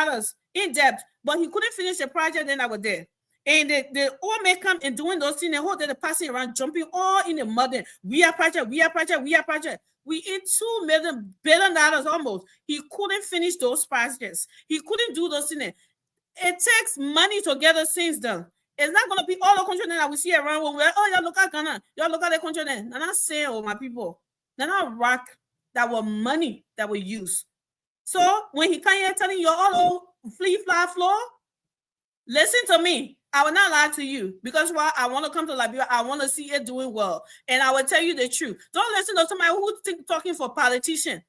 in debt, but he couldn't finish the project. Then I was there. And the old man come and doing those things, the whole day they're passing around, jumping all in the mud. We are project. We in $2 billion almost. He couldn't finish those projects. He couldn't do those things. It takes money to get those things done. It's not going to be all the country that we see around when we're, y'all look at Ghana. Y'all look at the country then. They're not saying, my people. They're not rock that were money that we use. So when he come here telling you all flea fly floor, listen to me. I will not lie to you because why I want to come to Liberia. I want to see it doing well. And I will tell you the truth. Don't listen to somebody who's talking for politician.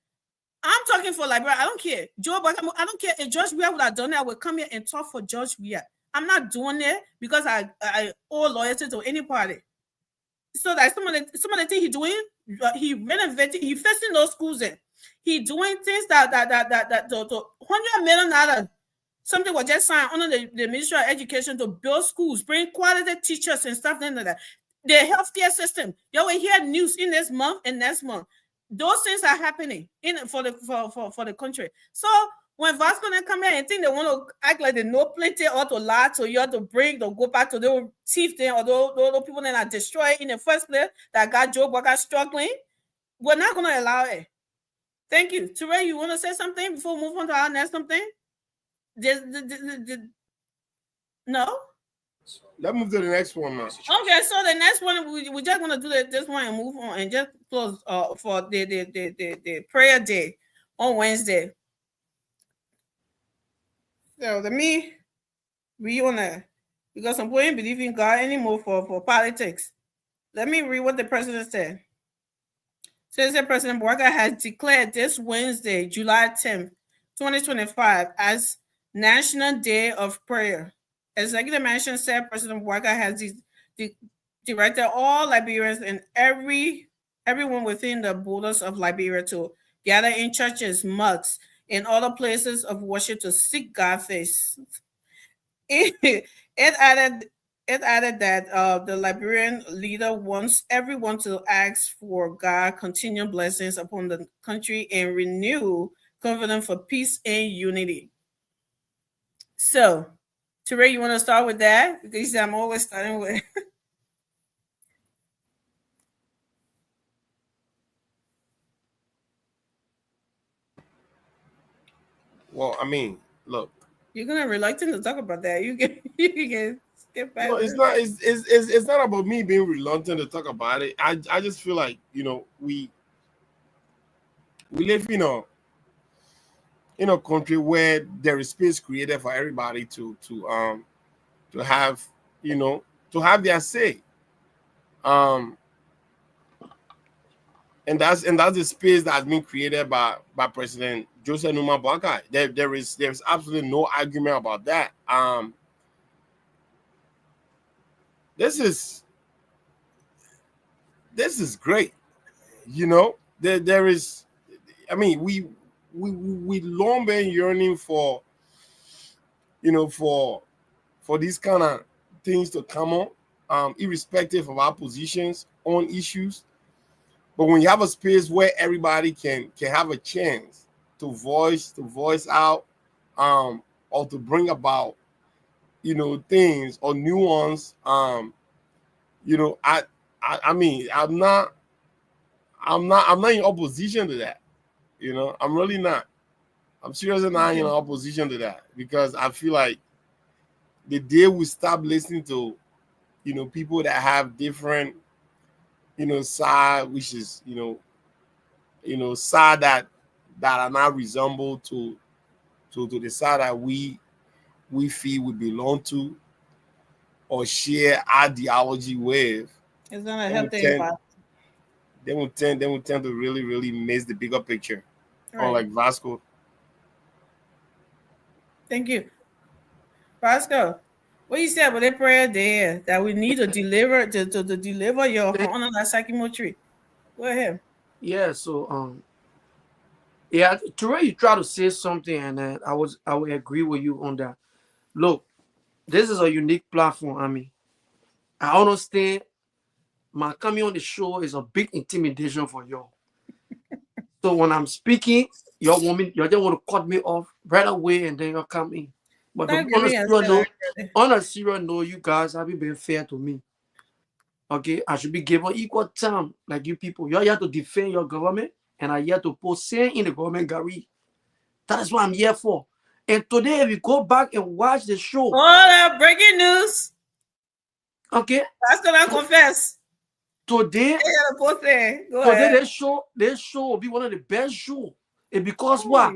I'm talking for Liberia. I don't care. Joe Boakai, I don't care if George Weah would have done that. I would come here and talk for George Weah. I'm not doing it because I owe loyalty to any party. So that some of the things he's doing, he renovated, he fixing those schools in. He doing things that the $100 million something was just signed under the Ministry of Education to build schools, bring quality teachers and stuff like that. The healthcare system, you will hear news in this month and next month. Those things are happening for the country. So when Vasco then come here and think they want to act like they know plenty or to lie to you, to go back to the thief thing, or those people that are destroyed in the first place that got Joe Walker struggling, we're not going to allow it. Thank you. Teray, you want to say something before we move on to our next something? No? Let's move to the next one now. Okay, so the next one, we're just going to do this one and move on and just close for the prayer day on Wednesday. So we because some people ain't believe in God anymore for politics. Let me read what the president said. Says that President Bouaga has declared this Wednesday, July 10th, 2025, as National Day of Prayer. Executive Mansion said President Bouaga has directed all Liberians and everyone within the borders of Liberia to gather in churches, mosques, and other places of worship to seek God's face. It added that the Liberian leader wants everyone to ask for God continued blessings upon the country and renew confidence for peace and unity. So, Teray, you want to start with that? Because I'm always starting with. Well, I mean, look. You're gonna reluctant to talk about that. You can skip back. No, it's not. It's not about me being reluctant to talk about it. I just feel like, you know, we live in a country where there is space created for everybody to have, you know, to have their say. And that's the space that has been created by President Joseph Numa Boakai. There's absolutely no argument about that. This is great. You know, there is, I mean, we long been yearning for, you know, for these kind of things to come on, irrespective of our positions on issues. But when you have a space where everybody can have a chance to voice out, or to bring about, you know, things or nuance, you know, I mean, I'm not in opposition to that. You know, I'm really not. I'm seriously not in opposition to that, because I feel like the day we stop listening to, you know, people that have different, you know, side, which is, you know, side that are not resemble to the side that we feel we belong to or share ideology with, it's gonna help the environment. They will tend to really, really miss the bigger picture. Right. Or like Vasco. Thank you. Vasco, what you said about that prayer there that we need to deliver to deliver your honor that Sakimo tree? Go ahead. Yeah, so yeah, Teray, you try to say something, and I would agree with you on that. Look, this is a unique platform. I mean, I understand my coming on the show is a big intimidation for y'all. So when I'm speaking, y'all just want to cut me off right away, and then y'all come in. But on a serious note, you guys haven't been fair to me. Okay, I should be given equal time like you people. Y'all have to defend your government, and I have to put saying in the government, Gary. That is what I'm here for. And today, if you go back and watch the show, breaking news. Okay, that's gonna confess. Today, this show will be one of the best shows. And because what?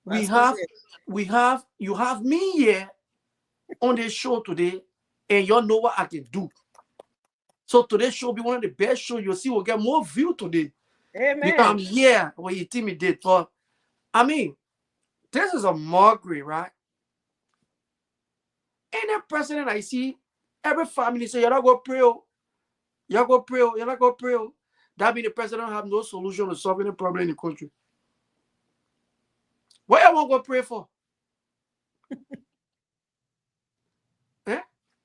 You have me here on this show today, and y'all know what I can do. So today's show will be one of the best shows. You'll see we'll get more view today. Amen. Because I'm here when you intimidate. But I mean, this is a mockery, right? Any president I see, every family say, you're not going to pray. You're not going to pray. You're not going to pray. That means the president have no solution to solving the problem in the country. want to go pray for?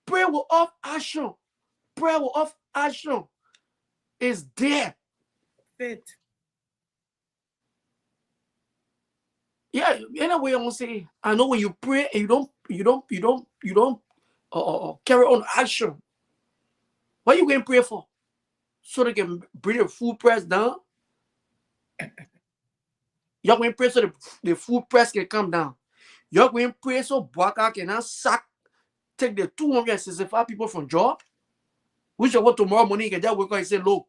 Prayer without action. Prayer without action is dead. Fit. Yeah, anyway, I want to say, I know when you pray and you don't carry on action. What are you going to pray for? So they can bring the food price down? You're going to pray so the food price can come down. You're going to pray so Bwaka cannot take the 265 people from job, which is what tomorrow morning you can just wake up and say, look,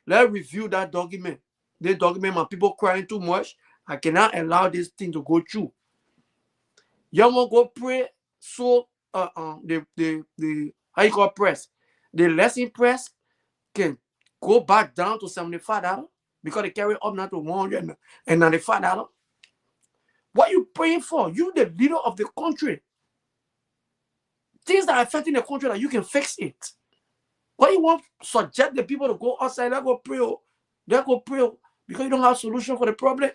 let's review that document. This document, my people crying too much. I cannot allow this thing to go through. You want to go pray so the how you call press? The lesson press can go back down to $75 because they carry up now to $195. What are you praying for? You the leader of the country. Things that are affecting the country that you can fix it. Why you want to suggest the people to go outside? They go pray. They go pray because you don't have solution for the problem.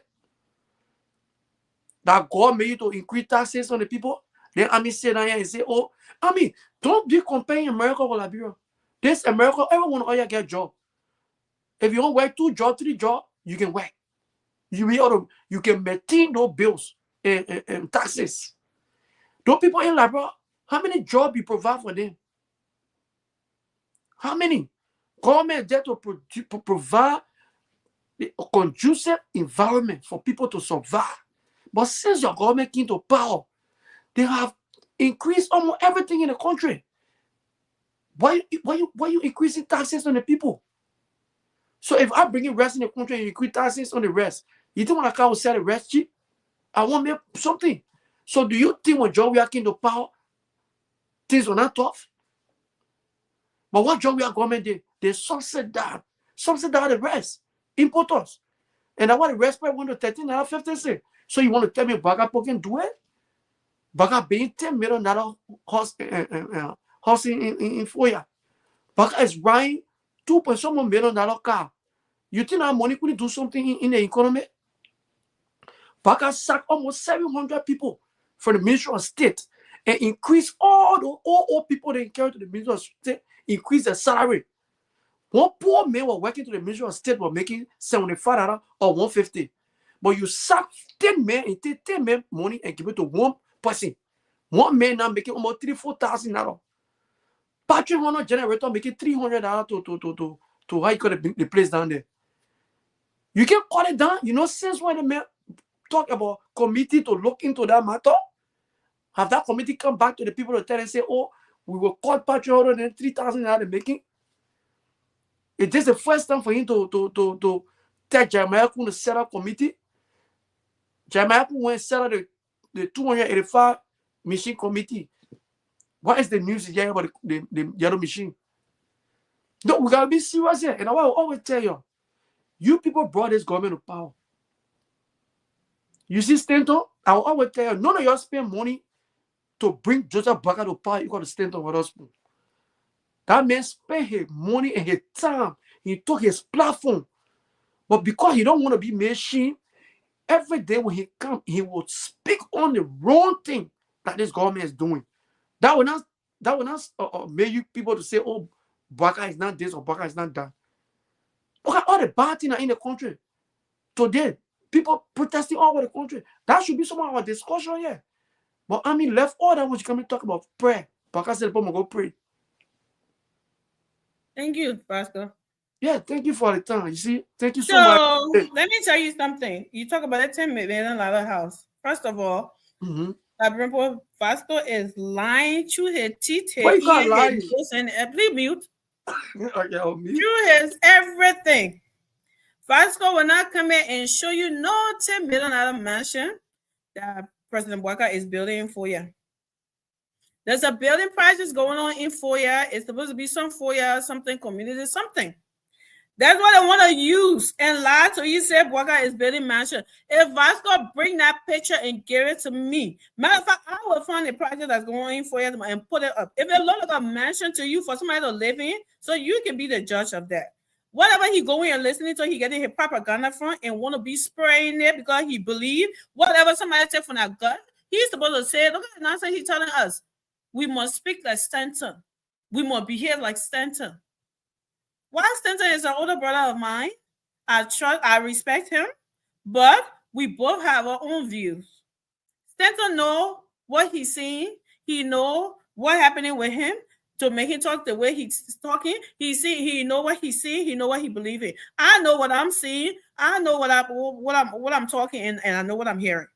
That God made you to increase taxes on the people. Then I mean say that here and say, oh, I mean, don't be comparing America with Liberia. This America, everyone all you get a job. If you don't work 2 jobs, 3 jobs, you can work. You can maintain those bills and taxes. Those people in Liberia, how many jobs you provide for them? How many? Government is there to provide a conducive environment for people to survive. But since your government came to power, they have increased almost everything in the country. Why you increasing taxes on the people? So if I bring in rest in the country and you increase taxes on the rest, you think when I can't sell the rest cheap? I want to make something. So do you think when John Weah came to power, things were not tough? But what John Weah government did, they subsidized the rest, importers. And that's why the rest price went to $13.50. So you want to tell me Baga can do it? Baga being $10 million house in 4 years. Baga is buying $2.1 million car. You think that money could do something in the economy? Baga sacked almost 700 people from the Ministry of State and increased all people they carry to the Ministry of State, increase their salary. One poor man was working to the Ministry of State was making $75 or $150. But you sack 10 men and take 10 men money and give it to one person. One man now making almost $3,000-4,000. Patrick Honor generator making $300 to how you call the place down there. You can call it down. You know, since when the man talk about committee to look into that matter, have that committee come back to the people to tell and say, oh, we will call Patrick Honor and $3,000 making. It is the first time for him to tell Jeremiah to set up committee. Jeremiah went and set up the 285 machine committee. What is the news here about the yellow machine? No, we gotta be serious here. And I will always tell you people brought this government to power. You see Stanton? I will always tell you, none of y'all spend money to bring Joseph Baga to power. You got to Stanton with us. That man spent his money and his time. He took his platform. But because he don't want to be machine, every day when he come, he will speak on the wrong thing that this government is doing. That will not make you people to say, oh, Baga is not this or Baga is not that. Look at all the bad things in the country. Today, people protesting all over the country. That should be some of our discussion here. But I mean, left all that when you come and talk about prayer. Baga said, "I'm go pray." Thank you, Pastor. Yeah, thank you for the time. You see, thank you so much. So let me tell you something. You talk about that $10 million house. First of all, Pastor is lying through his teeth. Why you got lying? Please mute. Okay, I'll mute. Through his everything. Pastor will not come in and show you no $10 million mansion that President Bwaka is building in 4 years. There's a building project going on in 4 years. It's supposed to be some 4 years, something community, something. That's what I want to use and lie to you. Say Bwaka is building mansion. If Vasco bring that picture and give it to me, matter of fact, I will find a project that's going on in 4 years and put it up. If it looks like a mansion to you for somebody to live in, so you can be the judge of that. Whatever he going and listening to, he getting his propaganda from and want to be spraying it because he believe whatever somebody said from that gut, he's supposed to say, look at the nonsense he's telling us. We must speak like Stanton. We must behave like Stanton. While Stanton is an older brother of mine, I respect him, but we both have our own views. Stanton know what he's seeing. He know what happening with him to make him talk the way he's talking. He know what he's seeing. He know what he believes in. I know what I'm seeing. I know what I'm talking and I know what I'm hearing.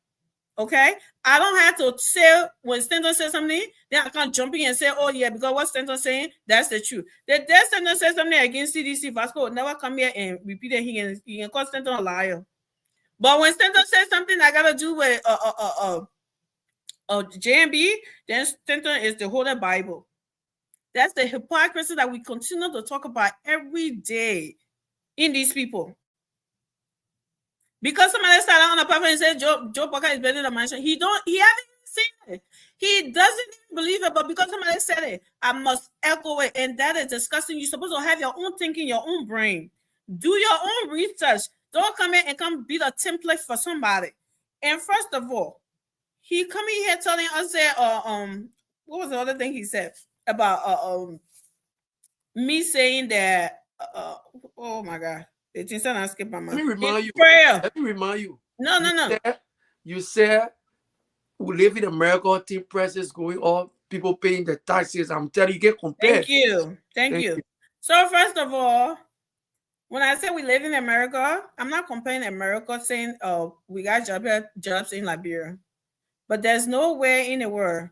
Okay, I don't have to say when Stanton says something, then I can't jump in and say, oh yeah, because what Stanton saying, that's the truth. The day Stanton says something against CDC, Vasco will never come here and repeat it. He can call Stanton a liar. But when Stanton says something I gotta do with JMB, then Stanton is the Holy Bible. That's the hypocrisy that we continue to talk about every day in these people. Because somebody started on a platform and said Joe Parker is better than Manchin. He haven't even seen it. He doesn't even believe it, but because somebody said it, I must echo it. And that is disgusting. You're supposed to have your own thinking, your own brain. Do your own research. Don't come in and come be the template for somebody. And first of all, he coming here telling us that what was the other thing he said about me saying that oh my God. Let me remind you. Prayer. Let me remind you. No. You said we live in America, team prices going up, people paying the taxes. I'm telling you, get compared. Thank you. So first of all, when I say we live in America, I'm not comparing America saying, oh, we got jobs in Liberia. But there's nowhere in the world,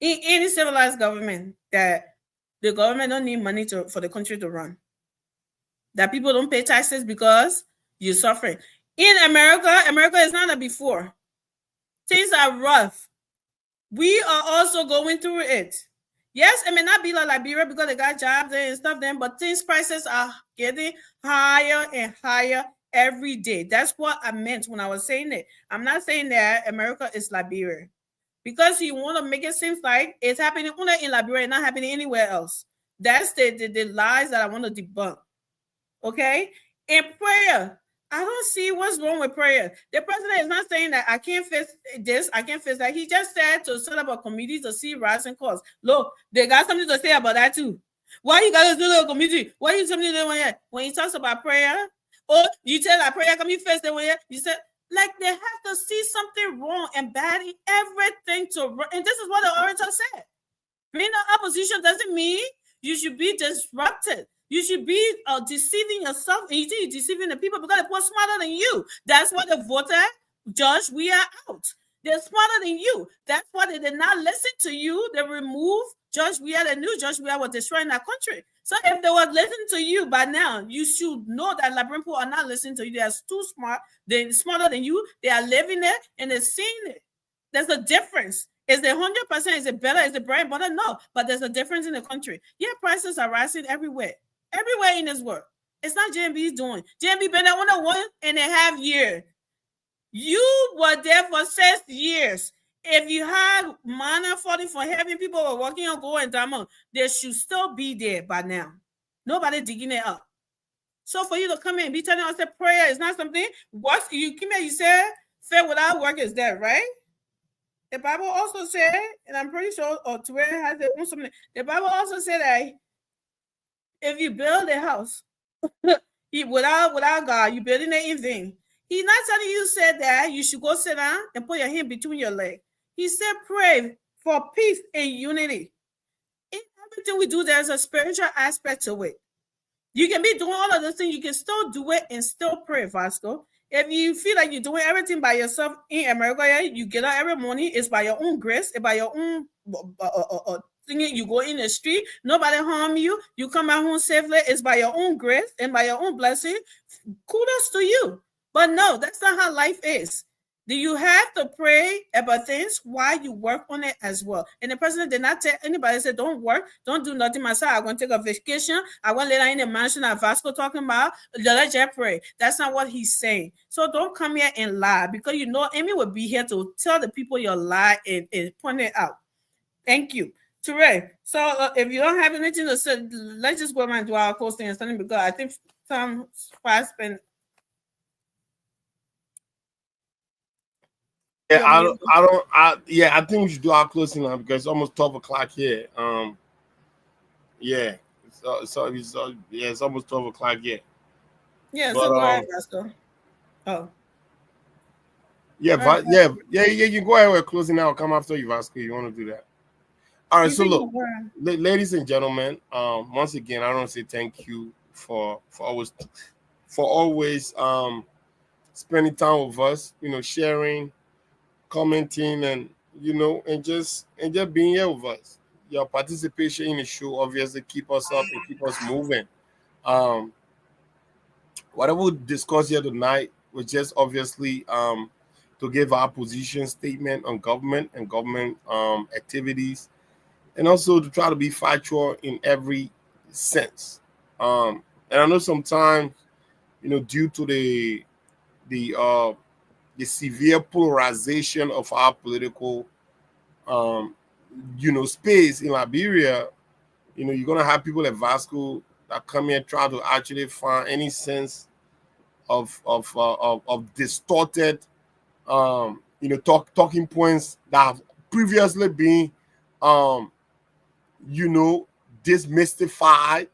in any civilized government, that the government don't need money for the country to run. That people don't pay taxes because you're suffering. In America is not like before. Things are rough. We are also going through it. Yes, it may not be like Liberia because they got jobs there and stuff then, but things prices are getting higher and higher every day. That's what I meant when I was saying it. I'm not saying that America is Liberia. Because you want to make it seem like it's happening only in Liberia and not happening anywhere else. That's the lies that I want to debunk. Okay, in prayer, I don't see what's wrong with prayer. The president is not saying that I can't fix this, I can't fix that. He just said to set up a committee to see rising costs. Look, they got something to say about that too. Why you got to do the committee? Why you something doing when he talks about prayer? Or you tell that prayer can be fixed the way you said, like they have to see something wrong and bad in everything to run. And this is what the orator said. Being in opposition doesn't mean you should be disrupted. You should be deceiving yourself, and you think you're deceiving the people because they're smarter than you. That's why the voter judge we are out. They're smarter than you. That's why they did not listen to you. They removed Judge Weah. The new Judge Weah was destroying our country. So if they were listening to you by now, you should know that Liberian people are not listening to you. They are too smart. They're smarter than you. They are living it and they're seeing it. There's a difference. Is it 100%? Is it better? Is it bread butter? No, but there's a difference in the country. Yeah, prices are rising everywhere. Everywhere in this world. It's not JMB's doing. JMB been there on 1.5 years. You were there for 6 years. If you had manna falling from heaven, people were walking on gold and diamond, they should still be there by now. Nobody digging it up. So for you to come in and be telling us that prayer is not something, what you came here, you said, faith without work is dead, right? The Bible also said, and I'm pretty sure, or Twitter has it on something. The Bible also said that if you build a house without God, you're building it in vain. He's not telling you said that you should go sit down and put your hand between your legs. He said pray for peace and unity. In everything we do, there's a spiritual aspect to it. You can be doing all of those things. You can still do it and still pray, Vasco. If you feel like you're doing everything by yourself in America, you get up every morning, it's by your own grace, it's by your own thinking. You go in the street, nobody harm you, you come back home safely, it's by your own grace and by your own blessing. Kudos to you. But no, that's not how life is. Do you have to pray about things while you work on it as well? And the president did not tell anybody, said, don't work, don't do nothing myself. I'm going to take a vacation. I went later in the mansion that Vasco talking about. Let's just pray. That's not what he's saying. So don't come here and lie, because you know Amy will be here to tell the people your lie and point it out. Thank you. Ture. So if you don't have anything to say, let's just go around and do our posting and something, because I think Tom Spasman. Yeah, I think we should do our closing now because it's almost 12 o'clock here. Yeah, it's almost 12 o'clock here. Yeah, But, so go ahead, Vasco. Oh. Yeah, All right. you can go ahead with closing now. I'll come after you, Vasco. You want to do that? All right, You so think look, we're- ladies and gentlemen, once again, I want to say thank you for always spending time with us, sharing, commenting, and just being here with us. Your participation in the show obviously keep us up and keep us moving. Whatever we discuss here tonight was just obviously to give our position statement on government and government activities, and also to try to be factual in every sense. And I know sometimes, due to the severe polarization of our political space in Liberia, you're gonna have people like Vasco that come here try to actually find any sense of distorted talking points that have previously been demystified.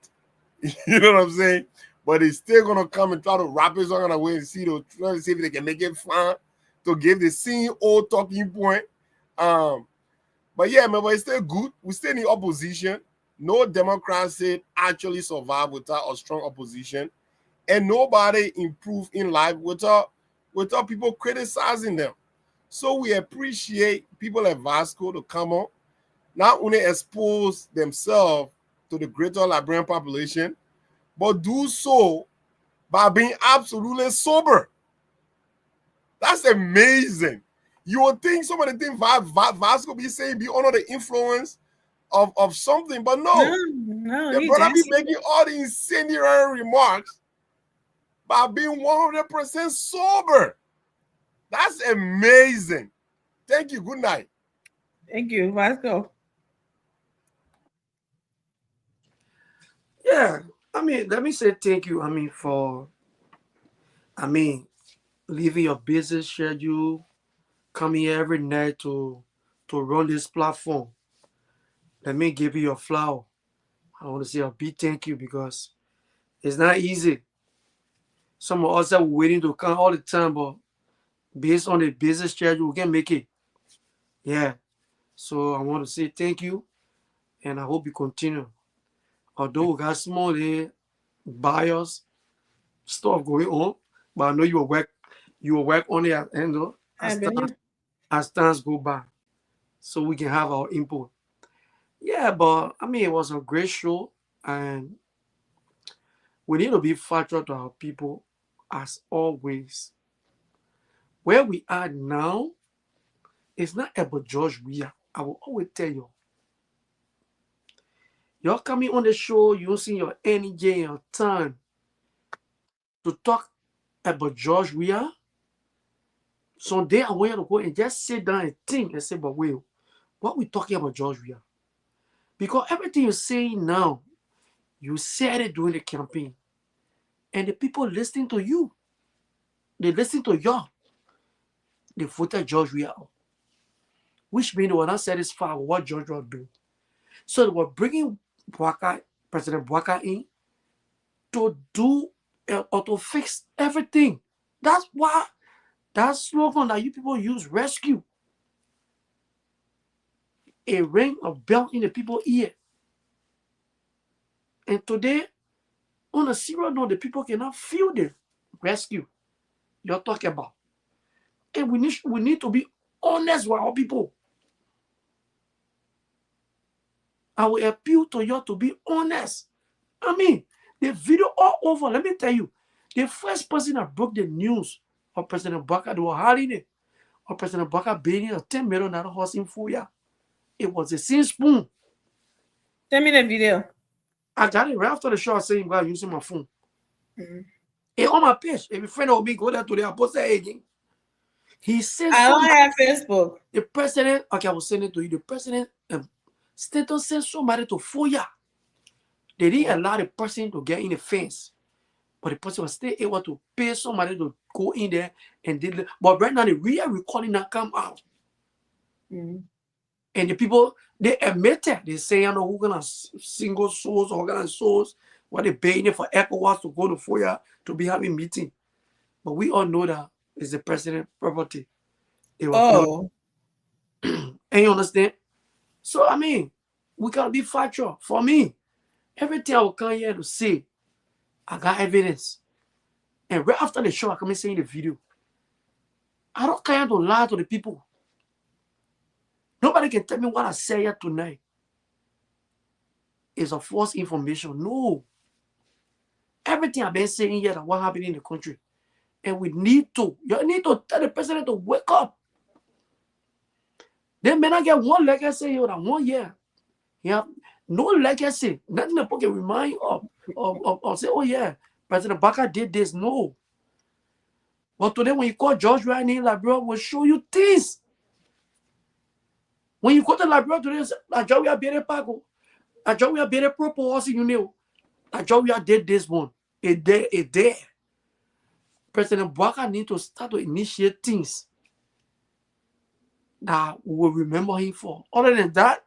You know what I'm saying? But it's still gonna come and try to wrap it on away and try to see if they can make it fun to give the same old talking point. But yeah, man, but it's still good. We still in opposition. No democracy actually survive without a strong opposition, and nobody improve in life without people criticizing them. So we appreciate people like Vasco to come on, not only expose themselves to the greater Liberian population, but do so by being absolutely sober. That's amazing. You would think some of the things Vasco be saying be under the influence of something, but no. No, The he brother be dancing. making all the incendiary remarks by being 100% sober. That's amazing. Thank you. Good night. Thank you, Vasco. Yeah, let me say thank you. For leaving your busy schedule, coming here every night to run this platform. Let me give you your flower. I want to say a big thank you because it's not easy. Some of us are waiting to come all the time, but based on the busy schedule, we can make it. Yeah. So I want to say thank you, and I hope you continue. Although we got small bias stuff going on, but I know you will work on it as times go by, so we can have our input. Yeah, but it was a great show, and we need to be factual to our people as always. Where we are now, it's not about George Weah. I will always tell you. You're coming on the show, using your energy and your time to talk about George Weah. Someday I want you to go and just sit down and think and say, but wait, what we talking about George Weah? Because everything you're saying now, you said it during the campaign. And the people listening to you, they listen to y'all. They voted George Weah out. Which means they were not satisfied with what George was doing. So they were bringing President Bouaka in to do or to fix everything. That's why that slogan that you people use, rescue, a ring of bell in the people's ear. And today, on a serious note, the people cannot feel the rescue you're talking about. And we need to be honest with our people. I will appeal to you to be honest. The video all over. Let me tell you, the first person that broke the news of President Bouaka, they were hiding it, or President Bouaka beating a $10 million horse in Fuya. It was a sin spoon. Send me the video. I got it right after the show. I said, I'm using my phone. Mm-hmm. And on my page, if a friend of me go there today, I post it again. He said, I don't have Facebook. The president, okay, I will send it to you. The president Stanton sent somebody to Fuya. They didn't allow the person to get in the fence. but the person was still able to pay somebody to go in there and did. But right now, the real recording that come out, and the people they admit it. They say, "I know who gonna single souls, organized souls, what they paying it for ECOWAS to go to FOIA to be having meeting." But we all know that it's the president's property. It was and you understand? So I mean, we gotta be factual. For me, everything I will come here to say, I got evidence. And right after the show, I come and say in the video, I don't care to lie to the people. Nobody can tell me what I say here tonight is a false information. No. Everything I've been saying here that what happened in the country. And you need to tell the president to wake up. They may not get one legacy here that 1 year. You have no legacy. Nothing that can remind of say, oh yeah, President Baka did this. No. But today when you call George Weah in Liberia, will show you things. When you go to Liberia today, George Weah better pago. George Weah better propose, you know. George Weah did this one. It there. President Baka need to start to initiate things that we will remember him for. Other than that,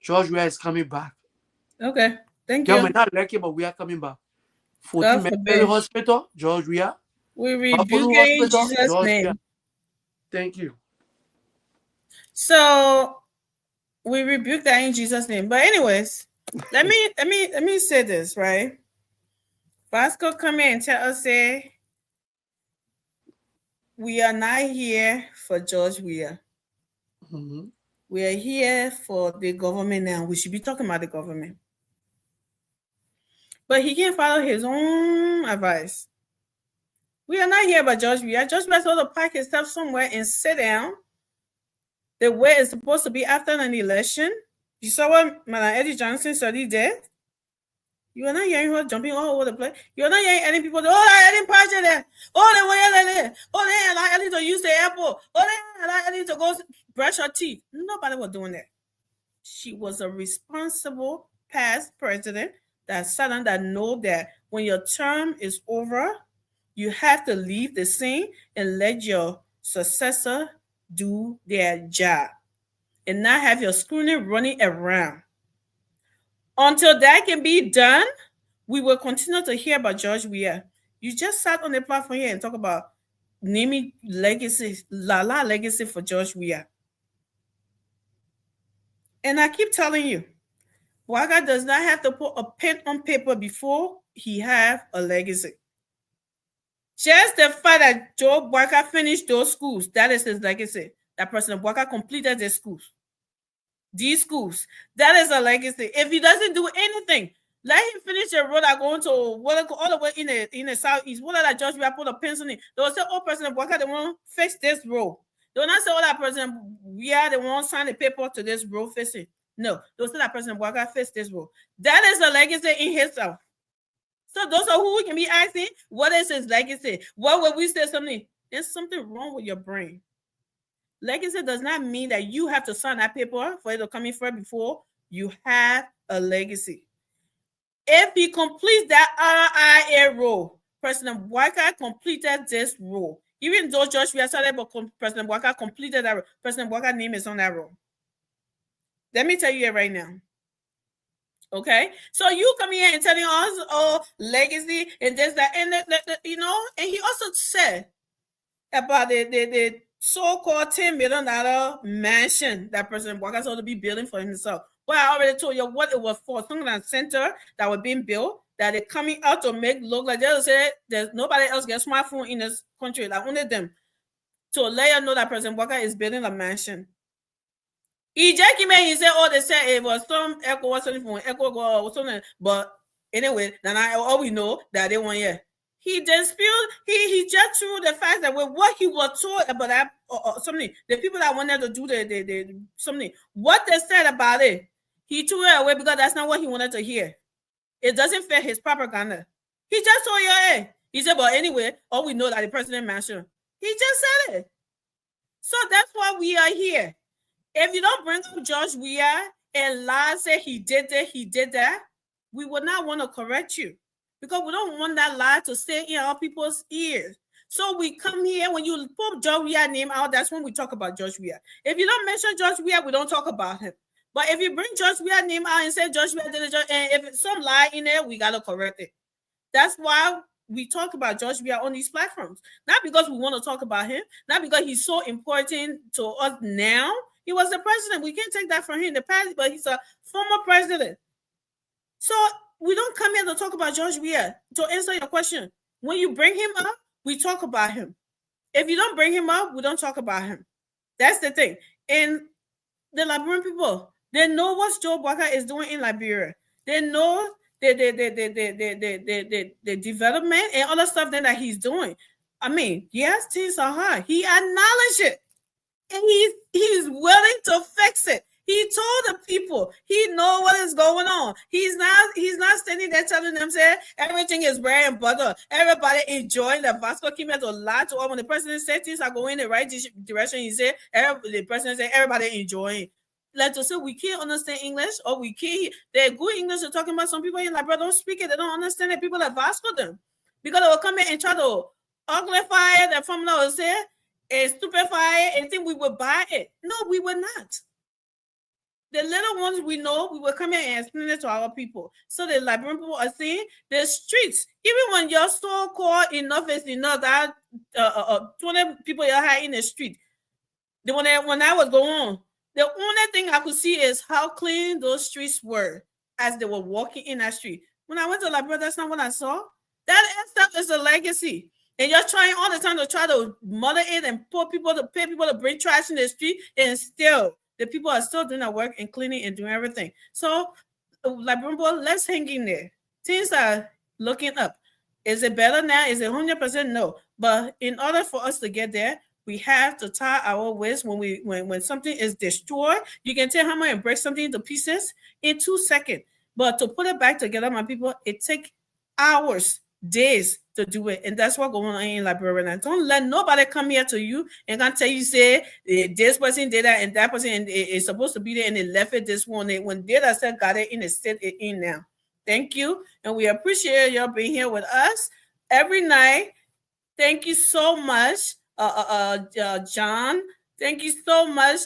George Weah is coming back. Okay, thank you. You may not like it, but we are coming back. 14 Memorial Hospital, George Weah. We rebuke it in Jesus' name. Weah. Thank you. So we rebuke that in Jesus' name. But anyways, let me say this, right? Vasco come in and tell us, say, we are not here for George Weah. We are here for the government now. We should be talking about the government. But he can't follow his own advice. We are not here about George Weah. George Weah supposed to pack his stuff somewhere and sit down the way it's supposed to be after an election. You saw what Madam Eddie Johnson studied there? You are not hearing her jumping all over the place. You are not hearing any people, I didn't party there. They were there. They allow Eddie to use the airport. They allow Eddie to go brush her teeth. Nobody was doing that. She was a responsible past president that sat down that know that when your term is over, you have to leave the scene and let your successor do their job and not have your scrutiny running around. Until that can be done, we will continue to hear about George Weah. You just sat on the platform here and talk about naming legacy, Lala legacy for George Weah. And I keep telling you, Bouaka does not have to put a pen on paper before he have a legacy. Just the fact that Joe Bouaka finished those schools, that is his legacy. That President Bouaka completed the schools. These schools, that is a legacy. If he doesn't do anything, let him finish the road that going to all the way in the southeast. What that George Weah put a pencil in? They will say, oh, President Bouaka, they want to fix this road. They will not say, oh, that President Weah, they want to sign the paper to this road fixing. No, they will say that President Bouaka fixed this road. That is a legacy in himself. So those are who we can be asking, what is his legacy? What would we say something? There's something wrong with your brain. Legacy does not mean that you have to sign that paper for it to come in first before you have a legacy. If he completes that RIA role, President Bouaka completed this role. Even though George Weah started, but President Bouaka completed that role. President Bouaka's name is on that role. Let me tell you it right now. Okay, so you come here and telling us, oh, legacy and this, that, and you know, and he also said about the so-called $10 million mansion that President Bouaka ought to be building for himself. Well, I already told you what it was for. Something like center that was being built that they're coming out to make look like they say there's nobody else gets smartphone in this country, like only them, to let you know that President Bouaka is building a mansion. He just came in, he said, oh, they said it was some echo or something from echo or something. But anyway, then all we know that they want here. He dispute, he just threw the fact that with what he was told about that or something, the people that wanted to do the something, what they said about it, he threw it away because that's not what he wanted to hear. It doesn't fit his propaganda. He just told you, hey. He said, but anyway, all we know that the president mentioned. He just said it. So that's why we are here. If you don't bring up George Weah and lie, say he did that, we would not want to correct you. because we don't want that lie to stay in our people's ears. So we come here, when you put George Weah name out, that's when we talk about George Weah. If you don't mention George Weah, we don't talk about him. But if you bring George Weah name out and say George Weah did it, and if it's some lie in there, we gotta correct it. That's why we talk about George Weah on these platforms. Not because we want to talk about him, not because he's so important to us now. He was the president. We can't take that from him in the past, but he's a former president. So we don't come here to talk about George Weah. To answer your question, when you bring him up, we talk about him. If you don't bring him up, we don't talk about him. That's the thing. And the Liberian people, they know what Joe Boakai is doing in Liberia. They know the development and other stuff that he's doing. I mean, yes, things are hard. He acknowledged it. And he's willing to fix it. He told the people he know what is going on. He's not standing there telling them, say, everything is bread and butter. Everybody enjoying the Vasco came here to lie to all. When the president said things are going in the right direction, he said, the president said, everybody enjoying. Like to say, we can't understand English, or we can't. They're good English. They're talking about some people in Liberia don't speak it. They don't understand it. People that Vasco them. Because they will come in and try to uglify the formula will say, and stupefy it and think we will buy it. No, we will not. The little ones we know, we will come here and explain it to our people. So the Liberian people are saying the streets, even when your so-called enough is enough, that 20 people you had in the street, when I was going on, the only thing I could see is how clean those streets were as they were walking in that street. When I went to Liberia, that's not what I saw. That stuff is a legacy. And you're trying all the time to try to mother it and pay people to bring trash in the street, and still the people are still doing their work and cleaning and doing everything. So, Liberian boy, let's hang in there. Things are looking up. Is it better now? Is it 100%? No. But in order for us to get there, we have to tie our waist. When something is destroyed, you can tell how much and break something into pieces in 2 seconds. But to put it back together, my people, it takes hours, days to do it. And that's what's going on in Liberia. And don't let nobody come here to you and can tell you, say, this person did that and that person is supposed to be there and they left it this one. When data set got it in, the state it in now. Thank you. And we appreciate y'all being here with us every night. Thank you so much, John. Thank you so much,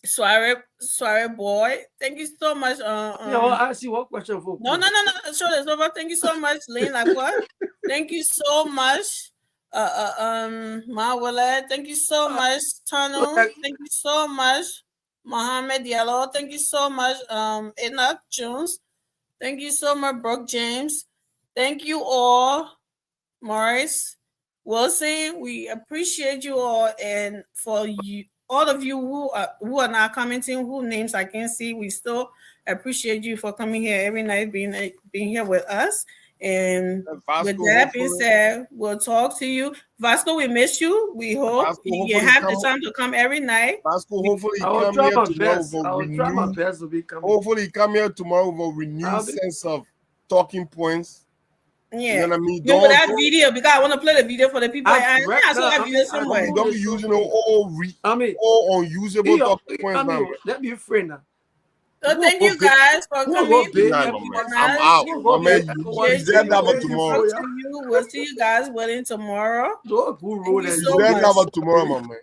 Sorry, boy. Thank you so much. I'll ask you one question. No. Sure, it's over. Thank you so much, Lane. Like what? Thank you so much, Mawale. Thank you so much, Tano. Thank you so much, Mohammed Diallo. Thank you so much, Enoch Jones. Thank you so much, Brooke James. Thank you all, Morris Wilson. We appreciate you all, and for you. All of you who are not commenting, whose names I can see, we still appreciate you for coming here every night, being here with us. And Vasco, with that being said, we'll talk to you. Vasco, we miss you. We hope you have the time to come every night. Vasco, hopefully come here tomorrow. Hopefully come here tomorrow with a renewed sense of talking points. Yeah, you know what I mean? With that video, because I want to play the video for the people. I saw that video somewhere. Don't be using all unusable talking points now. Let me free now. So thank you guys for coming. I'm out. You said that tomorrow. We'll see you guys waiting tomorrow. You said that tomorrow, my man.